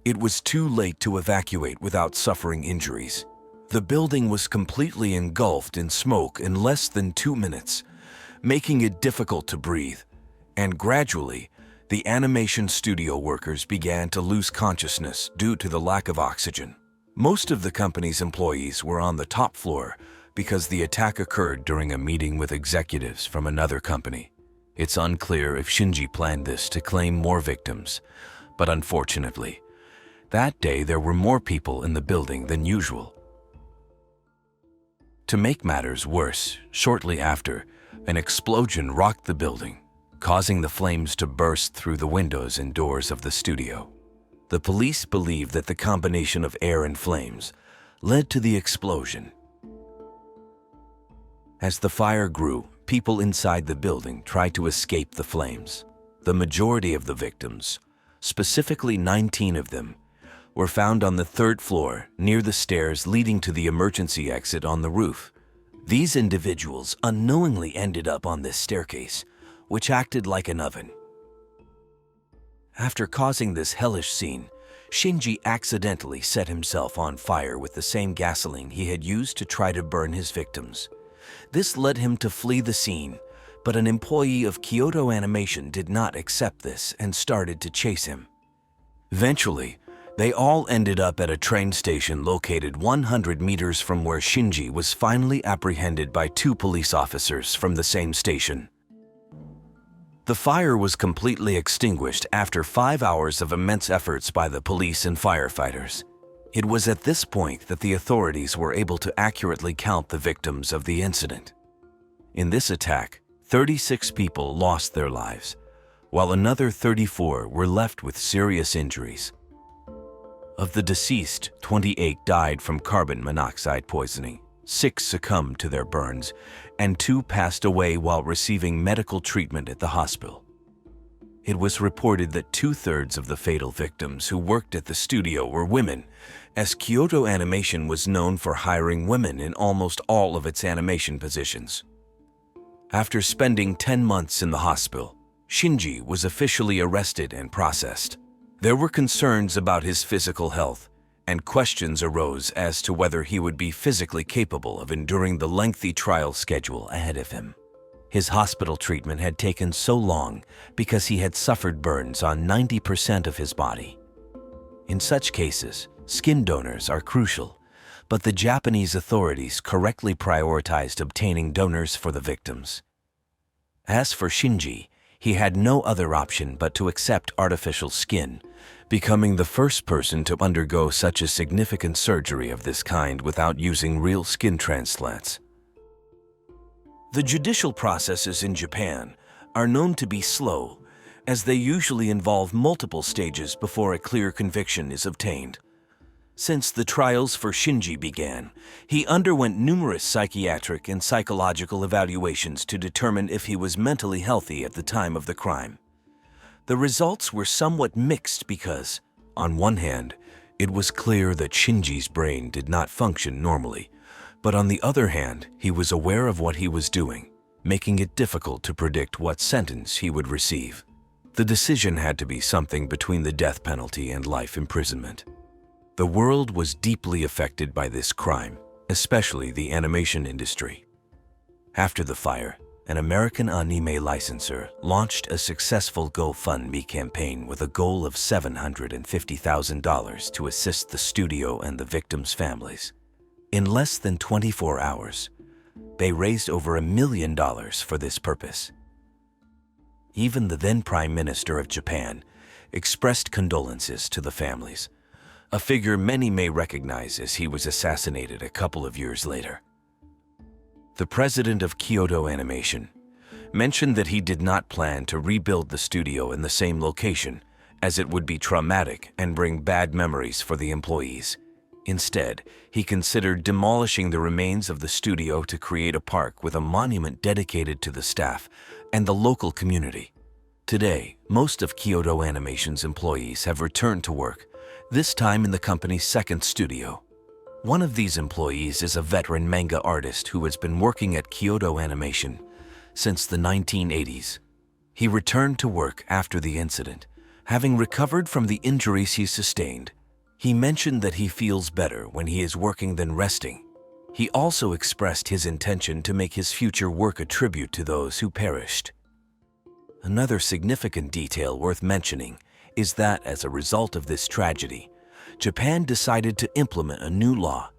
it was too late to evacuate without suffering injuries. The building was completely engulfed in smoke in less than 2 minutes, making it difficult to breathe, and gradually, the animation studio workers began to lose consciousness due to the lack of oxygen. Most of the company's employees were on the top floor because the attack occurred during a meeting with executives from another company. It's unclear if Shinji planned this to claim more victims, but unfortunately, that day there were more people in the building than usual. To make matters worse, shortly after, an explosion rocked the building, causing the flames to burst through the windows and doors of the studio. The police believe that the combination of air and flames led to the explosion. As the fire grew, people inside the building tried to escape the flames. The majority of the victims, specifically 19 of them, were found on the 3rd floor near the stairs leading to the emergency exit on the roof. These individuals unknowingly ended up on this staircase, which acted like an oven. After causing this hellish scene, Shinji accidentally set himself on fire with the same gasoline he had used to try to burn his victims. This led him to flee the scene, but an employee of Kyoto Animation did not accept this and started to chase him. Eventually, they all ended up at a train station located 100 meters from where Shinji was finally apprehended by 2 police officers from the same station. The fire was completely extinguished after 5 hours of immense efforts by the police and firefighters. It was at this point that the authorities were able to accurately count the victims of the incident. In this attack, 36 people lost their lives, while another 34 were left with serious injuries. Of the deceased, 28 died from carbon monoxide poisoning, 6 succumbed to their burns, and 2 passed away while receiving medical treatment at the hospital. It was reported that 2/3 of the fatal victims who worked at the studio were women, as Kyoto Animation was known for hiring women in almost all of its animation positions. After spending 10 months in the hospital, Shinji was officially arrested and processed. There were concerns about his physical health, and questions arose as to whether he would be physically capable of enduring the lengthy trial schedule ahead of him. His hospital treatment had taken so long because he had suffered burns on 90% of his body. In such cases, skin donors are crucial, but the Japanese authorities correctly prioritized obtaining donors for the victims. As for Shinji, he had no other option but to accept artificial skin, becoming the first person to undergo such a significant surgery of this kind without using real skin transplants. The judicial processes in Japan are known to be slow, as they usually involve multiple stages before a clear conviction is obtained. Since the trials for Shinji began, he underwent numerous psychiatric and psychological evaluations to determine if he was mentally healthy at the time of the crime. The results were somewhat mixed because, on one hand, it was clear that Shinji's brain did not function normally, but on the other hand, he was aware of what he was doing, making it difficult to predict what sentence he would receive. The decision had to be something between the death penalty and life imprisonment. The world was deeply affected by this crime, especially the animation industry. After the fire, an American anime licensor launched a successful GoFundMe campaign with a goal of $750,000 to assist the studio and the victims' families. In less than 24 hours, they raised over $1 million for this purpose. Even the then Prime Minister of Japan expressed condolences to the families, a figure many may recognize as he was assassinated a couple of years later. The president of Kyoto Animation, mentioned that he did not plan to rebuild the studio in the same location, as it would be traumatic and bring bad memories for the employees. Instead, he considered demolishing the remains of the studio to create a park with a monument dedicated to the staff and the local community. Today, most of Kyoto Animation's employees have returned to work, this time in the company's second studio. One of these employees is a veteran manga artist who has been working at Kyoto Animation since the 1980s. He returned to work after the incident, having recovered from the injuries he sustained. He mentioned that he feels better when he is working than resting. He also expressed his intention to make his future work a tribute to those who perished. Another significant detail worth mentioning is that as a result of this tragedy, Japan decided to implement a new law.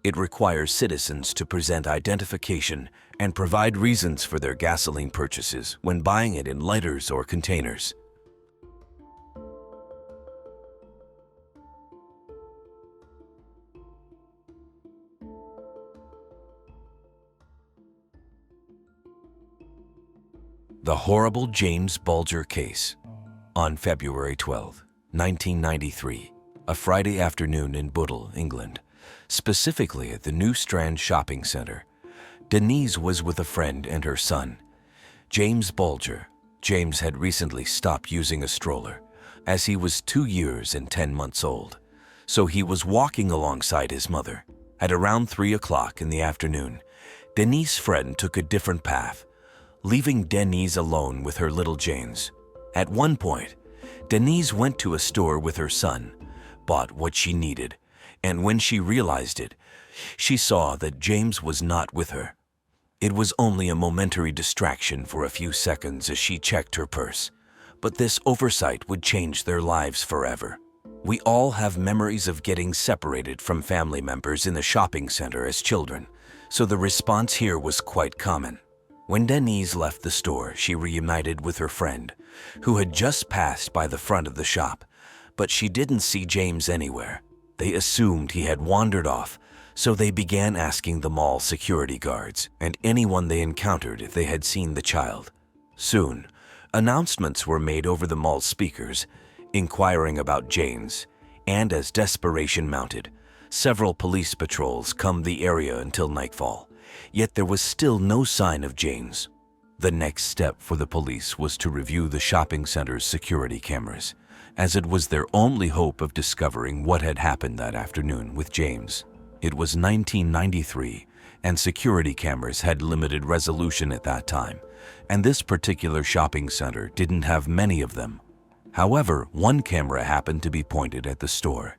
It requires citizens to present identification and provide reasons for their gasoline purchases when buying it in lighters or containers. The horrible James Bulger case. On February 12, 1993, a Friday afternoon in Bootle, England, specifically at the New Strand shopping center, Denise was with a friend and her son, James Bulger. James had recently stopped using a stroller, as he was 2 years and 10 months old, so he was walking alongside his mother. At around 3 o'clock in the afternoon, Denise's friend took a different path, leaving Denise alone with her little James. At one point, Denise went to a store with her son, bought what she needed, and when she realized it, she saw that James was not with her. It was only a momentary distraction for a few seconds as she checked her purse, but this oversight would change their lives forever. We all have memories of getting separated from family members in the shopping center as children, so the response here was quite common. When Denise left the store, she reunited with her friend, who had just passed by the front of the shop, but she didn't see James anywhere. They assumed he had wandered off, so they began asking the mall security guards and anyone they encountered if they had seen the child. Soon, announcements were made over the mall speakers, inquiring about James, and as desperation mounted, several police patrols combed the area until nightfall. Yet there was still no sign of James. The next step for the police was to review the shopping center's security cameras, as it was their only hope of discovering what had happened that afternoon with James. It was 1993, and security cameras had limited resolution at that time, and this particular shopping center didn't have many of them. However, one camera happened to be pointed at the store.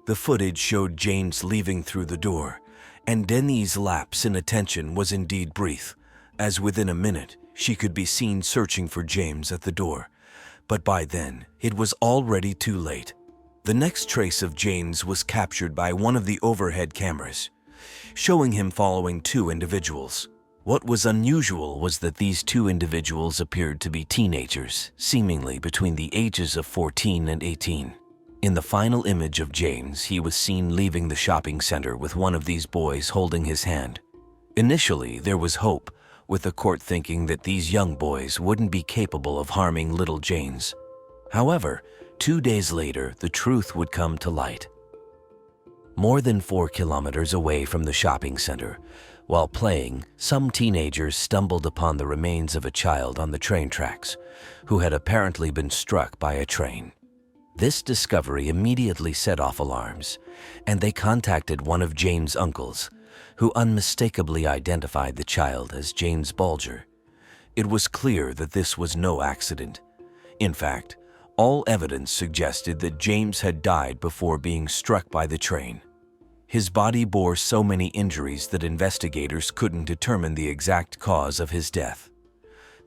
The footage showed James leaving through the door, and Denise's lapse in attention was indeed brief, as within a minute she could be seen searching for James at the door. But by then, it was already too late. The next trace of James was captured by one of the overhead cameras, showing him following two individuals. What was unusual was that these two individuals appeared to be teenagers, seemingly between the ages of 14 and 18. In the final image of James, he was seen leaving the shopping center with one of these boys holding his hand. Initially, there was hope, with the court thinking that these young boys wouldn't be capable of harming little James. However, 2 days later, the truth would come to light. More than 4 kilometers away from the shopping center, while playing, some teenagers stumbled upon the remains of a child on the train tracks, who had apparently been struck by a train. This discovery immediately set off alarms, and they contacted one of James' uncles, who unmistakably identified the child as James Bulger. It was clear that this was no accident. In fact, all evidence suggested that James had died before being struck by the train. His body bore so many injuries that investigators couldn't determine the exact cause of his death.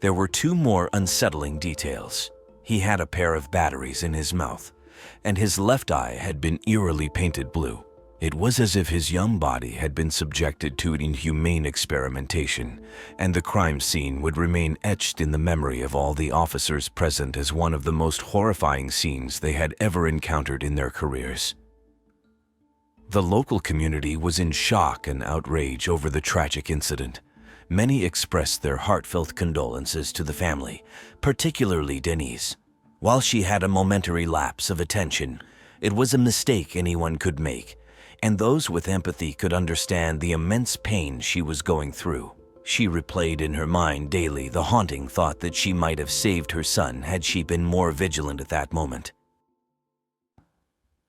There were 2 more unsettling details. He had a pair of batteries in his mouth, and his left eye had been eerily painted blue. It was as if his young body had been subjected to inhumane experimentation, and the crime scene would remain etched in the memory of all the officers present as one of the most horrifying scenes they had ever encountered in their careers. The local community was in shock and outrage over the tragic incident, Many expressed their heartfelt condolences to the family, particularly Denise. While she had a momentary lapse of attention, it was a mistake anyone could make, and those with empathy could understand the immense pain she was going through. She replayed in her mind daily the haunting thought that she might have saved her son had she been more vigilant at that moment.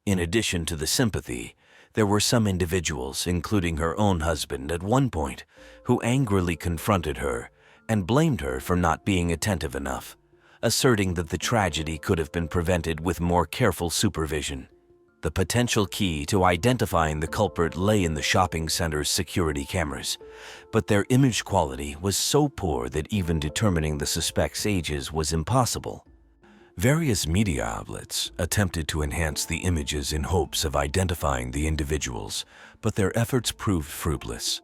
In addition to the sympathy, there were some individuals, including her own husband at one point, who angrily confronted her and blamed her for not being attentive enough, asserting that the tragedy could have been prevented with more careful supervision. The potential key to identifying the culprit lay in the shopping center's security cameras, but their image quality was so poor that even determining the suspects' ages was impossible. Various media outlets attempted to enhance the images in hopes of identifying the individuals, but their efforts proved fruitless.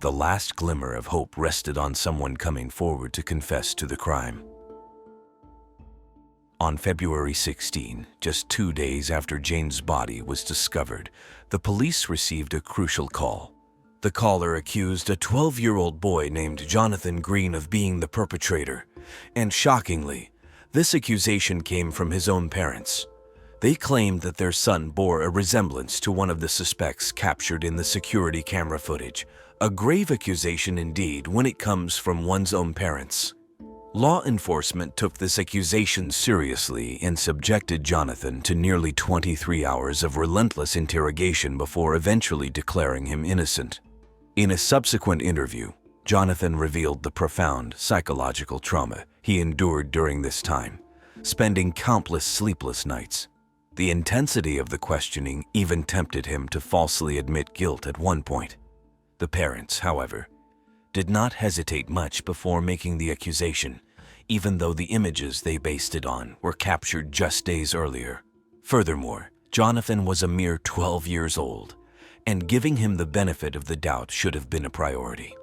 The last glimmer of hope rested on someone coming forward to confess to the crime. On February 16, just 2 days after Jane's body was discovered, the police received a crucial call. The caller accused a 12-year-old boy named Jonathan Green of being the perpetrator, and shockingly, this accusation came from his own parents. They claimed that their son bore a resemblance to one of the suspects captured in the security camera footage, a grave accusation indeed when it comes from one's own parents. Law enforcement took this accusation seriously and subjected Jonathan to nearly 23 hours of relentless interrogation before eventually declaring him innocent. In a subsequent interview, Jonathan revealed the profound psychological trauma he endured during this time, spending countless sleepless nights. The intensity of the questioning even tempted him to falsely admit guilt at one point. The parents, however, did not hesitate much before making the accusation, even though the images they based it on were captured just days earlier. Furthermore, Jonathan was a mere 12 years old, and giving him the benefit of the doubt should have been a priority.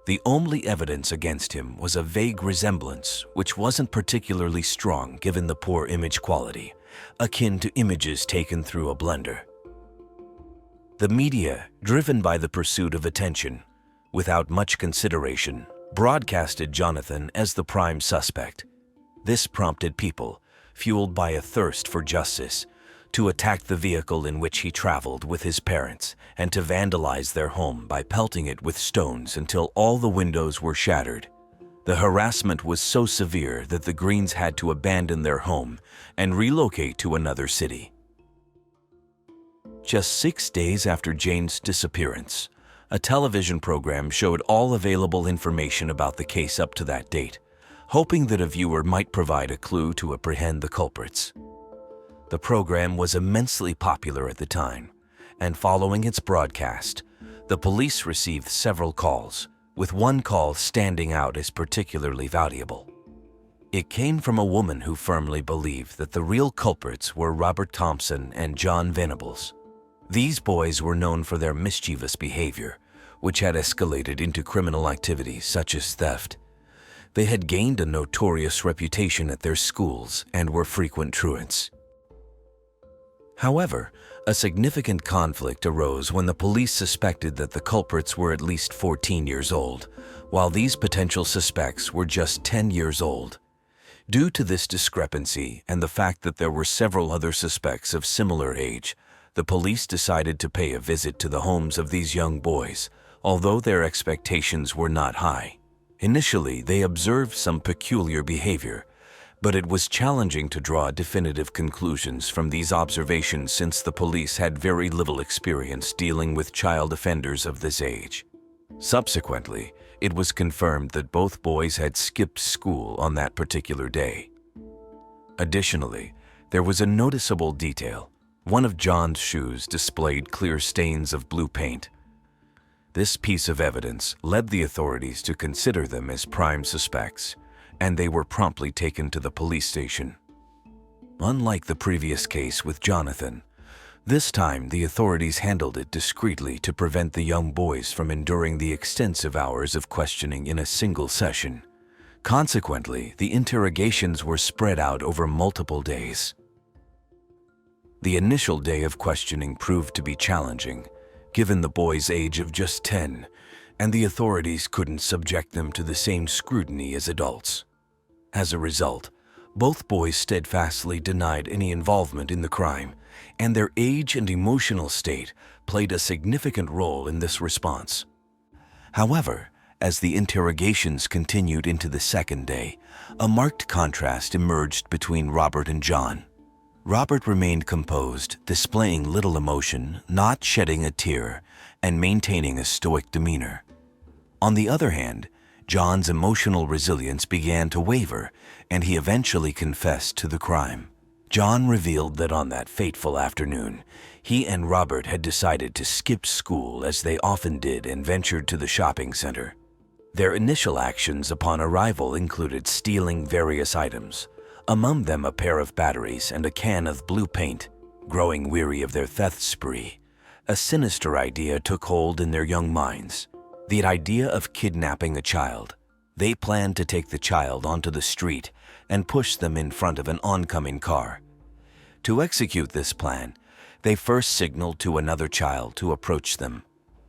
The only evidence against him was a vague resemblance, which wasn't particularly strong given the poor image quality, akin to images taken through a blender. The media, driven by the pursuit of attention, without much consideration, broadcasted Jonathan as the prime suspect. This prompted people, fueled by a thirst for justice, to attack the vehicle in which he traveled with his parents and to vandalize their home by pelting it with stones until all the windows were shattered. The harassment was so severe that the Greens had to abandon their home and relocate to another city. Just 6 days after Jane's disappearance, a television program showed all available information about the case up to that date, hoping that a viewer might provide a clue to apprehend the culprits. The program was immensely popular at the time, and following its broadcast, the police received several calls, with one call standing out as particularly valuable. It came from a woman who firmly believed that the real culprits were Robert Thompson and John Venables. These boys were known for their mischievous behavior, which had escalated into criminal activities such as theft. They had gained a notorious reputation at their schools and were frequent truants. However, a significant conflict arose when the police suspected that the culprits were at least 14 years old, while these potential suspects were just 10 years old. Due to this discrepancy and the fact that there were several other suspects of similar age, the police decided to pay a visit to the homes of these young boys, although their expectations were not high. Initially, they observed some peculiar behavior, but it was challenging to draw definitive conclusions from these observations since the police had very little experience dealing with child offenders of this age. Subsequently, it was confirmed that both boys had skipped school on that particular day. Additionally, there was a noticeable detail. One of John's shoes displayed clear stains of blue paint. This piece of evidence led the authorities to consider them as prime suspects, and they were promptly taken to the police station. Unlike the previous case with Jonathan, this time the authorities handled it discreetly to prevent the young boys from enduring the extensive hours of questioning in a single session. Consequently, the interrogations were spread out over multiple days. The initial day of questioning proved to be challenging, given the boy's age of just 10, and the authorities couldn't subject them to the same scrutiny as adults. As a result, both boys steadfastly denied any involvement in the crime, and their age and emotional state played a significant role in this response. However, as the interrogations continued into the second day, a marked contrast emerged between Robert and John. Robert remained composed, displaying little emotion, not shedding a tear, and maintaining a stoic demeanor. On the other hand, John's emotional resilience began to waver, and he eventually confessed to the crime. John revealed that on that fateful afternoon, he and Robert had decided to skip school as they often did and ventured to the shopping center. Their initial actions upon arrival included stealing various items, among them a pair of batteries and a can of blue paint. Growing weary of their theft spree, a sinister idea took hold in their young minds: the idea of kidnapping a child. They planned to take the child onto the street and push them in front of an oncoming car. To execute this plan, they first signaled to another child to approach them.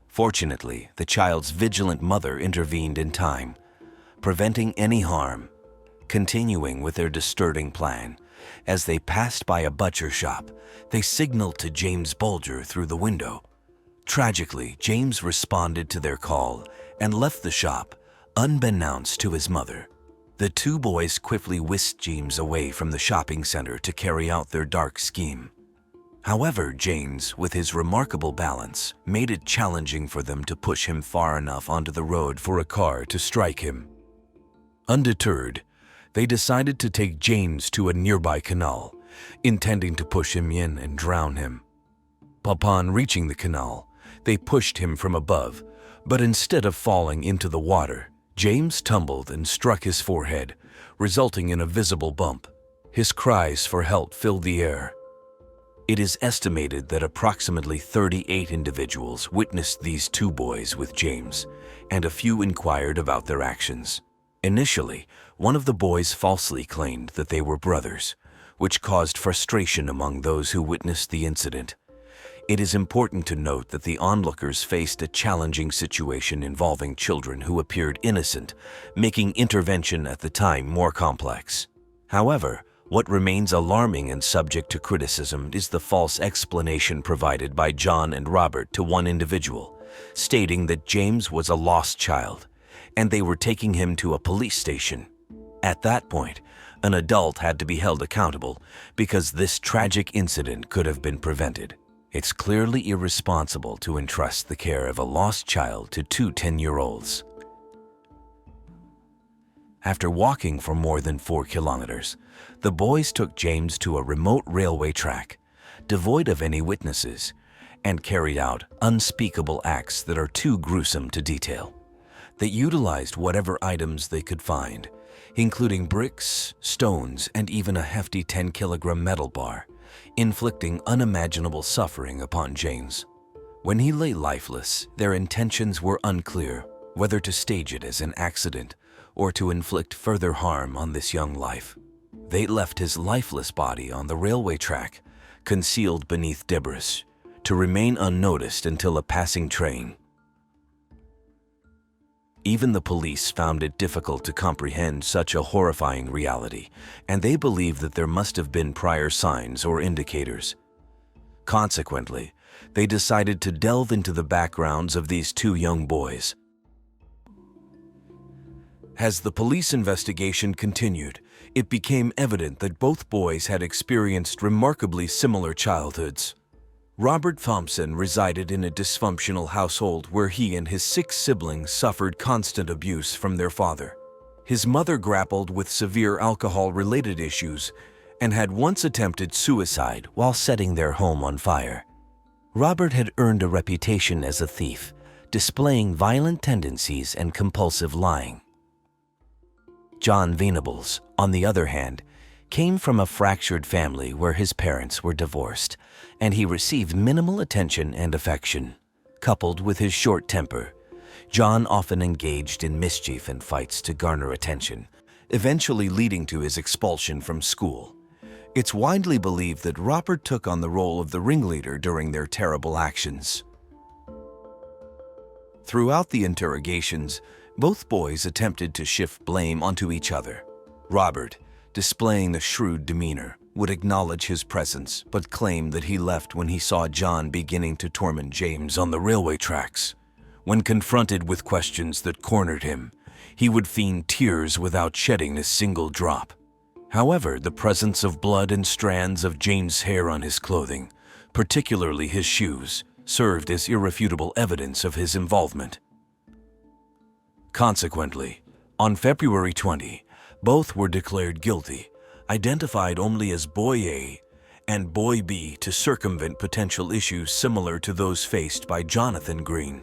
Fortunately, the child's vigilant mother intervened in time, preventing any harm. Continuing with their disturbing plan, as they passed by a butcher shop, they signaled to James Bulger through the window. Tragically, James responded to their call and left the shop, unbeknownst to his mother. The two boys quickly whisked James away from the shopping center to carry out their dark scheme. However, James, with his remarkable balance, made it challenging for them to push him far enough onto the road for a car to strike him. Undeterred, they decided to take James to a nearby canal, intending to push him in and drown him. Upon reaching the canal, they pushed him from above, but instead of falling into the water, James tumbled and struck his forehead, resulting in a visible bump. His cries for help filled the air. It is estimated that approximately 38 individuals witnessed these two boys with James, and a few inquired about their actions. Initially, one of the boys falsely claimed that they were brothers, which caused frustration among those who witnessed the incident. It is important to note that the onlookers faced a challenging situation involving children who appeared innocent, making intervention at the time more complex. However, what remains alarming and subject to criticism is the false explanation provided by John and Robert to one individual, stating that James was a lost child, and they were taking him to a police station. At that point, an adult had to be held accountable because this tragic incident could have been prevented. It's clearly irresponsible to entrust the care of a lost child to two 10-year-olds. After walking for more than 4 kilometers, the boys took James to a remote railway track, devoid of any witnesses, and carried out unspeakable acts that are too gruesome to detail. They utilized whatever items they could find, including bricks, stones, and even a hefty 10-kilogram metal bar, inflicting unimaginable suffering upon James. When he lay lifeless, their intentions were unclear, whether to stage it as an accident or to inflict further harm on this young life. They left his lifeless body on the railway track, concealed beneath debris, to remain unnoticed until a passing train. Even the police found it difficult to comprehend such a horrifying reality, and they believed that there must have been prior signs or indicators. Consequently, they decided to delve into the backgrounds of these two young boys. As the police investigation continued, it became evident that both boys had experienced remarkably similar childhoods. Robert Thompson resided in a dysfunctional household where he and his 6 siblings suffered constant abuse from their father. His mother grappled with severe alcohol-related issues and had once attempted suicide while setting their home on fire. Robert had earned a reputation as a thief, displaying violent tendencies and compulsive lying. John Venables, on the other hand, came from a fractured family where his parents were divorced, and he received minimal attention and affection. Coupled with his short temper, John often engaged in mischief and fights to garner attention, eventually leading to his expulsion from school. It's widely believed that Robert took on the role of the ringleader during their terrible actions. Throughout the interrogations, both boys attempted to shift blame onto each other. Robert, displaying a shrewd demeanor, would acknowledge his presence but claim that he left when he saw John beginning to torment James on the railway tracks. When confronted with questions that cornered him, he would feign tears without shedding a single drop. However, the presence of blood and strands of James' hair on his clothing, particularly his shoes, served as irrefutable evidence of his involvement. Consequently, on February 20, both were declared guilty, identified only as Boy A and Boy B to circumvent potential issues similar to those faced by Jonathan Green.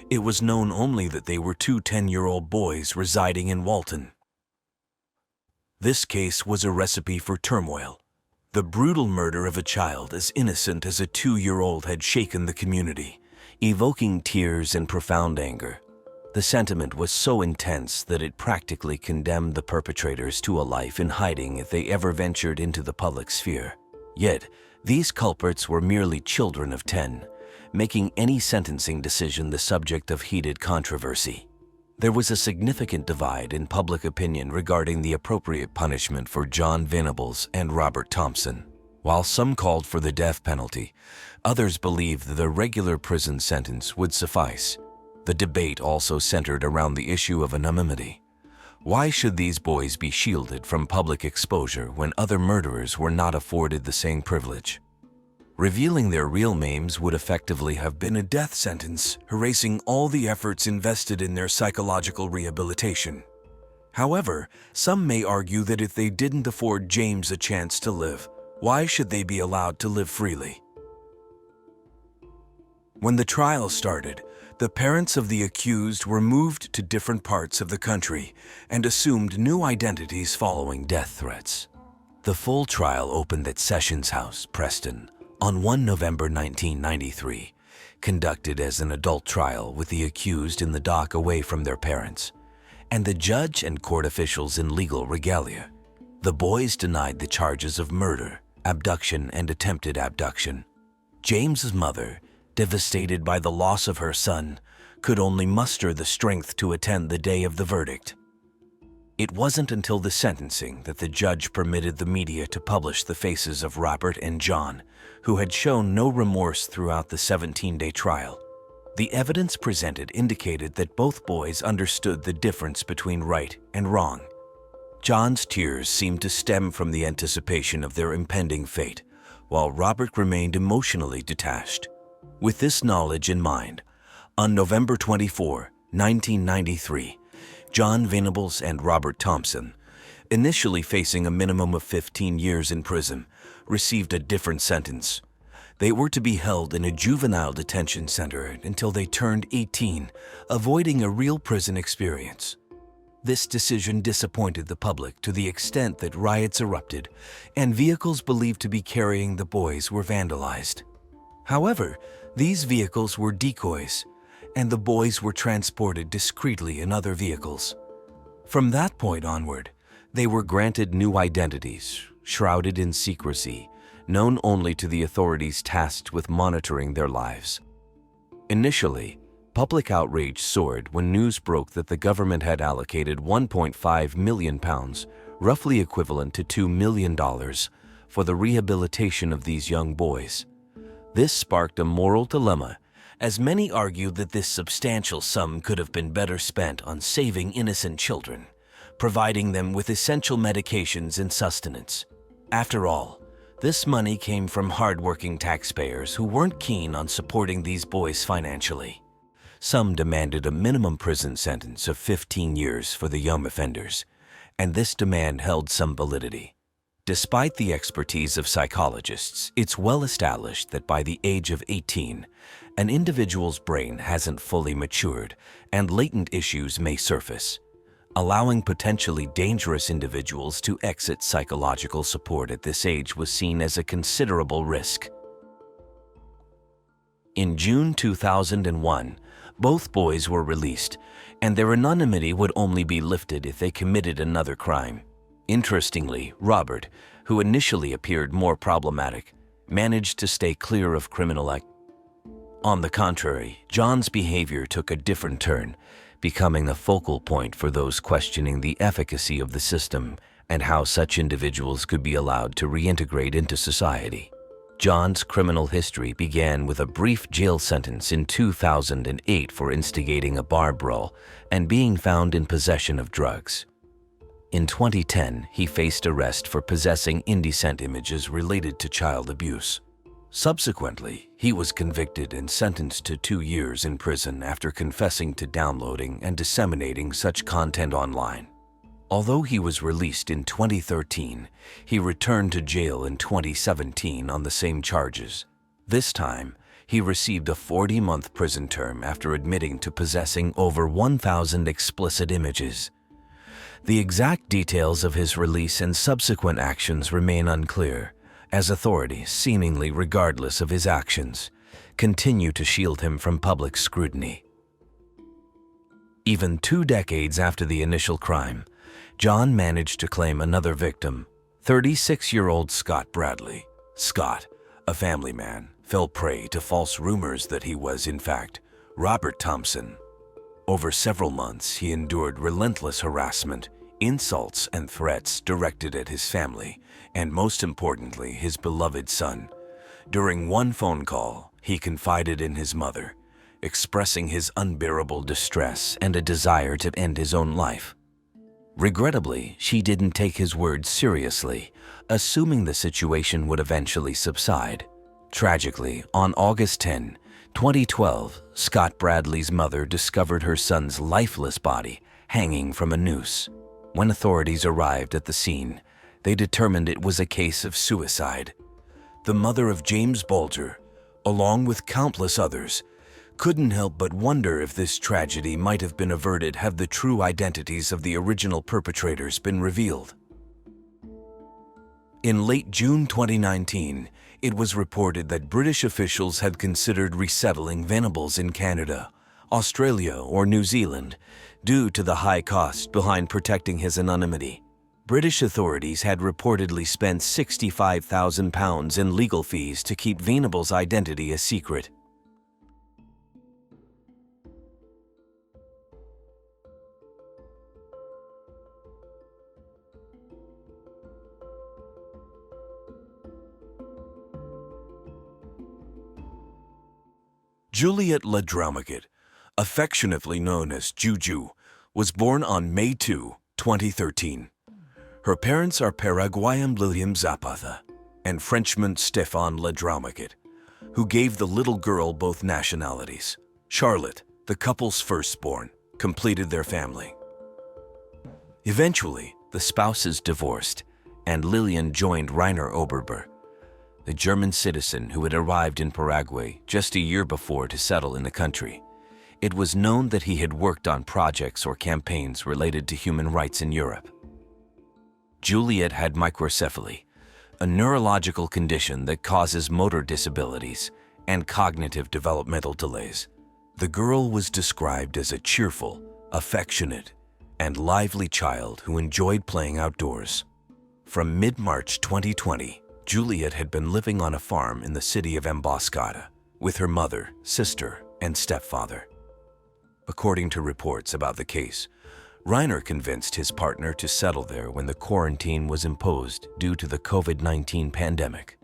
It was known only that they were two 10-year-old boys residing in Walton. This case was a recipe for turmoil. The brutal murder of a child as innocent as a 2-year-old had shaken the community, evoking tears and profound anger. The sentiment was so intense that it practically condemned the perpetrators to a life in hiding if they ever ventured into the public sphere. Yet, these culprits were merely children of 10, making any sentencing decision the subject of heated controversy. There was a significant divide in public opinion regarding the appropriate punishment for John Venables and Robert Thompson. While some called for the death penalty, others believed that a regular prison sentence would suffice. The debate also centered around the issue of anonymity. Why should these boys be shielded from public exposure when other murderers were not afforded the same privilege? Revealing their real names would effectively have been a death sentence, erasing all the efforts invested in their psychological rehabilitation. However, some may argue that if they didn't afford James a chance to live, why should they be allowed to live freely? When the trial started, the parents of the accused were moved to different parts of the country and assumed new identities following death threats. The full trial opened at Sessions House, Preston, on 1 November 1993, conducted as an adult trial with the accused in the dock away from their parents, and the judge and court officials in legal regalia. The boys denied the charges of murder, abduction, and attempted abduction. James's mother, devastated by the loss of her son, could only muster the strength to attend the day of the verdict. It wasn't until the sentencing that the judge permitted the media to publish the faces of Robert and John, who had shown no remorse throughout the 17-day trial. The evidence presented indicated that both boys understood the difference between right and wrong. John's tears seemed to stem from the anticipation of their impending fate, while Robert remained emotionally detached. With this knowledge in mind, on November 24, 1993, John Venables and Robert Thompson, initially facing a minimum of 15 years in prison, received a different sentence. They were to be held in a juvenile detention center until they turned 18, avoiding a real prison experience. This decision disappointed the public to the extent that riots erupted and vehicles believed to be carrying the boys were vandalized. However, these vehicles were decoys, and the boys were transported discreetly in other vehicles. From that point onward, they were granted new identities, shrouded in secrecy, known only to the authorities tasked with monitoring their lives. Initially, public outrage soared when news broke that the government had allocated £1.5 million, roughly equivalent to $2 million, for the rehabilitation of these young boys. This sparked a moral dilemma, as many argued that this substantial sum could have been better spent on saving innocent children, providing them with essential medications and sustenance. After all, this money came from hard-working taxpayers who weren't keen on supporting these boys financially. Some demanded a minimum prison sentence of 15 years for the young offenders, and this demand held some validity. Despite the expertise of psychologists, it's well established that by the age of 18, an individual's brain hasn't fully matured and latent issues may surface. Allowing potentially dangerous individuals to exit psychological support at this age was seen as a considerable risk. In June 2001, both boys were released, and their anonymity would only be lifted if they committed another crime. Interestingly, Robert, who initially appeared more problematic, managed to stay clear of criminal activity. On the contrary, John's behavior took a different turn, becoming the focal point for those questioning the efficacy of the system and how such individuals could be allowed to reintegrate into society. John's criminal history began with a brief jail sentence in 2008 for instigating a bar brawl and being found in possession of drugs. In 2010, he faced arrest for possessing indecent images related to child abuse. Subsequently, he was convicted and sentenced to 2 years in prison after confessing to downloading and disseminating such content online. Although he was released in 2013, he returned to jail in 2017 on the same charges. This time, he received a 40-month prison term after admitting to possessing over 1,000 explicit images. The exact details of his release and subsequent actions remain unclear, as authorities, seemingly regardless of his actions, continue to shield him from public scrutiny. Even 2 decades after the initial crime, John managed to claim another victim, 36-year-old Scott Bradley. Scott, a family man, fell prey to false rumors that he was, in fact, Robert Thompson. Over several months, he endured relentless harassment, insults, and threats directed at his family, and most importantly, his beloved son. During one phone call, he confided in his mother, expressing his unbearable distress and a desire to end his own life. Regrettably, she didn't take his words seriously, assuming the situation would eventually subside. Tragically, on August 10, 2012, Scott Bradley's mother discovered her son's lifeless body hanging from a noose. When authorities arrived at the scene, they determined it was a case of suicide. The mother of James Bulger, along with countless others, couldn't help but wonder if this tragedy might have been averted had the true identities of the original perpetrators been revealed. In late June 2019, it was reported that British officials had considered resettling Venables in Canada, Australia, or New Zealand due to the high cost behind protecting his anonymity. British authorities had reportedly spent £65,000 in legal fees to keep Venables' identity a secret. Juliet Ladromagit, affectionately known as Juju, was born on May 2, 2013. Her parents are Paraguayan William Zapata and Frenchman Stéphane Ladromagit, who gave the little girl both nationalities. Charlotte, the couple's firstborn, completed their family. Eventually, the spouses divorced, and Lillian joined Rainer Oberber, the German citizen who had arrived in Paraguay just a year before to settle in the country. It was known that he had worked on projects or campaigns related to human rights in Europe. Juliet had microcephaly, a neurological condition that causes motor disabilities and cognitive developmental delays. The girl was described as a cheerful, affectionate, and lively child who enjoyed playing outdoors. From mid-March 2020, Juliet had been living on a farm in the city of Emboscada with her mother, sister, and stepfather. According to reports about the case, Rainer convinced his partner to settle there when the quarantine was imposed due to the COVID-19 pandemic.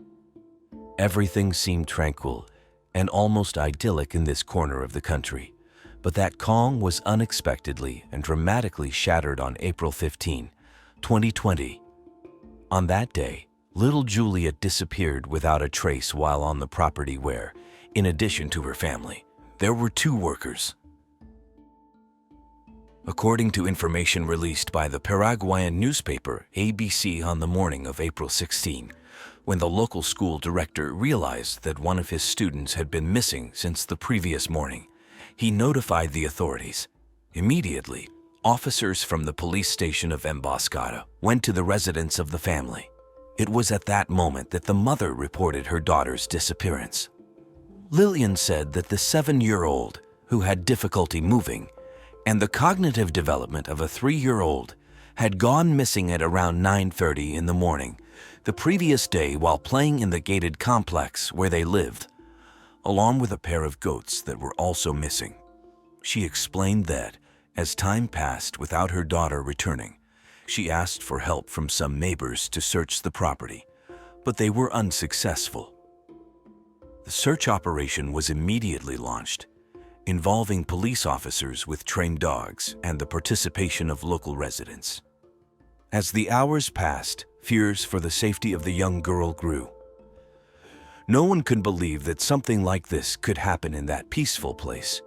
Everything seemed tranquil and almost idyllic in this corner of the country, but that calm was unexpectedly and dramatically shattered on April 15, 2020. On that day, little Juliet disappeared without a trace while on the property where, in addition to her family, there were 2 workers. According to information released by the Paraguayan newspaper ABC on the morning of April 16, when the local school director realized that one of his students had been missing since the previous morning, he notified the authorities. Immediately, officers from the police station of Emboscada went to the residence of the family. It was at that moment that the mother reported her daughter's disappearance. Lillian said that the 7-year-old, who had difficulty moving, and the cognitive development of a 3-year-old had gone missing at around 9:30 in the morning the previous day while playing in the gated complex where they lived. along with a pair of goats that were also missing. She explained that, as time passed without her daughter returning, she asked for help from some neighbors to search the property, but they were unsuccessful. The search operation was immediately launched, involving police officers with trained dogs and the participation of local residents. As the hours passed, fears for the safety of the young girl grew. No one could believe that something like this could happen in that peaceful place.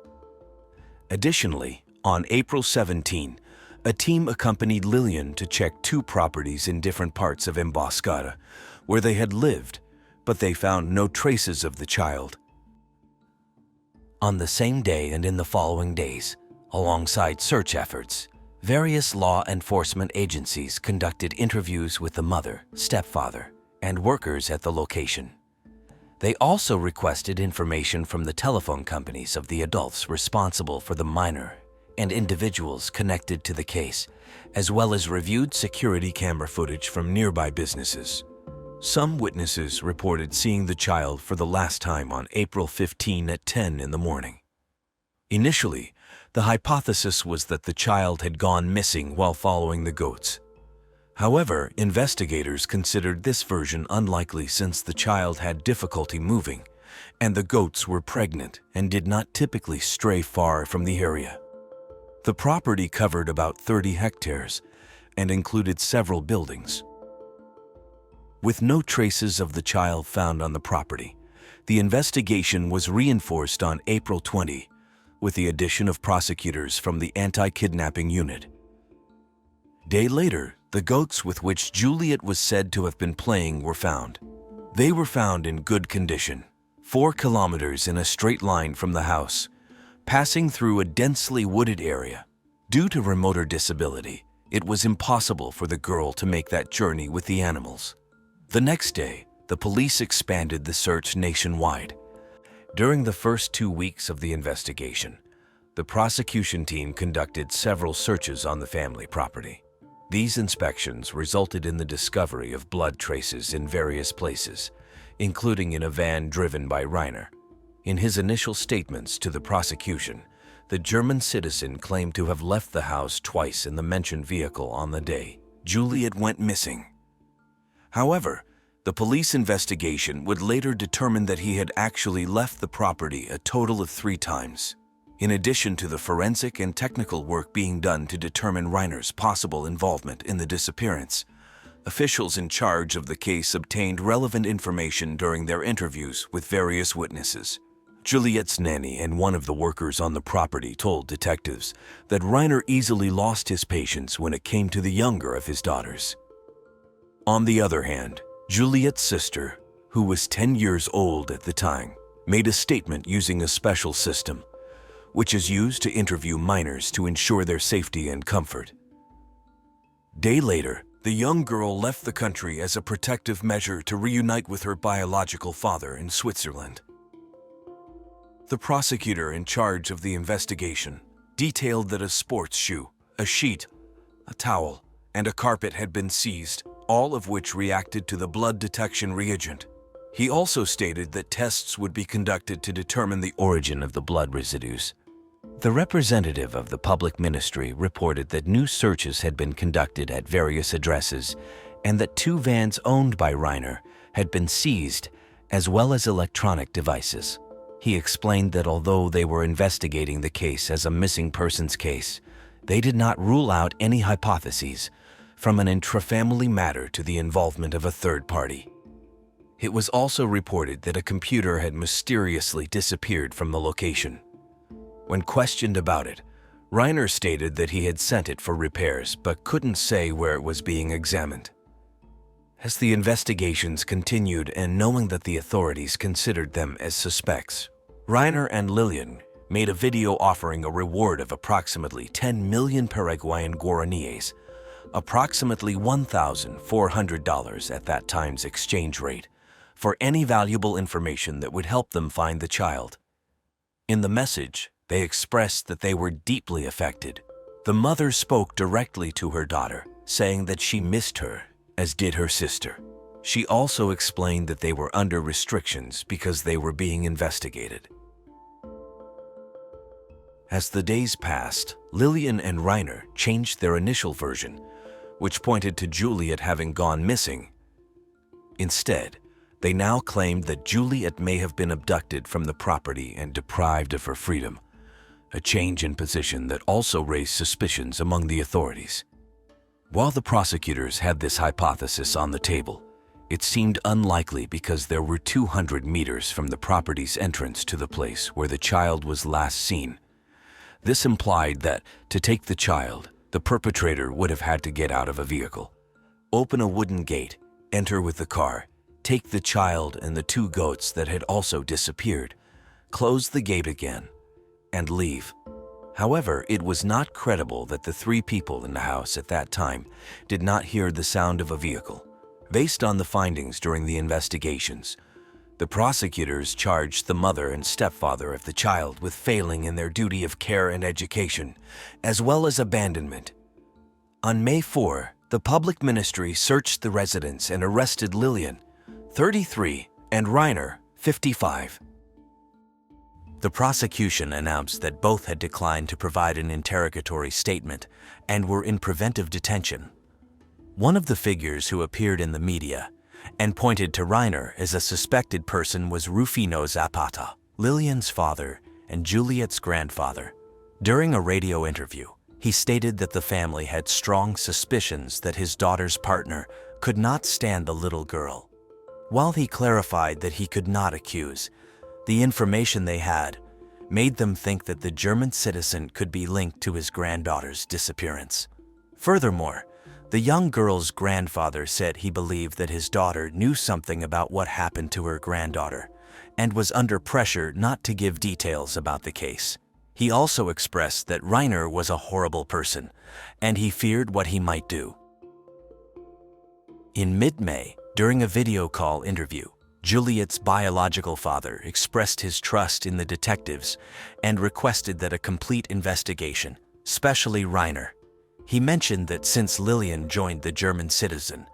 Additionally, on April 17, a team accompanied Lillian to check 2 properties in different parts of Emboscada where they had lived, but they found no traces of the child. On the same day and in the following days, alongside search efforts, various law enforcement agencies conducted interviews with the mother, stepfather, and workers at the location. They also requested information from the telephone companies of the adults responsible for the minor and individuals connected to the case, as well as reviewed security camera footage from nearby businesses. Some witnesses reported seeing the child for the last time on April 15 at 10 in the morning. Initially, the hypothesis was that the child had gone missing while following the goats. However, investigators considered this version unlikely since the child had difficulty moving, and the goats were pregnant and did not typically stray far from the area. The property covered about 30 hectares and included several buildings. With no traces of the child found on the property, the investigation was reinforced on April 20 with the addition of prosecutors from the anti-kidnapping unit. A day later, the goats with which Juliet was said to have been playing were found. They were found in good condition, 4 kilometers in a straight line from the house, passing through a densely wooded area. Due to remote disability, it was impossible for the girl to make that journey with the animals. The next day, the police expanded the search nationwide. During the first 2 weeks of the investigation, the prosecution team conducted several searches on the family property. These inspections resulted in the discovery of blood traces in various places, including in a van driven by Reiner. In his initial statements to the prosecution, the German citizen claimed to have left the house twice in the mentioned vehicle on the day Juliet went missing. However, the police investigation would later determine that he had actually left the property a total of 3 times. In addition to the forensic and technical work being done to determine Reiner's possible involvement in the disappearance, officials in charge of the case obtained relevant information during their interviews with various witnesses. Juliet's nanny and one of the workers on the property told detectives that Reiner easily lost his patience when it came to the younger of his daughters. On the other hand, Juliet's sister, who was 10 years old at the time, made a statement using a special system, which is used to interview minors to ensure their safety and comfort. A day later, the young girl left the country as a protective measure to reunite with her biological father in Switzerland. The prosecutor in charge of the investigation detailed that a sports shoe, a sheet, a towel, and a carpet had been seized, all of which reacted to the blood detection reagent. He also stated that tests would be conducted to determine the origin of the blood residues. The representative of the public ministry reported that new searches had been conducted at various addresses and that 2 vans owned by Reiner had been seized, as well as electronic devices. He explained that although they were investigating the case as a missing persons case, they did not rule out any hypotheses, from an intrafamily matter to the involvement of a third party. It was also reported that a computer had mysteriously disappeared from the location. When questioned about it, Reiner stated that he had sent it for repairs but couldn't say where it was being examined. As the investigations continued and knowing that the authorities considered them as suspects, Reiner and Lillian made a video offering a reward of approximately 10 million Paraguayan guaraníes, approximately $1,400 at that time's exchange rate, for any valuable information that would help them find the child. In the message, they expressed that they were deeply affected. The mother spoke directly to her daughter, saying that she missed her, as did her sister. She also explained that they were under restrictions because they were being investigated. As the days passed, Lillian and Reiner changed their initial version, which pointed to Juliet having gone missing. Instead, they now claimed that Juliet may have been abducted from the property and deprived of her freedom, a change in position that also raised suspicions among the authorities. While the prosecutors had this hypothesis on the table, it seemed unlikely because there were 200 meters from the property's entrance to the place where the child was last seen. This implied that, to take the child, the perpetrator would have had to get out of a vehicle, open a wooden gate, enter with the car, take the child and the 2 goats that had also disappeared, close the gate again, and leave. However, it was not credible that the 3 people in the house at that time did not hear the sound of a vehicle. Based on the findings during the investigations, the prosecutors charged the mother and stepfather of the child with failing in their duty of care and education, as well as abandonment. On May 4, the public ministry searched the residence and arrested Lillian, 33, and Reiner, 55. The prosecution announced that both had declined to provide an interrogatory statement and were in preventive detention. One of the figures who appeared in the media and pointed to Reiner as a suspected person was Rufino Zapata, Lillian's father and Juliet's grandfather. During a radio interview, he stated that the family had strong suspicions that his daughter's partner could not stand the little girl. While he clarified that he could not accuse, the information they had made them think that the German citizen could be linked to his granddaughter's disappearance. Furthermore, the young girl's grandfather said he believed that his daughter knew something about what happened to her granddaughter and was under pressure not to give details about the case. He also expressed that Reiner was a horrible person and he feared what he might do. In mid-May, during a video call interview, Juliet's biological father expressed his trust in the detectives and requested that a complete investigation, especially Reiner. He mentioned that since Lillian joined the German citizen,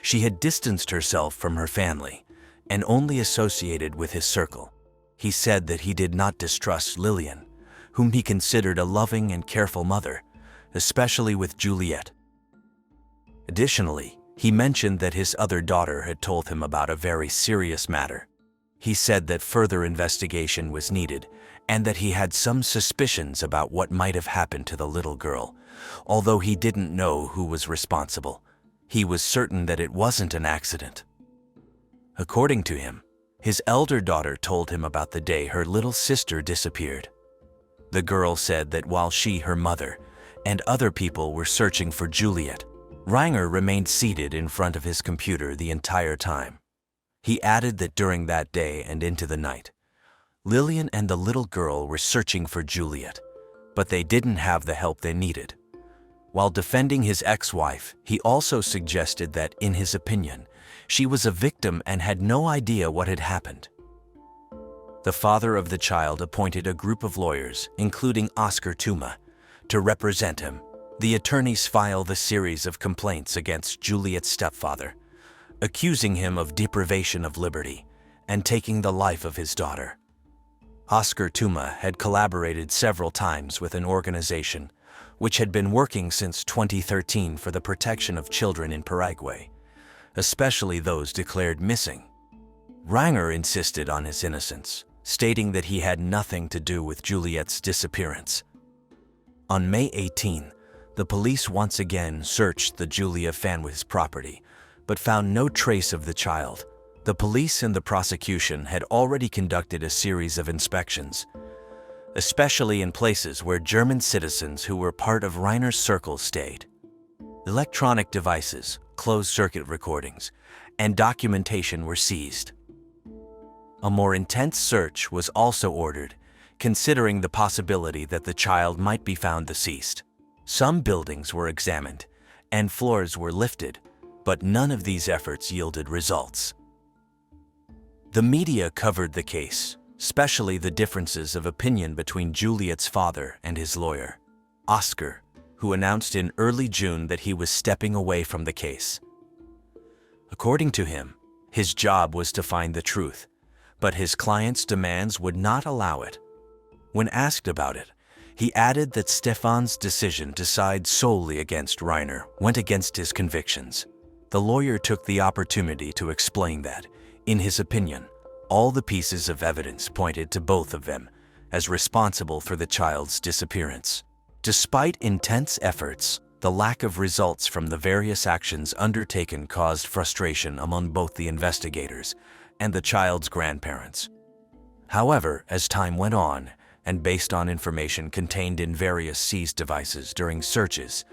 she had distanced herself from her family and only associated with his circle. He said that he did not distrust Lillian, whom he considered a loving and careful mother, especially with Juliet. Additionally, he mentioned that his other daughter had told him about a very serious matter. He said that further investigation was needed and that he had some suspicions about what might have happened to the little girl. Although he didn't know who was responsible, he was certain that it wasn't an accident. According to him, his elder daughter told him about the day her little sister disappeared. The girl said that while she, her mother, and other people were searching for Juliet, Reiner remained seated in front of his computer the entire time. He added that during that day and into the night, Lillian and the little girl were searching for Juliet, but they didn't have the help they needed. While defending his ex-wife, he also suggested that, in his opinion, she was a victim and had no idea what had happened. The father of the child appointed a group of lawyers, including Oscar Tuma, to represent him. The attorneys filed a series of complaints against Juliet's stepfather, accusing him of deprivation of liberty and taking the life of his daughter. Oscar Tuma had collaborated several times with an organization which had been working since 2013 for the protection of children in Paraguay, especially those declared missing. Reiner insisted on his innocence, stating that he had nothing to do with Juliet's disappearance. On May 18, the police once again searched the Julia Fanwis property, but found no trace of the child. The police and the prosecution had already conducted a series of inspections, especially in places where German citizens who were part of Reiner's circle stayed. Electronic devices, closed-circuit recordings, and documentation were seized. A more intense search was also ordered, considering the possibility that the child might be found deceased. Some buildings were examined, and floors were lifted, but none of these efforts yielded results. The media covered the case, especially the differences of opinion between Juliet's father and his lawyer, Oscar, who announced in early June that he was stepping away from the case. According to him, his job was to find the truth, but his client's demands would not allow it. When asked about it, he added that Stefan's decision to side solely against Reiner went against his convictions. The lawyer took the opportunity to explain that, in his opinion, all the pieces of evidence pointed to both of them as responsible for the child's disappearance. Despite intense efforts, the lack of results from the various actions undertaken caused frustration among both the investigators and the child's grandparents. However, as time went on, and based on information contained in various seized devices during searches,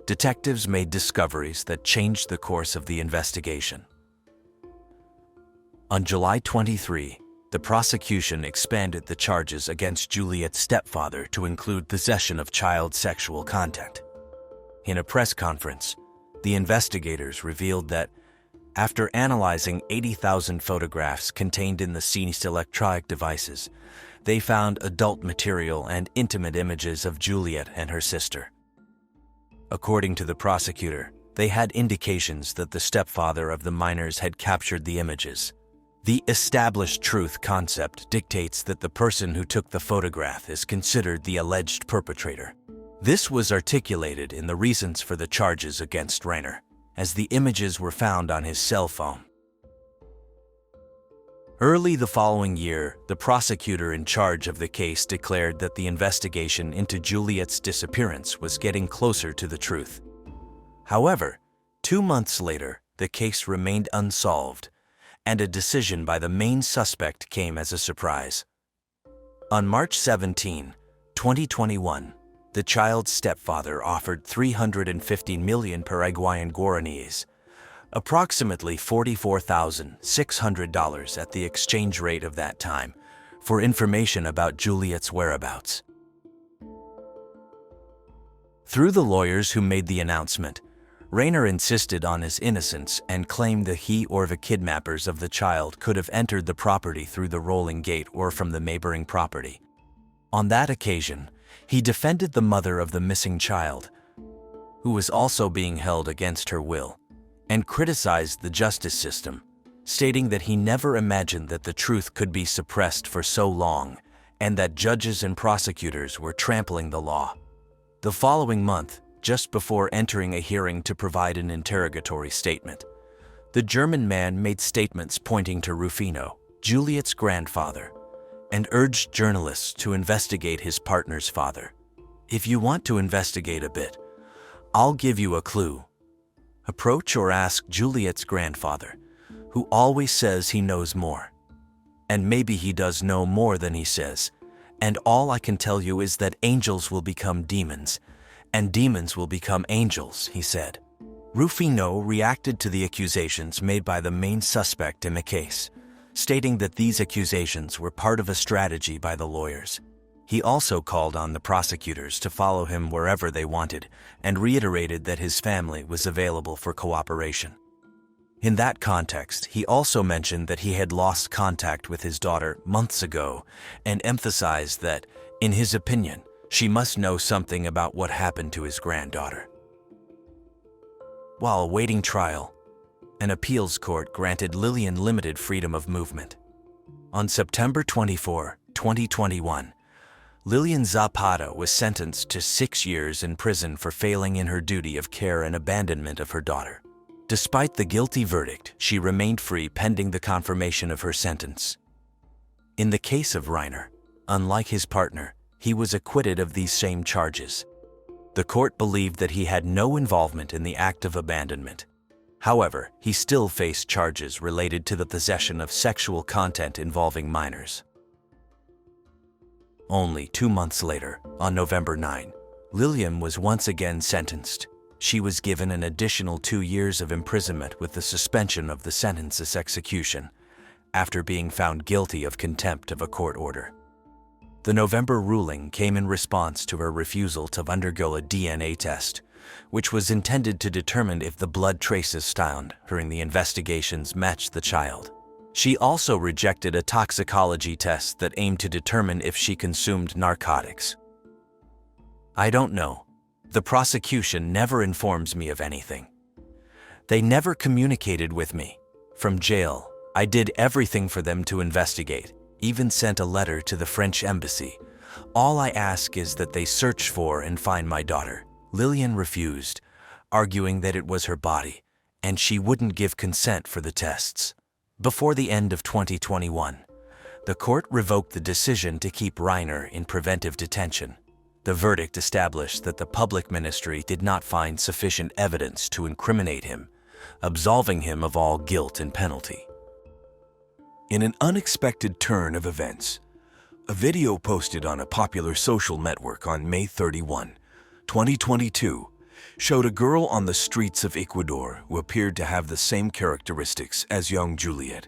detectives made discoveries that changed the course of the investigation. On July 23, the prosecution expanded the charges against Juliet's stepfather to include possession of child sexual content. In a press conference, the investigators revealed that, after analyzing 80,000 photographs contained in the seized electronic devices, they found adult material and intimate images of Juliet and her sister. According to the prosecutor, they had indications that the stepfather of the minors had captured the images. The established truth concept dictates that the person who took the photograph is considered the alleged perpetrator. This was articulated in the reasons for the charges against Reiner, as the images were found on his cell phone. Early the following year, the prosecutor in charge of the case declared that the investigation into Juliet's disappearance was getting closer to the truth. However, 2 months later, the case remained unsolved, and a decision by the main suspect came as a surprise. On March 17, 2021, the child's stepfather offered 350 million Paraguayan guaraníes, approximately $44,600 at the exchange rate of that time, for information about Juliet's whereabouts. Through the lawyers who made the announcement, Reiner insisted on his innocence and claimed that he or the kidnappers of the child could have entered the property through the rolling gate or from the neighboring property. On that occasion, he defended the mother of the missing child, who was also being held against her will, and criticized the justice system, stating that he never imagined that the truth could be suppressed for so long and that judges and prosecutors were trampling the law. The following month, just before entering a hearing to provide an interrogatory statement, the German man made statements pointing to Rufino, Juliet's grandfather, and urged journalists to investigate his partner's father. "If you want to investigate a bit, I'll give you a clue. Approach or ask Juliet's grandfather, who always says he knows more. And maybe he does know more than he says, and all I can tell you is that angels will become demons, and demons will become angels," he said. Rufino reacted to the accusations made by the main suspect in the case, stating that these accusations were part of a strategy by the lawyers. He also called on the prosecutors to follow him wherever they wanted and reiterated that his family was available for cooperation. In that context, he also mentioned that he had lost contact with his daughter months ago and emphasized that, in his opinion, she must know something about what happened to his granddaughter. While awaiting trial, an appeals court granted Lillian limited freedom of movement. On September 24, 2021, Lillian Zapata was sentenced to 6 years in prison for failing in her duty of care and abandonment of her daughter. Despite the guilty verdict, she remained free pending the confirmation of her sentence. In the case of Reiner, unlike his partner, he was acquitted of these same charges. The court believed that he had no involvement in the act of abandonment. However, he still faced charges related to the possession of sexual content involving minors. Only 2 months later, on November 9, Lillian was once again sentenced. She was given an additional 2 years of imprisonment with the suspension of the sentence's execution, after being found guilty of contempt of a court order. The November ruling came in response to her refusal to undergo a DNA test, which was intended to determine if the blood traces found during the investigations matched the child. She also rejected a toxicology test that aimed to determine if she consumed narcotics. "I don't know. The prosecution never informs me of anything. They never communicated with me. From jail, I did everything for them to investigate, even sent a letter to the French embassy. All I ask is that they search for and find my daughter. Lillian refused, arguing that it was her body, and she wouldn't give consent for the tests. Before the end of 2021, the court revoked the decision to keep Reiner in preventive detention. The verdict established that the public ministry did not find sufficient evidence to incriminate him, absolving him of all guilt and penalty. In an unexpected turn of events, a video posted on a popular social network on May 31, 2022, showed a girl on the streets of Ecuador who appeared to have the same characteristics as young Juliet.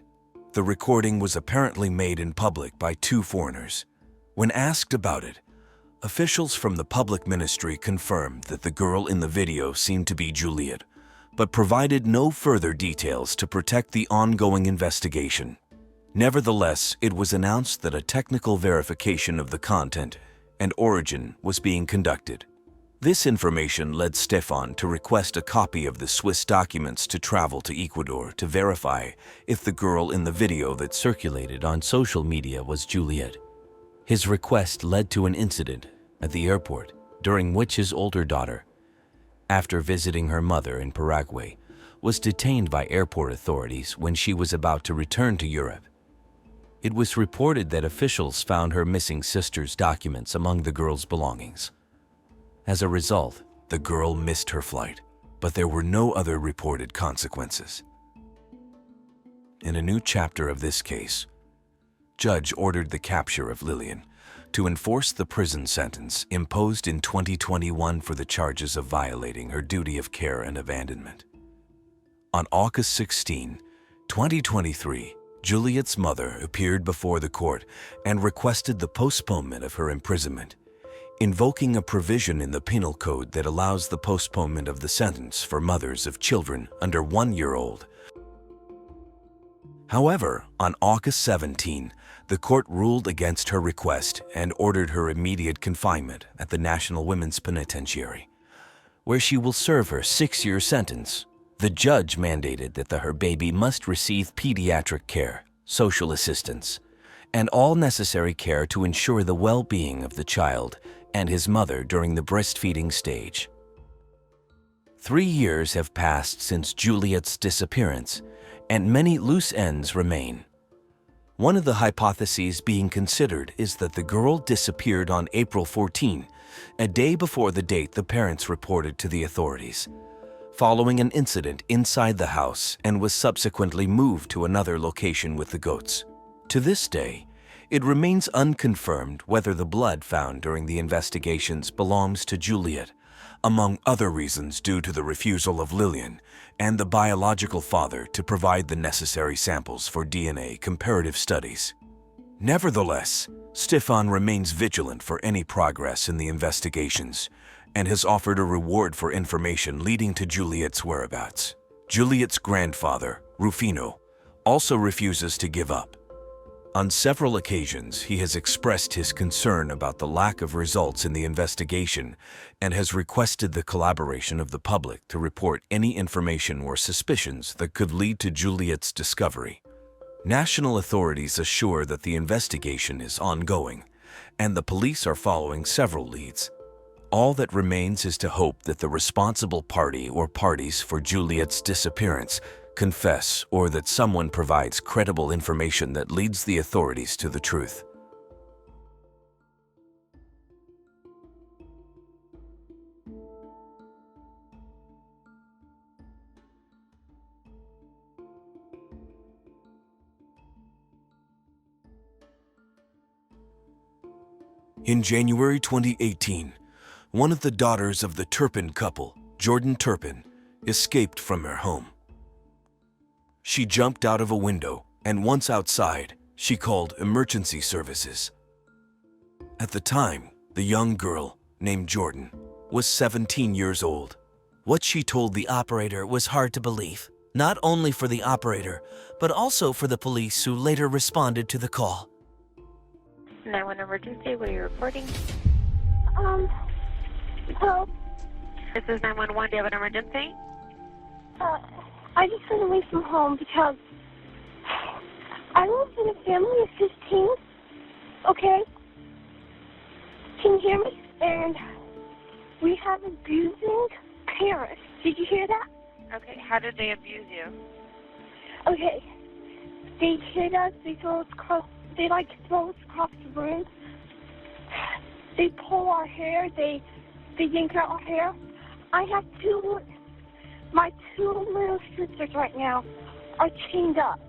The recording was apparently made in public by two foreigners. When asked about it, officials from the public ministry confirmed that the girl in the video seemed to be Juliet, but provided no further details to protect the ongoing investigation. Nevertheless, it was announced that a technical verification of the content and origin was being conducted. This information led Stefan to request a copy of the Swiss documents to travel to Ecuador to verify if the girl in the video that circulated on social media was Juliet. His request led to an incident at the airport, during which his older daughter, after visiting her mother in Paraguay, was detained by airport authorities when she was about to return to Europe. It was reported that officials found her missing sister's documents among the girl's belongings. As a result, the girl missed her flight, but there were no other reported consequences. In a new chapter of this case, judge ordered the capture of Lillian to enforce the prison sentence imposed in 2021 for the charges of violating her duty of care and abandonment. On August 16, 2023, Juliet's mother appeared before the court and requested the postponement of her imprisonment, invoking a provision in the penal code that allows the postponement of the sentence for mothers of children under 1 year old. However, on August 17, the court ruled against her request and ordered her immediate confinement at the National Women's Penitentiary, where she will serve her 6-year sentence. The judge mandated that her baby must receive pediatric care, social assistance, and all necessary care to ensure the well-being of the child and his mother during the breastfeeding stage. 3 years have passed since Juliet's disappearance, and many loose ends remain. One of the hypotheses being considered is that the girl disappeared on April 14, a day before the date the parents reported to the authorities, following an incident inside the house, and was subsequently moved to another location with the goats. To this day, it remains unconfirmed whether the blood found during the investigations belongs to Juliet, among other reasons due to the refusal of Lillian and the biological father to provide the necessary samples for DNA comparative studies. Nevertheless, Stefan remains vigilant for any progress in the investigations and has offered a reward for information leading to Juliet's whereabouts. Juliet's grandfather, Rufino, also refuses to give up. On several occasions, he has expressed his concern about the lack of results in the investigation and has requested the collaboration of the public to report any information or suspicions that could lead to Juliet's discovery. National authorities assure that the investigation is ongoing, and the police are following several leads. All that remains is to hope that the responsible party or parties for Juliet's disappearance confess, or that someone provides credible information that leads the authorities to the truth. In January 2018, one of the daughters of the Turpin couple, Jordan Turpin, escaped from her home. She jumped out of a window, and once outside, she called emergency services. At the time, the young girl, named Jordan, was 17 years old. What she told the operator was hard to believe, not only for the operator, but also for the police who later responded to the call. 911 emergency, what are you reporting? Help. This is 911, do you have an emergency? I just went away from home because I live in a family of 15, okay? Can you hear me? And we have abusing parents. Did you hear that? Okay, how did they abuse you? Okay. They hit us, they throw us across, they like throw us across the room. They pull our hair, they yank out our hair. I have my two little sisters right now are chained up.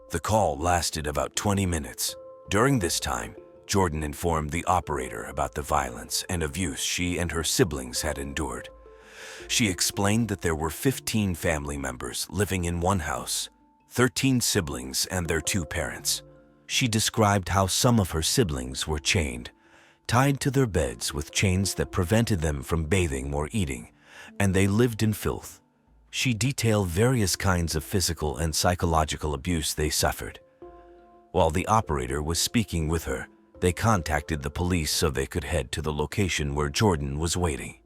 The call lasted about 20 minutes. During this time, Jordan informed the operator about the violence and abuse she and her siblings had endured. She explained that there were 15 family members living in one house, 13 siblings and their 2 parents. She described how some of her siblings were chained, tied to their beds with chains that prevented them from bathing or eating, and they lived in filth. She detailed various kinds of physical and psychological abuse they suffered. While the operator was speaking with her, they contacted the police so they could head to the location where Jordan was waiting.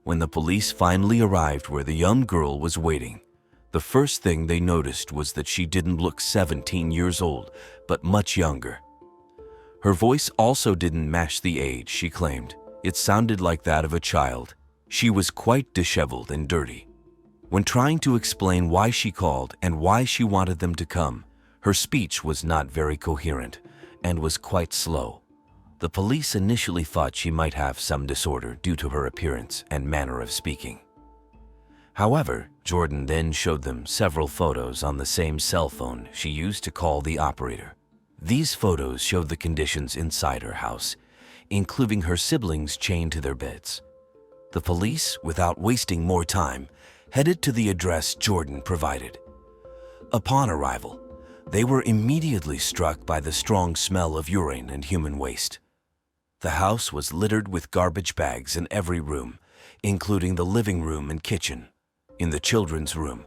When the police finally arrived where the young girl was waiting, the first thing they noticed was that she didn't look 17 years old, but much younger. Her voice also didn't match the age she claimed. It sounded like that of a child. She was quite disheveled and dirty. When trying to explain why she called and why she wanted them to come, her speech was not very coherent and was quite slow. The police initially thought she might have some disorder due to her appearance and manner of speaking. However, Jordan then showed them several photos on the same cell phone she used to call the operator. These photos showed the conditions inside her house, including her siblings chained to their beds. The police, without wasting more time, headed to the address Jordan provided. Upon arrival, they were immediately struck by the strong smell of urine and human waste. The house was littered with garbage bags in every room, including the living room and kitchen. In the children's room,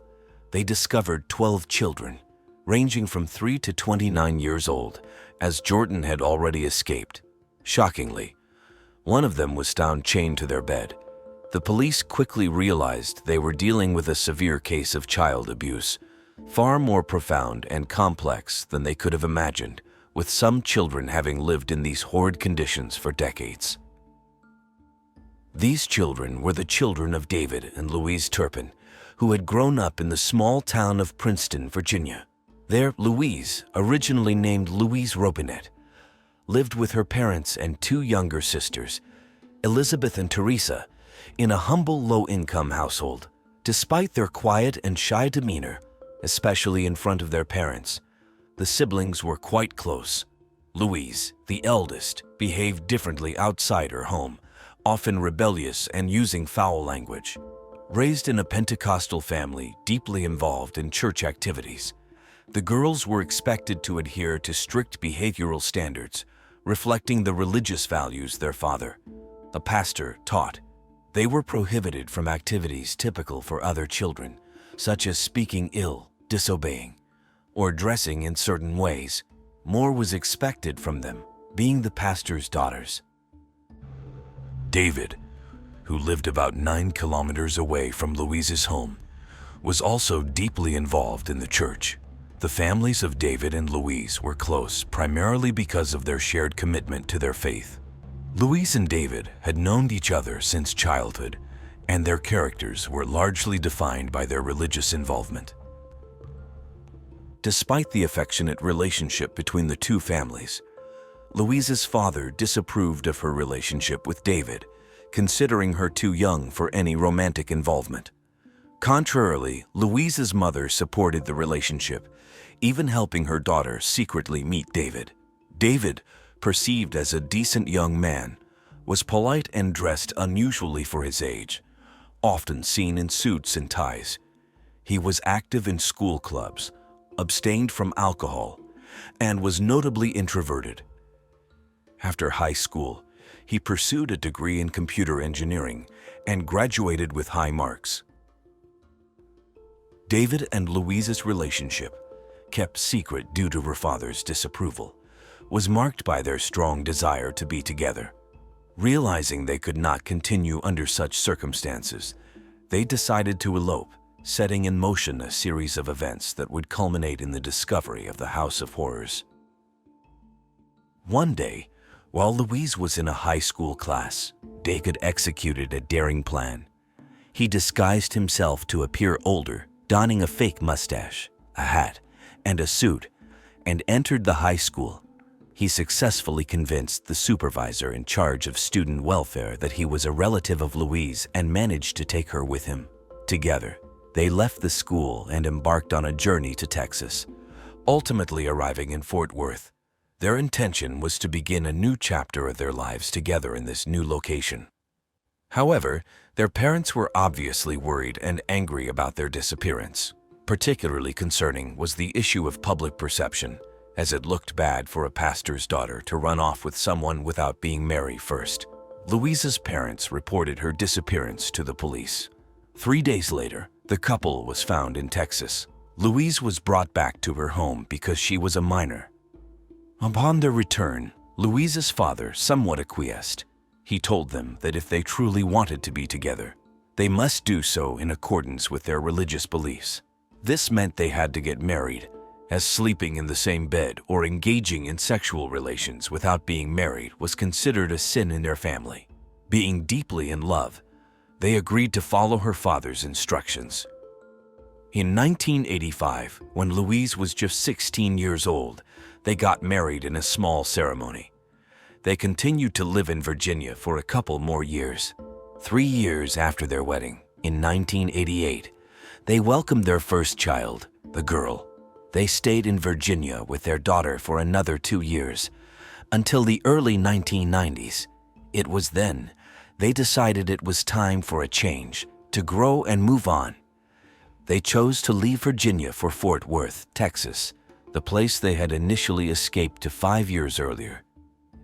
they discovered 12 children, ranging from 3 to 29 years old, as Jordan had already escaped. Shockingly, one of them was found chained to their bed. The police quickly realized they were dealing with a severe case of child abuse, far more profound and complex than they could have imagined, with some children having lived in these horrid conditions for decades. These children were the children of David and Louise Turpin, who had grown up in the small town of Princeton, Virginia. There, Louise, originally named Louise Robinette, lived with her parents and 2 younger sisters, Elizabeth and Teresa, in a humble low-income household. Despite their quiet and shy demeanor, especially in front of their parents, the siblings were quite close. Louise, the eldest, behaved differently outside her home, often rebellious and using foul language. Raised in a Pentecostal family deeply involved in church activities, the girls were expected to adhere to strict behavioral standards, reflecting the religious values their father, a pastor, taught. They were prohibited from activities typical for other children, such as speaking ill, disobeying, or dressing in certain ways. More was expected from them, being the pastor's daughters. David, who lived about 9 kilometers away from Louise's home, was also deeply involved in the church. The families of David and Louise were close primarily because of their shared commitment to their faith. Louise and David had known each other since childhood, and their characters were largely defined by their religious involvement. Despite the affectionate relationship between the 2 families, Louise's father disapproved of her relationship with David, considering her too young for any romantic involvement. Contrarily, Louise's mother supported the relationship, even helping her daughter secretly meet David. David, perceived as a decent young man, was polite and dressed unusually for his age, often seen in suits and ties. He was active in school clubs, abstained from alcohol, and was notably introverted. After high school, he pursued a degree in computer engineering and graduated with high marks. David and Louise's relationship, kept secret due to her father's disapproval, was marked by their strong desire to be together. Realizing they could not continue under such circumstances, They decided to elope, setting in motion a series of events that would culminate in the discovery of the House of Horrors. One day, while Louise was in a high school class, David executed a daring plan. He disguised himself to appear older, donning a fake mustache, a hat, and a suit, and entered the high school. He successfully convinced the supervisor in charge of student welfare that he was a relative of Louise and managed to take her with him. Together, they left the school and embarked on a journey to Texas, ultimately arriving in Fort Worth. Their intention was to begin a new chapter of their lives together in this new location. However, their parents were obviously worried and angry about their disappearance. Particularly concerning was the issue of public perception, as it looked bad for a pastor's daughter to run off with someone without being married first. Louise's parents reported her disappearance to the police. 3 days later, the couple was found in Texas. Louise was brought back to her home because she was a minor. Upon their return, Louise's father somewhat acquiesced. He told them that if they truly wanted to be together, they must do so in accordance with their religious beliefs. This meant they had to get married, as sleeping in the same bed or engaging in sexual relations without being married was considered a sin in their family. Being deeply in love, they agreed to follow her father's instructions. In 1985, when Louise was just 16 years old, they got married in a small ceremony. They continued to live in Virginia for a couple more years. 3 years after their wedding, in 1988, they welcomed their first child, the girl. They stayed in Virginia with their daughter for another 2 years, until the early 1990s. It was then they decided it was time for a change, to grow and move on. They chose to leave Virginia for Fort Worth, Texas, the place they had initially escaped to 5 years earlier.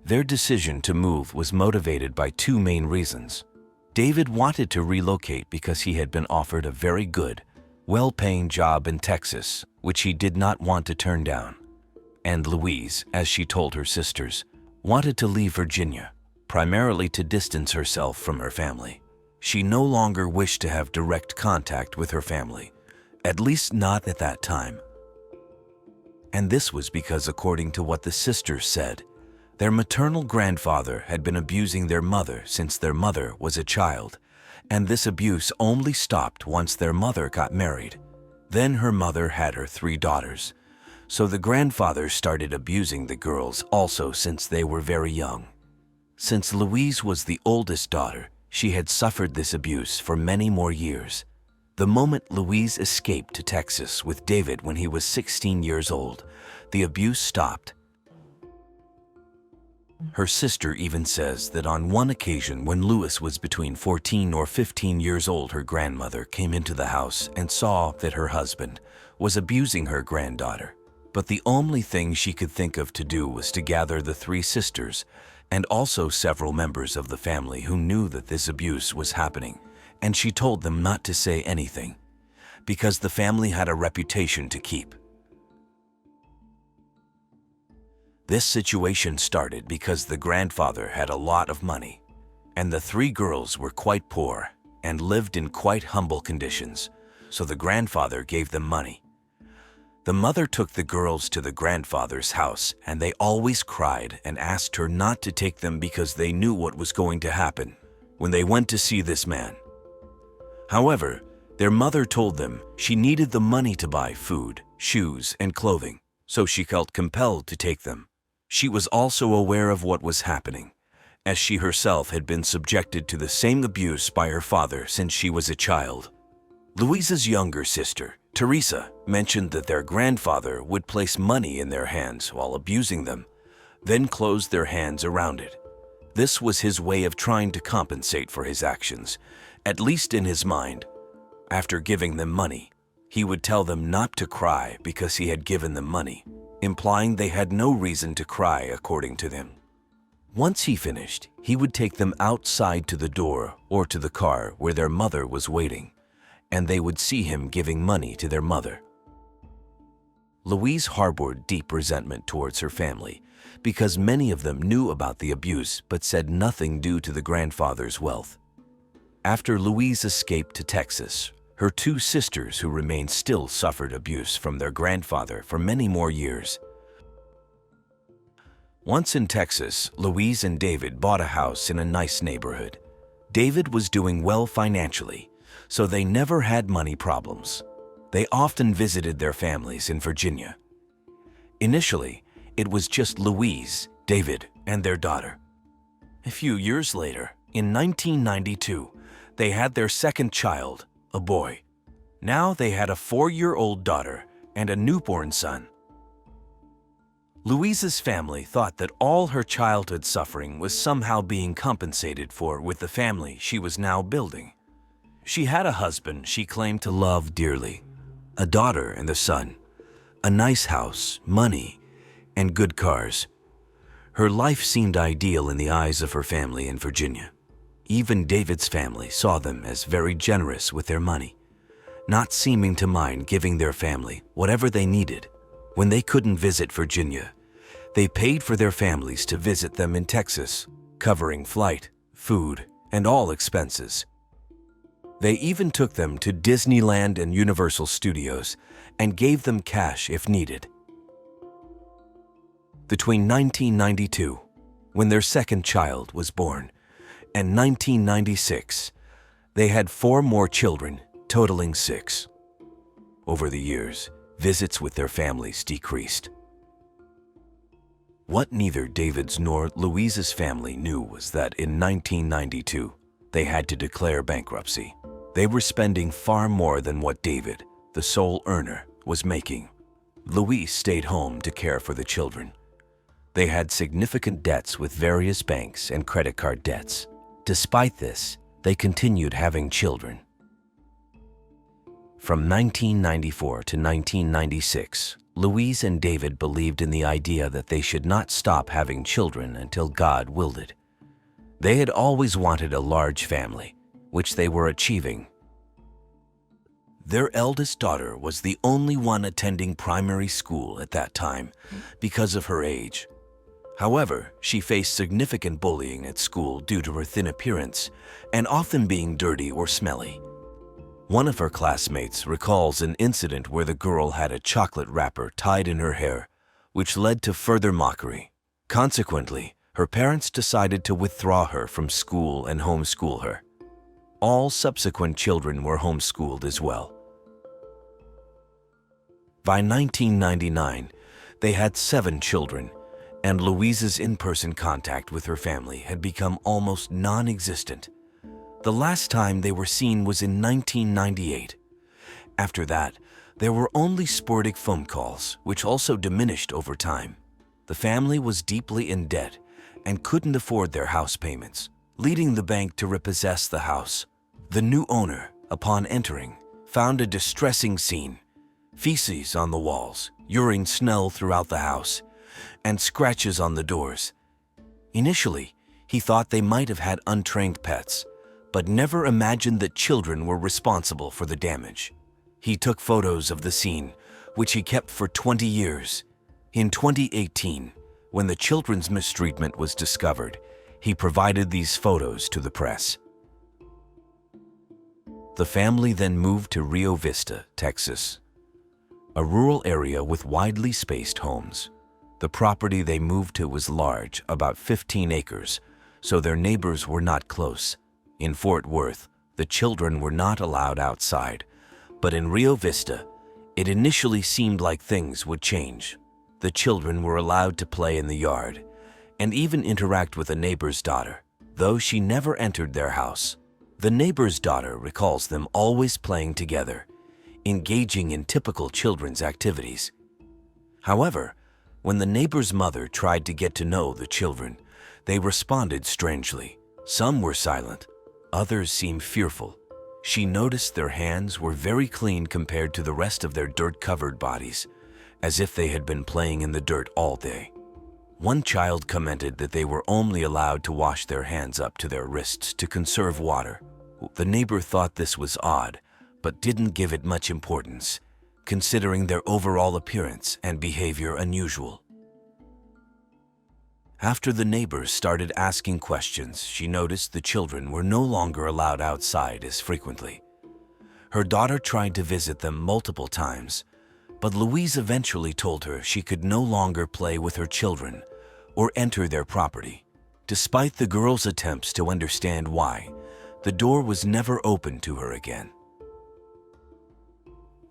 Their decision to move was motivated by 2 main reasons. David wanted to relocate because he had been offered a very good, well-paying job in Texas, which he did not want to turn down. And Louise, as she told her sisters, wanted to leave Virginia, primarily to distance herself from her family. She no longer wished to have direct contact with her family, at least not at that time. And this was because, according to what the sisters said, their maternal grandfather had been abusing their mother since their mother was a child, and this abuse only stopped once their mother got married. Then her mother had her 3 daughters, so the grandfather started abusing the girls also since they were very young. Since Louise was the oldest daughter, she had suffered this abuse for many more years. The moment Louise escaped to Texas with David when he was 16 years old, the abuse stopped. Her sister even says that on one occasion when Louis was between 14 or 15 years old, her grandmother came into the house and saw that her husband was abusing her granddaughter. But the only thing she could think of to do was to gather the 3 sisters and also several members of the family who knew that this abuse was happening, and she told them not to say anything, because the family had a reputation to keep. This situation started because the grandfather had a lot of money, and the 3 girls were quite poor and lived in quite humble conditions, so the grandfather gave them money. The mother took the girls to the grandfather's house, and they always cried and asked her not to take them because they knew what was going to happen when they went to see this man. However, their mother told them she needed the money to buy food, shoes, and clothing, so she felt compelled to take them. She was also aware of what was happening, as she herself had been subjected to the same abuse by her father since she was a child. Louise's younger sister, Teresa, mentioned that their grandfather would place money in their hands while abusing them, then close their hands around it. This was his way of trying to compensate for his actions, at least in his mind. After giving them money, he would tell them not to cry because he had given them money, implying they had no reason to cry according to them. Once he finished, he would take them outside to the door or to the car where their mother was waiting, and they would see him giving money to their mother. Louise harbored deep resentment towards her family because many of them knew about the abuse but said nothing due to the grandfather's wealth. After Louise escaped to Texas, her two sisters who remained still suffered abuse from their grandfather for many more years. Once in Texas, Louise and David bought a house in a nice neighborhood. David was doing well financially, so they never had money problems. They often visited their families in Virginia. Initially, it was just Louise, David, and their daughter. A few years later, in 1992, they had their second child, a boy. Now they had a 4-year-old daughter and a newborn son. Louise's family thought that all her childhood suffering was somehow being compensated for with the family she was now building. She had a husband she claimed to love dearly, a daughter and a son, a nice house, money, and good cars. Her life seemed ideal in the eyes of her family in Virginia. Even David's family saw them as very generous with their money, not seeming to mind giving their family whatever they needed. When they couldn't visit Virginia, they paid for their families to visit them in Texas, covering flight, food, and all expenses. They even took them to Disneyland and Universal Studios and gave them cash if needed. Between 1992, when their second child was born, and 1996, they had 4 more children, totaling 6. Over the years, visits with their families decreased. What neither David's nor Louise's family knew was that in 1992, they had to declare bankruptcy. They were spending far more than what David, the sole earner, was making. Louise stayed home to care for the children. They had significant debts with various banks and credit card debts. Despite this, they continued having children. From 1994 to 1996, Louise and David believed in the idea that they should not stop having children until God willed it. They had always wanted a large family, which they were achieving. Their eldest daughter was the only one attending primary school at that time because of her age. However, she faced significant bullying at school due to her thin appearance and often being dirty or smelly. One of her classmates recalls an incident where the girl had a chocolate wrapper tied in her hair, which led to further mockery. Consequently, her parents decided to withdraw her from school and homeschool her. All subsequent children were homeschooled as well. By 1999, they had 7 children, and Louise's in-person contact with her family had become almost non-existent. The last time they were seen was in 1998. After that, there were only sporadic phone calls, which also diminished over time. The family was deeply in debt and couldn't afford their house payments, leading the bank to repossess the house. The new owner, upon entering, found a distressing scene: feces on the walls, urine smell throughout the house, and scratches on the doors. Initially, he thought they might have had untrained pets, but never imagined that children were responsible for the damage. He took photos of the scene, which he kept for 20 years. In 2018, when the children's mistreatment was discovered, he provided these photos to the press. The family then moved to Rio Vista, Texas, a rural area with widely spaced homes. The property they moved to was large, about 15 acres, so their neighbors were not close. In Fort Worth, the children were not allowed outside, but in Rio Vista, it initially seemed like things would change. The children were allowed to play in the yard and even interact with a neighbor's daughter, though she never entered their house. The neighbor's daughter recalls them always playing together, engaging in typical children's activities. However, when the neighbor's mother tried to get to know the children, they responded strangely. Some were silent, others seemed fearful. She noticed their hands were very clean compared to the rest of their dirt-covered bodies, as if they had been playing in the dirt all day. One child commented that they were only allowed to wash their hands up to their wrists to conserve water. The neighbor thought this was odd, but didn't give it much importance, considering their overall appearance and behavior unusual. After the neighbors started asking questions, she noticed the children were no longer allowed outside as frequently. Her daughter tried to visit them multiple times, but Louise eventually told her she could no longer play with her children or enter their property. Despite the girl's attempts to understand why, the door was never opened to her again.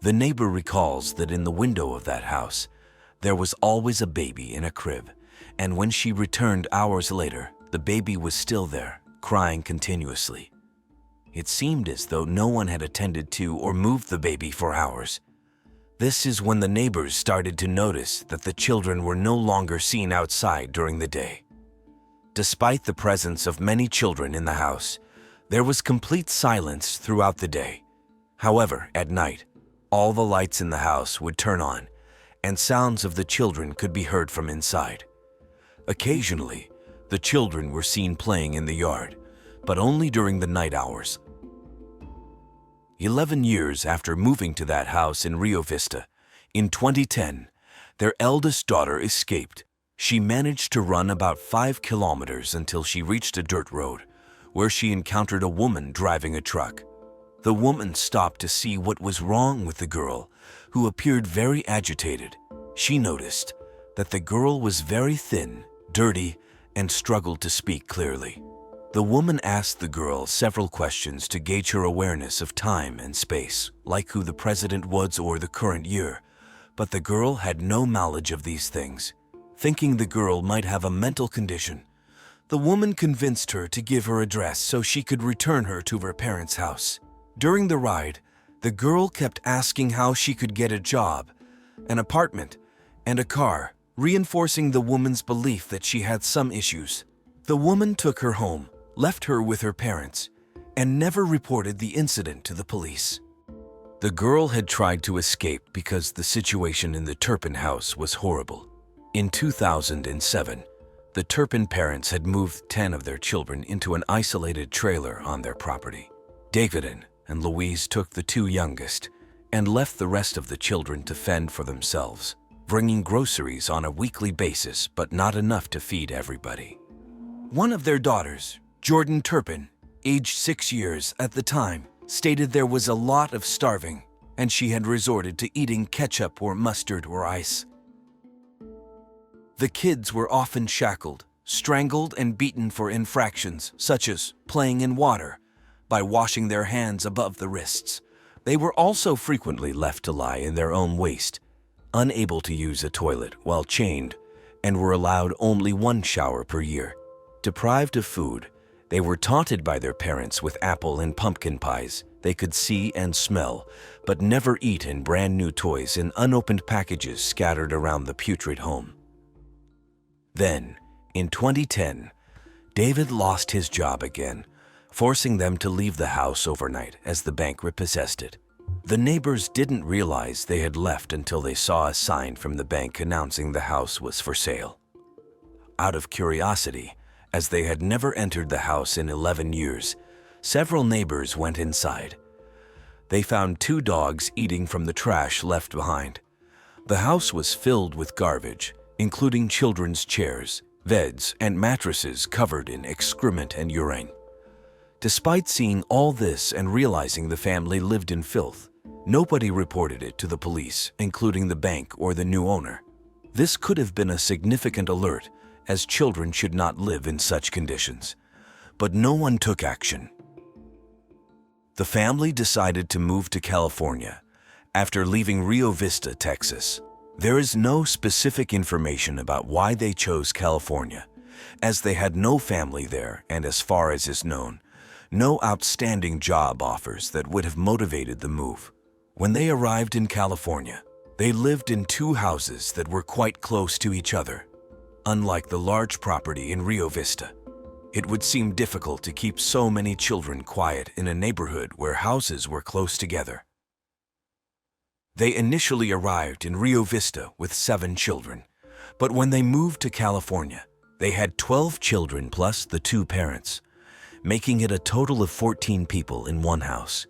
The neighbor recalls that in the window of that house, there was always a baby in a crib, and when she returned hours later, the baby was still there, crying continuously. It seemed as though no one had attended to or moved the baby for hours. This is when the neighbors started to notice that the children were no longer seen outside during the day. Despite the presence of many children in the house, there was complete silence throughout the day. However, at night, all the lights in the house would turn on, and sounds of the children could be heard from inside. Occasionally, the children were seen playing in the yard, but only during the night hours. 11 years after moving to that house in Rio Vista, in 2010, their eldest daughter escaped. She managed to run about 5 kilometers until she reached a dirt road, where she encountered a woman driving a truck. The woman stopped to see what was wrong with the girl, who appeared very agitated. She noticed that the girl was very thin, dirty, and struggled to speak clearly. The woman asked the girl several questions to gauge her awareness of time and space, like who the president was or the current year, but the girl had no knowledge of these things. Thinking the girl might have a mental condition, the woman convinced her to give her address so she could return her to her parents' house. During the ride, the girl kept asking how she could get a job, an apartment, and a car, reinforcing the woman's belief that she had some issues. The woman took her home, left her with her parents, and never reported the incident to the police. The girl had tried to escape because the situation in the Turpin house was horrible. In 2007, the Turpin parents had moved 10 of their children into an isolated trailer on their property. David and Louise took the 2 youngest and left the rest of the children to fend for themselves, bringing groceries on a weekly basis but not enough to feed everybody. One of their daughters, Jordan Turpin, aged 6 years at the time, stated there was a lot of starving and she had resorted to eating ketchup or mustard or ice. The kids were often shackled, strangled, and beaten for infractions such as playing in water by washing their hands above the wrists. They were also frequently left to lie in their own waste, unable to use a toilet while chained, and were allowed only 1 shower per year. Deprived of food, they were taunted by their parents with apple and pumpkin pies they could see and smell, but never eat, in brand new toys in unopened packages scattered around the putrid home. Then, in 2010, David lost his job again, forcing them to leave the house overnight as the bank repossessed it. The neighbors didn't realize they had left until they saw a sign from the bank announcing the house was for sale. Out of curiosity, as they had never entered the house in 11 years, several neighbors went inside. They found 2 dogs eating from the trash left behind. The house was filled with garbage, including children's chairs, beds, and mattresses covered in excrement and urine. Despite seeing all this and realizing the family lived in filth, nobody reported it to the police, including the bank or the new owner. This could have been a significant alert, as children should not live in such conditions. But no one took action. The family decided to move to California after leaving Rio Vista, Texas. There is no specific information about why they chose California, as they had no family there and, as far as is known, no outstanding job offers that would have motivated the move. When they arrived in California, they lived in 2 houses that were quite close to each other. Unlike the large property in Rio Vista, it would seem difficult to keep so many children quiet in a neighborhood where houses were close together. They initially arrived in Rio Vista with 7 children, but when they moved to California, they had 12 children plus the 2 parents, making it a total of 14 people in one house.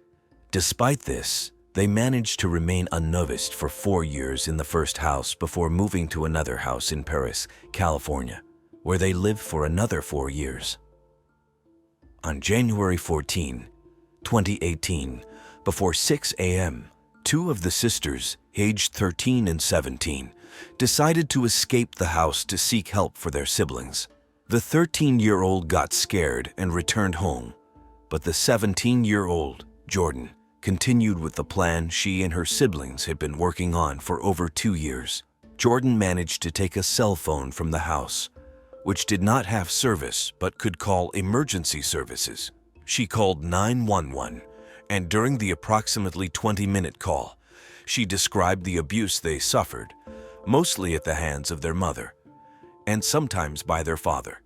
Despite this, they managed to remain unnoticed for 4 years in the first house before moving to another house in Paris, California, where they lived for another 4 years. On January 14, 2018, before 6 a.m., two of the sisters, aged 13 and 17, decided to escape the house to seek help for their siblings. The 13-year-old got scared and returned home, but the 17-year-old, Jordan, continued with the plan she and her siblings had been working on for over 2 years. Jordan managed to take a cell phone from the house, which did not have service but could call emergency services. She called 911, and during the approximately 20-minute call, she described the abuse they suffered, mostly at the hands of their mother, and sometimes by their father.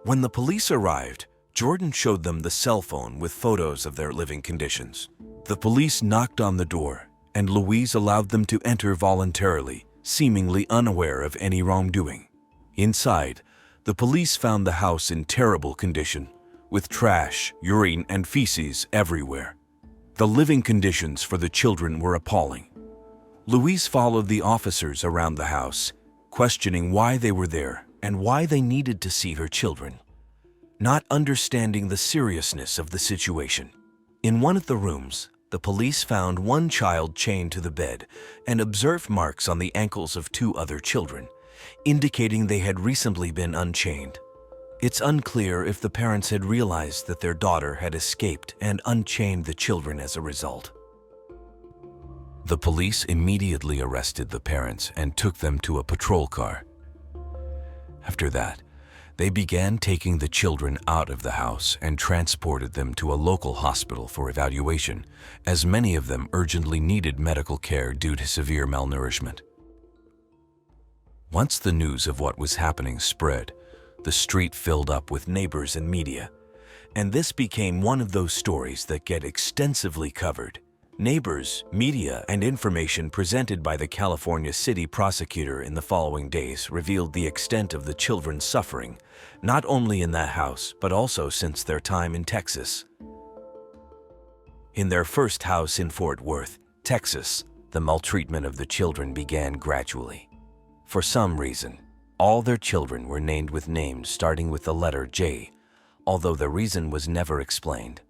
When the police arrived, Jordan showed them the cell phone with photos of their living conditions. The police knocked on the door, and Louise allowed them to enter voluntarily, seemingly unaware of any wrongdoing. Inside, the police found the house in terrible condition, with trash, urine, and feces everywhere. The living conditions for the children were appalling. Louise followed the officers around the house, questioning why they were there and why they needed to see her children, not understanding the seriousness of the situation. In one of the rooms, the police found one child chained to the bed and observed marks on the ankles of two other children, indicating they had recently been unchained. It's unclear if the parents had realized that their daughter had escaped and unchained the children as a result. The police immediately arrested the parents and took them to a patrol car. After that, they began taking the children out of the house and transported them to a local hospital for evaluation, as many of them urgently needed medical care due to severe malnourishment. Once the news of what was happening spread, the street filled up with neighbors and media, and this became one of those stories that get extensively covered. Neighbors, media, and information presented by the California City prosecutor in the following days revealed the extent of the children's suffering, not only in that house, but also since their time in Texas. In their first house in Fort Worth, Texas, the maltreatment of the children began gradually. For some reason, all their children were named with names starting with the letter J, although the reason was never explained.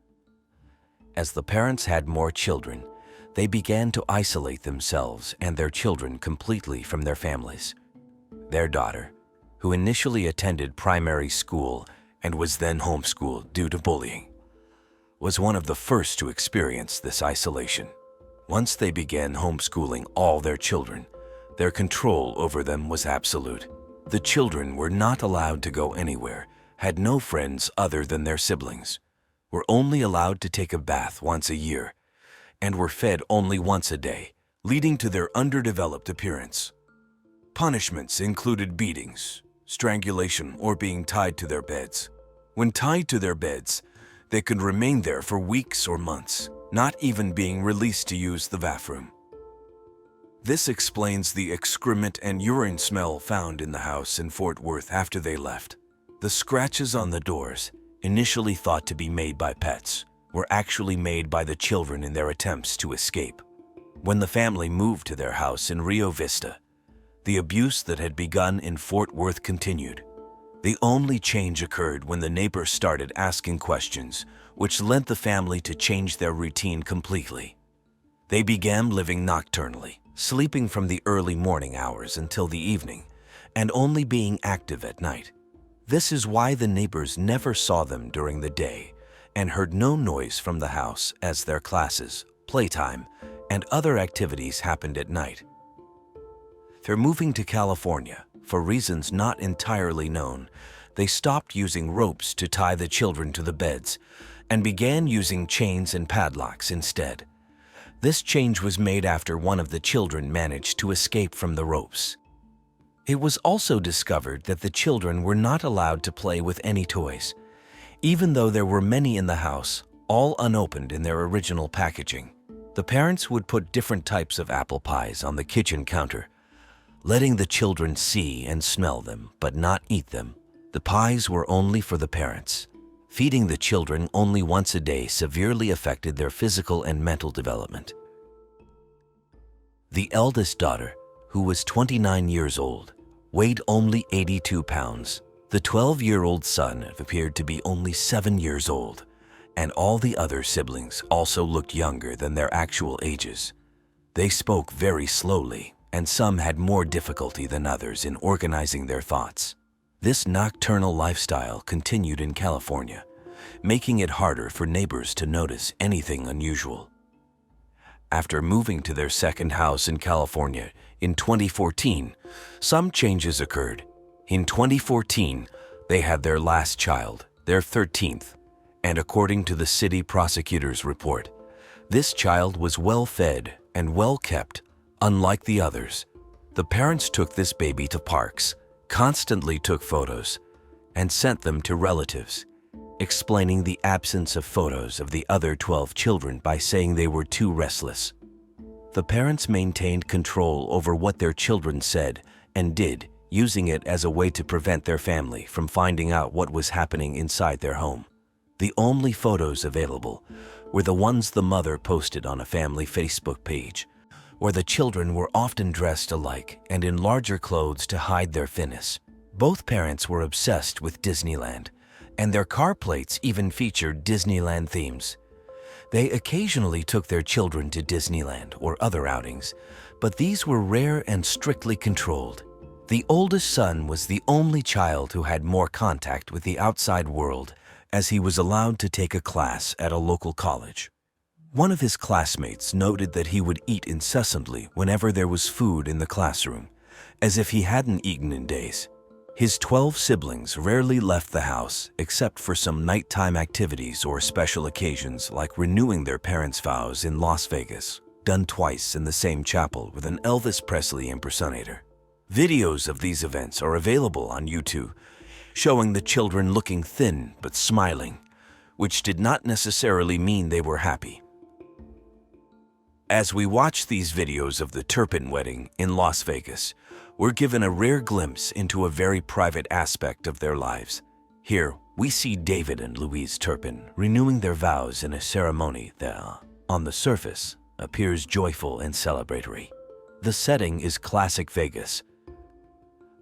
As the parents had more children, they began to isolate themselves and their children completely from their families. Their daughter, who initially attended primary school and was then homeschooled due to bullying, was one of the first to experience this isolation. Once they began homeschooling all their children, their control over them was absolute. The children were not allowed to go anywhere, had no friends other than their siblings, were only allowed to take a bath once a year, and were fed only once a day, leading to their underdeveloped appearance. Punishments included beatings, strangulation, or being tied to their beds. When tied to their beds, they could remain there for weeks or months, not even being released to use the bathroom. This explains the excrement and urine smell found in the house in Fort Worth after they left. The scratches on the doors, initially thought to be made by pets, were actually made by the children in their attempts to escape. When the family moved to their house in Rio Vista, the abuse that had begun in Fort Worth continued. The only change occurred when the neighbors started asking questions, which led the family to change their routine completely. They began living nocturnally, sleeping from the early morning hours until the evening, and only being active at night. This is why the neighbors never saw them during the day and heard no noise from the house as their classes, playtime, and other activities happened at night. They're moving to California. For reasons not entirely known, they stopped using ropes to tie the children to the beds and began using chains and padlocks instead. This change was made after one of the children managed to escape from the ropes. It was also discovered that the children were not allowed to play with any toys, even though there were many in the house, all unopened in their original packaging. The parents would put different types of apple pies on the kitchen counter, letting the children see and smell them, but not eat them. The pies were only for the parents. Feeding the children only once a day severely affected their physical and mental development. The eldest daughter, who was 29 years old, weighed only 82 pounds. The 12-year-old son appeared to be only 7 years old, and all the other siblings also looked younger than their actual ages. They spoke very slowly, and some had more difficulty than others in organizing their thoughts. This nocturnal lifestyle continued in California, making it harder for neighbors to notice anything unusual. After moving to their second house in California in 2014, some changes occurred. In 2014, they had their last child, their 13th, and according to the city prosecutor's report, this child was well-fed and well-kept, unlike the others. The parents took this baby to parks, constantly took photos, and sent them to relatives, explaining the absence of photos of the other 12 children by saying they were too restless. The parents maintained control over what their children said and did, using it as a way to prevent their family from finding out what was happening inside their home. The only photos available were the ones the mother posted on a family Facebook page, where the children were often dressed alike and in larger clothes to hide their thinness. Both parents were obsessed with Disneyland, and their car plates even featured Disneyland themes. They occasionally took their children to Disneyland or other outings, but these were rare and strictly controlled. The oldest son was the only child who had more contact with the outside world, as he was allowed to take a class at a local college. One of his classmates noted that he would eat incessantly whenever there was food in the classroom, as if he hadn't eaten in days. His 12 siblings rarely left the house except for some nighttime activities or special occasions like renewing their parents' vows in Las Vegas, done twice in the same chapel with an Elvis Presley impersonator. Videos of these events are available on YouTube, showing the children looking thin but smiling, which did not necessarily mean they were happy. As we watch these videos of the Turpin wedding in Las Vegas, we're given a rare glimpse into a very private aspect of their lives. Here, we see David and Louise Turpin renewing their vows in a ceremony that, on the surface, appears joyful and celebratory. The setting is classic Vegas,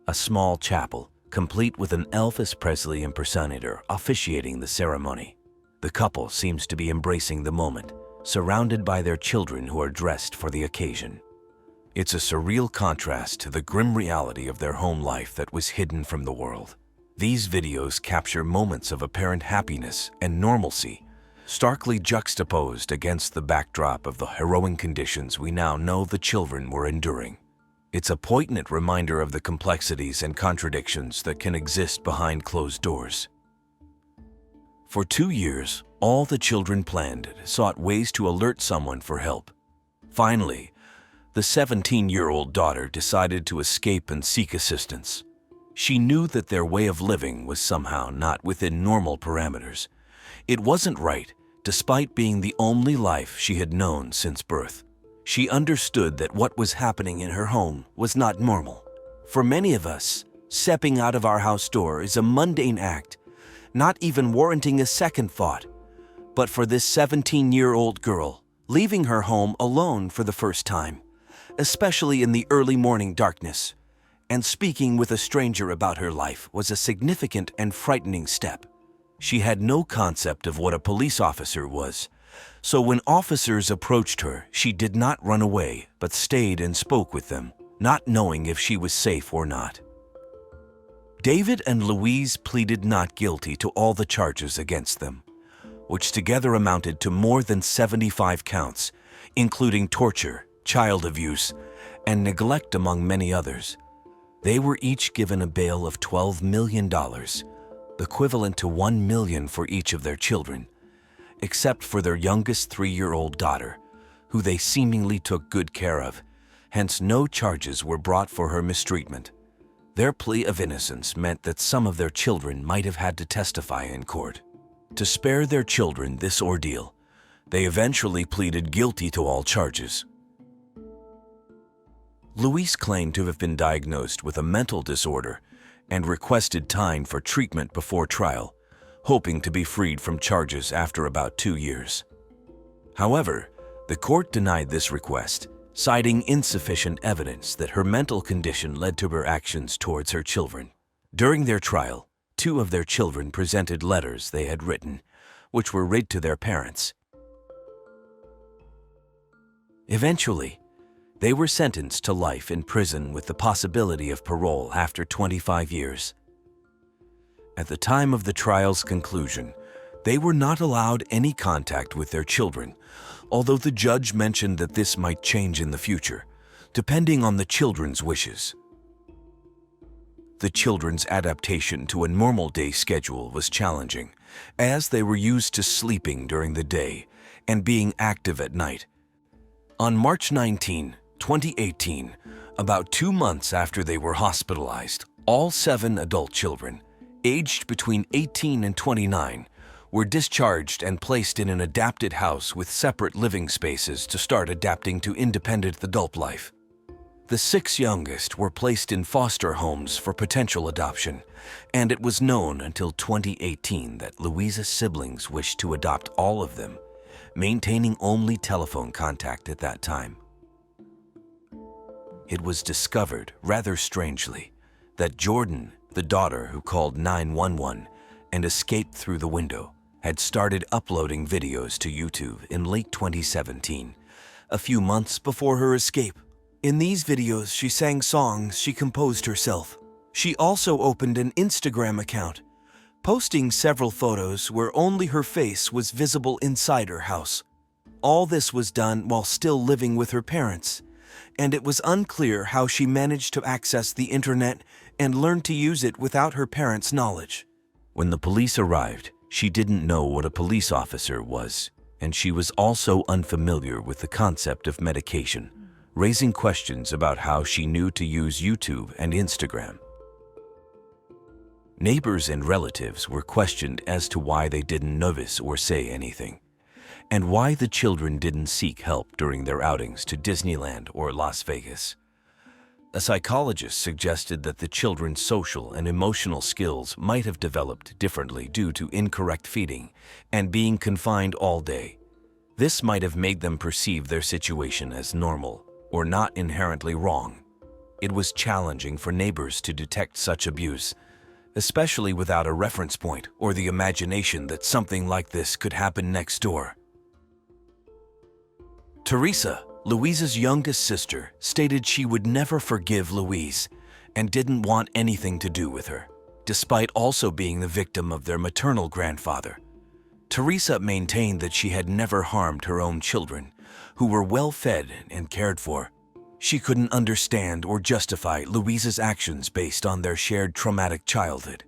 a small chapel, complete with an Elvis Presley impersonator officiating the ceremony. The couple seems to be embracing the moment, surrounded by their children who are dressed for the occasion. It's a surreal contrast to the grim reality of their home life that was hidden from the world. These videos capture moments of apparent happiness and normalcy, starkly juxtaposed against the backdrop of the harrowing conditions we now know the children were enduring. It's a poignant reminder of the complexities and contradictions that can exist behind closed doors. For 2 years, all the children planned sought ways to alert someone for help. Finally, the 17-year-old daughter decided to escape and seek assistance. She knew that their way of living was somehow not within normal parameters. It wasn't right, despite being the only life she had known since birth. She understood that what was happening in her home was not normal. For many of us, stepping out of our house door is a mundane act, not even warranting a second thought. But for this 17-year-old girl, leaving her home alone for the first time, especially in the early morning darkness, and speaking with a stranger about her life was a significant and frightening step. She had no concept of what a police officer was, so when officers approached her, she did not run away, but stayed and spoke with them, not knowing if she was safe or not. David and Louise pleaded not guilty to all the charges against them, which together amounted to more than 75 counts, including torture, child abuse, and neglect among many others. They were each given a bail of $12 million, equivalent to $1 million for each of their children, except for their youngest 3-year-old daughter, who they seemingly took good care of, hence no charges were brought for her mistreatment. Their plea of innocence meant that some of their children might have had to testify in court. To spare their children this ordeal, they eventually pleaded guilty to all charges. Louise claimed to have been diagnosed with a mental disorder and requested time for treatment before trial, hoping to be freed from charges after about 2 years. However, the court denied this request, citing insufficient evidence that her mental condition led to her actions towards her children. During their trial, 2 of their children presented letters they had written, which were read to their parents. Eventually, they were sentenced to life in prison with the possibility of parole after 25 years. At the time of the trial's conclusion, they were not allowed any contact with their children, although the judge mentioned that this might change in the future, depending on the children's wishes. The children's adaptation to a normal day schedule was challenging, as they were used to sleeping during the day and being active at night. On March 19, 2018, about 2 months after they were hospitalized, all 7 adult children, aged between 18 and 29, were discharged and placed in an adapted house with separate living spaces to start adapting to independent adult life. The 6 youngest were placed in foster homes for potential adoption, and it was known until 2018 that Louisa's siblings wished to adopt all of them, maintaining only telephone contact at that time. It was discovered, rather strangely, that Jordan, the daughter who called 911 and escaped through the window, had started uploading videos to YouTube in late 2017, a few months before her escape. In these videos, she sang songs she composed herself. She also opened an Instagram account, posting several photos where only her face was visible inside her house. All this was done while still living with her parents, and it was unclear how she managed to access the internet and learn to use it without her parents' knowledge. When the police arrived, she didn't know what a police officer was, and she was also unfamiliar with the concept of medication, raising questions about how she knew to use YouTube and Instagram. Neighbors and relatives were questioned as to why they didn't notice or say anything, and why the children didn't seek help during their outings to Disneyland or Las Vegas. A psychologist suggested that the children's social and emotional skills might have developed differently due to incorrect feeding and being confined all day. This might have made them perceive their situation as normal or not inherently wrong. It was challenging for neighbors to detect such abuse, especially without a reference point or the imagination that something like this could happen next door. Teresa, Louisa's youngest sister, stated she would never forgive Louise and didn't want anything to do with her, despite also being the victim of their maternal grandfather. Teresa maintained that she had never harmed her own children, who were well fed and cared for. She couldn't understand or justify Louisa's actions based on their shared traumatic childhood.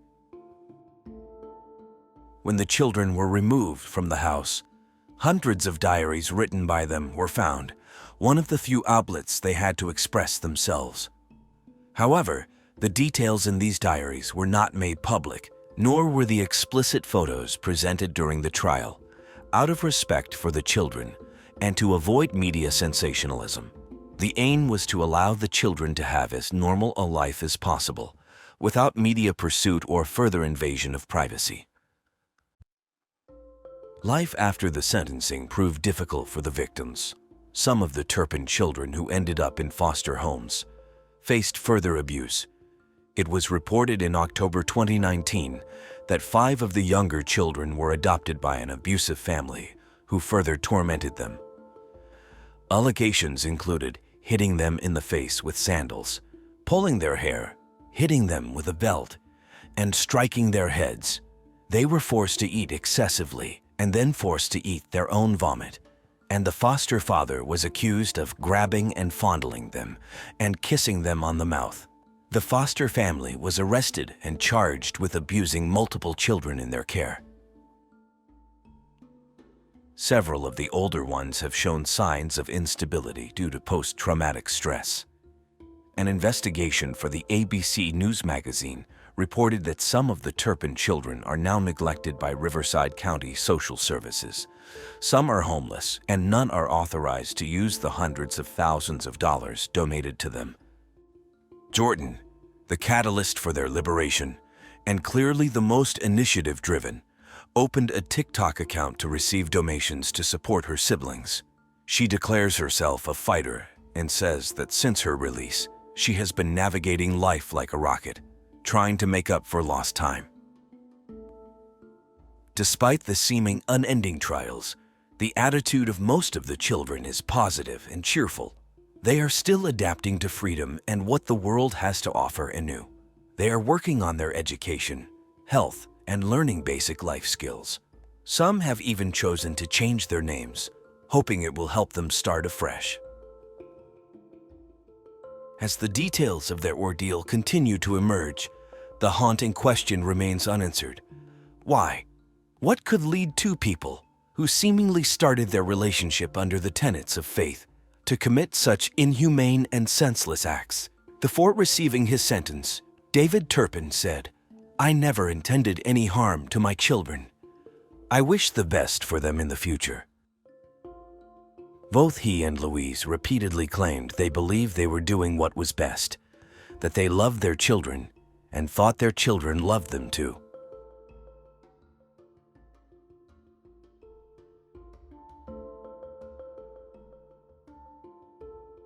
When the children were removed from the house, hundreds of diaries written by them were found, one of the few outlets they had to express themselves. However, the details in these diaries were not made public, nor were the explicit photos presented during the trial, out of respect for the children and to avoid media sensationalism. The aim was to allow the children to have as normal a life as possible, without media pursuit or further invasion of privacy. Life after the sentencing proved difficult for the victims. Some of the Turpin children who ended up in foster homes faced further abuse. It was reported in October 2019 that 5 of the younger children were adopted by an abusive family who further tormented them. Allegations included hitting them in the face with sandals, pulling their hair, hitting them with a belt, and striking their heads. They were forced to eat excessively and then forced to eat their own vomit, and the foster father was accused of grabbing and fondling them and kissing them on the mouth. The foster family was arrested and charged with abusing multiple children in their care. Several of the older ones have shown signs of instability due to post-traumatic stress. An investigation for the ABC News magazine reported that some of the Turpin children are now neglected by Riverside County Social Services. Some are homeless, and none are authorized to use the hundreds of thousands of dollars donated to them. Jordan, the catalyst for their liberation, and clearly the most initiative-driven, opened a TikTok account to receive donations to support her siblings. She declares herself a fighter and says that since her release, she has been navigating life like a rocket, trying to make up for lost time. Despite the seeming unending trials, the attitude of most of the children is positive and cheerful. They are still adapting to freedom and what the world has to offer anew. They are working on their education, health, and learning basic life skills. Some have even chosen to change their names, hoping it will help them start afresh. As the details of their ordeal continue to emerge, the haunting question remains unanswered. Why? What could lead two people, who seemingly started their relationship under the tenets of faith, to commit such inhumane and senseless acts? Before receiving his sentence, David Turpin said, "I never intended any harm to my children. I wish the best for them in the future." Both he and Louise repeatedly claimed they believed they were doing what was best, that they loved their children and thought their children loved them too.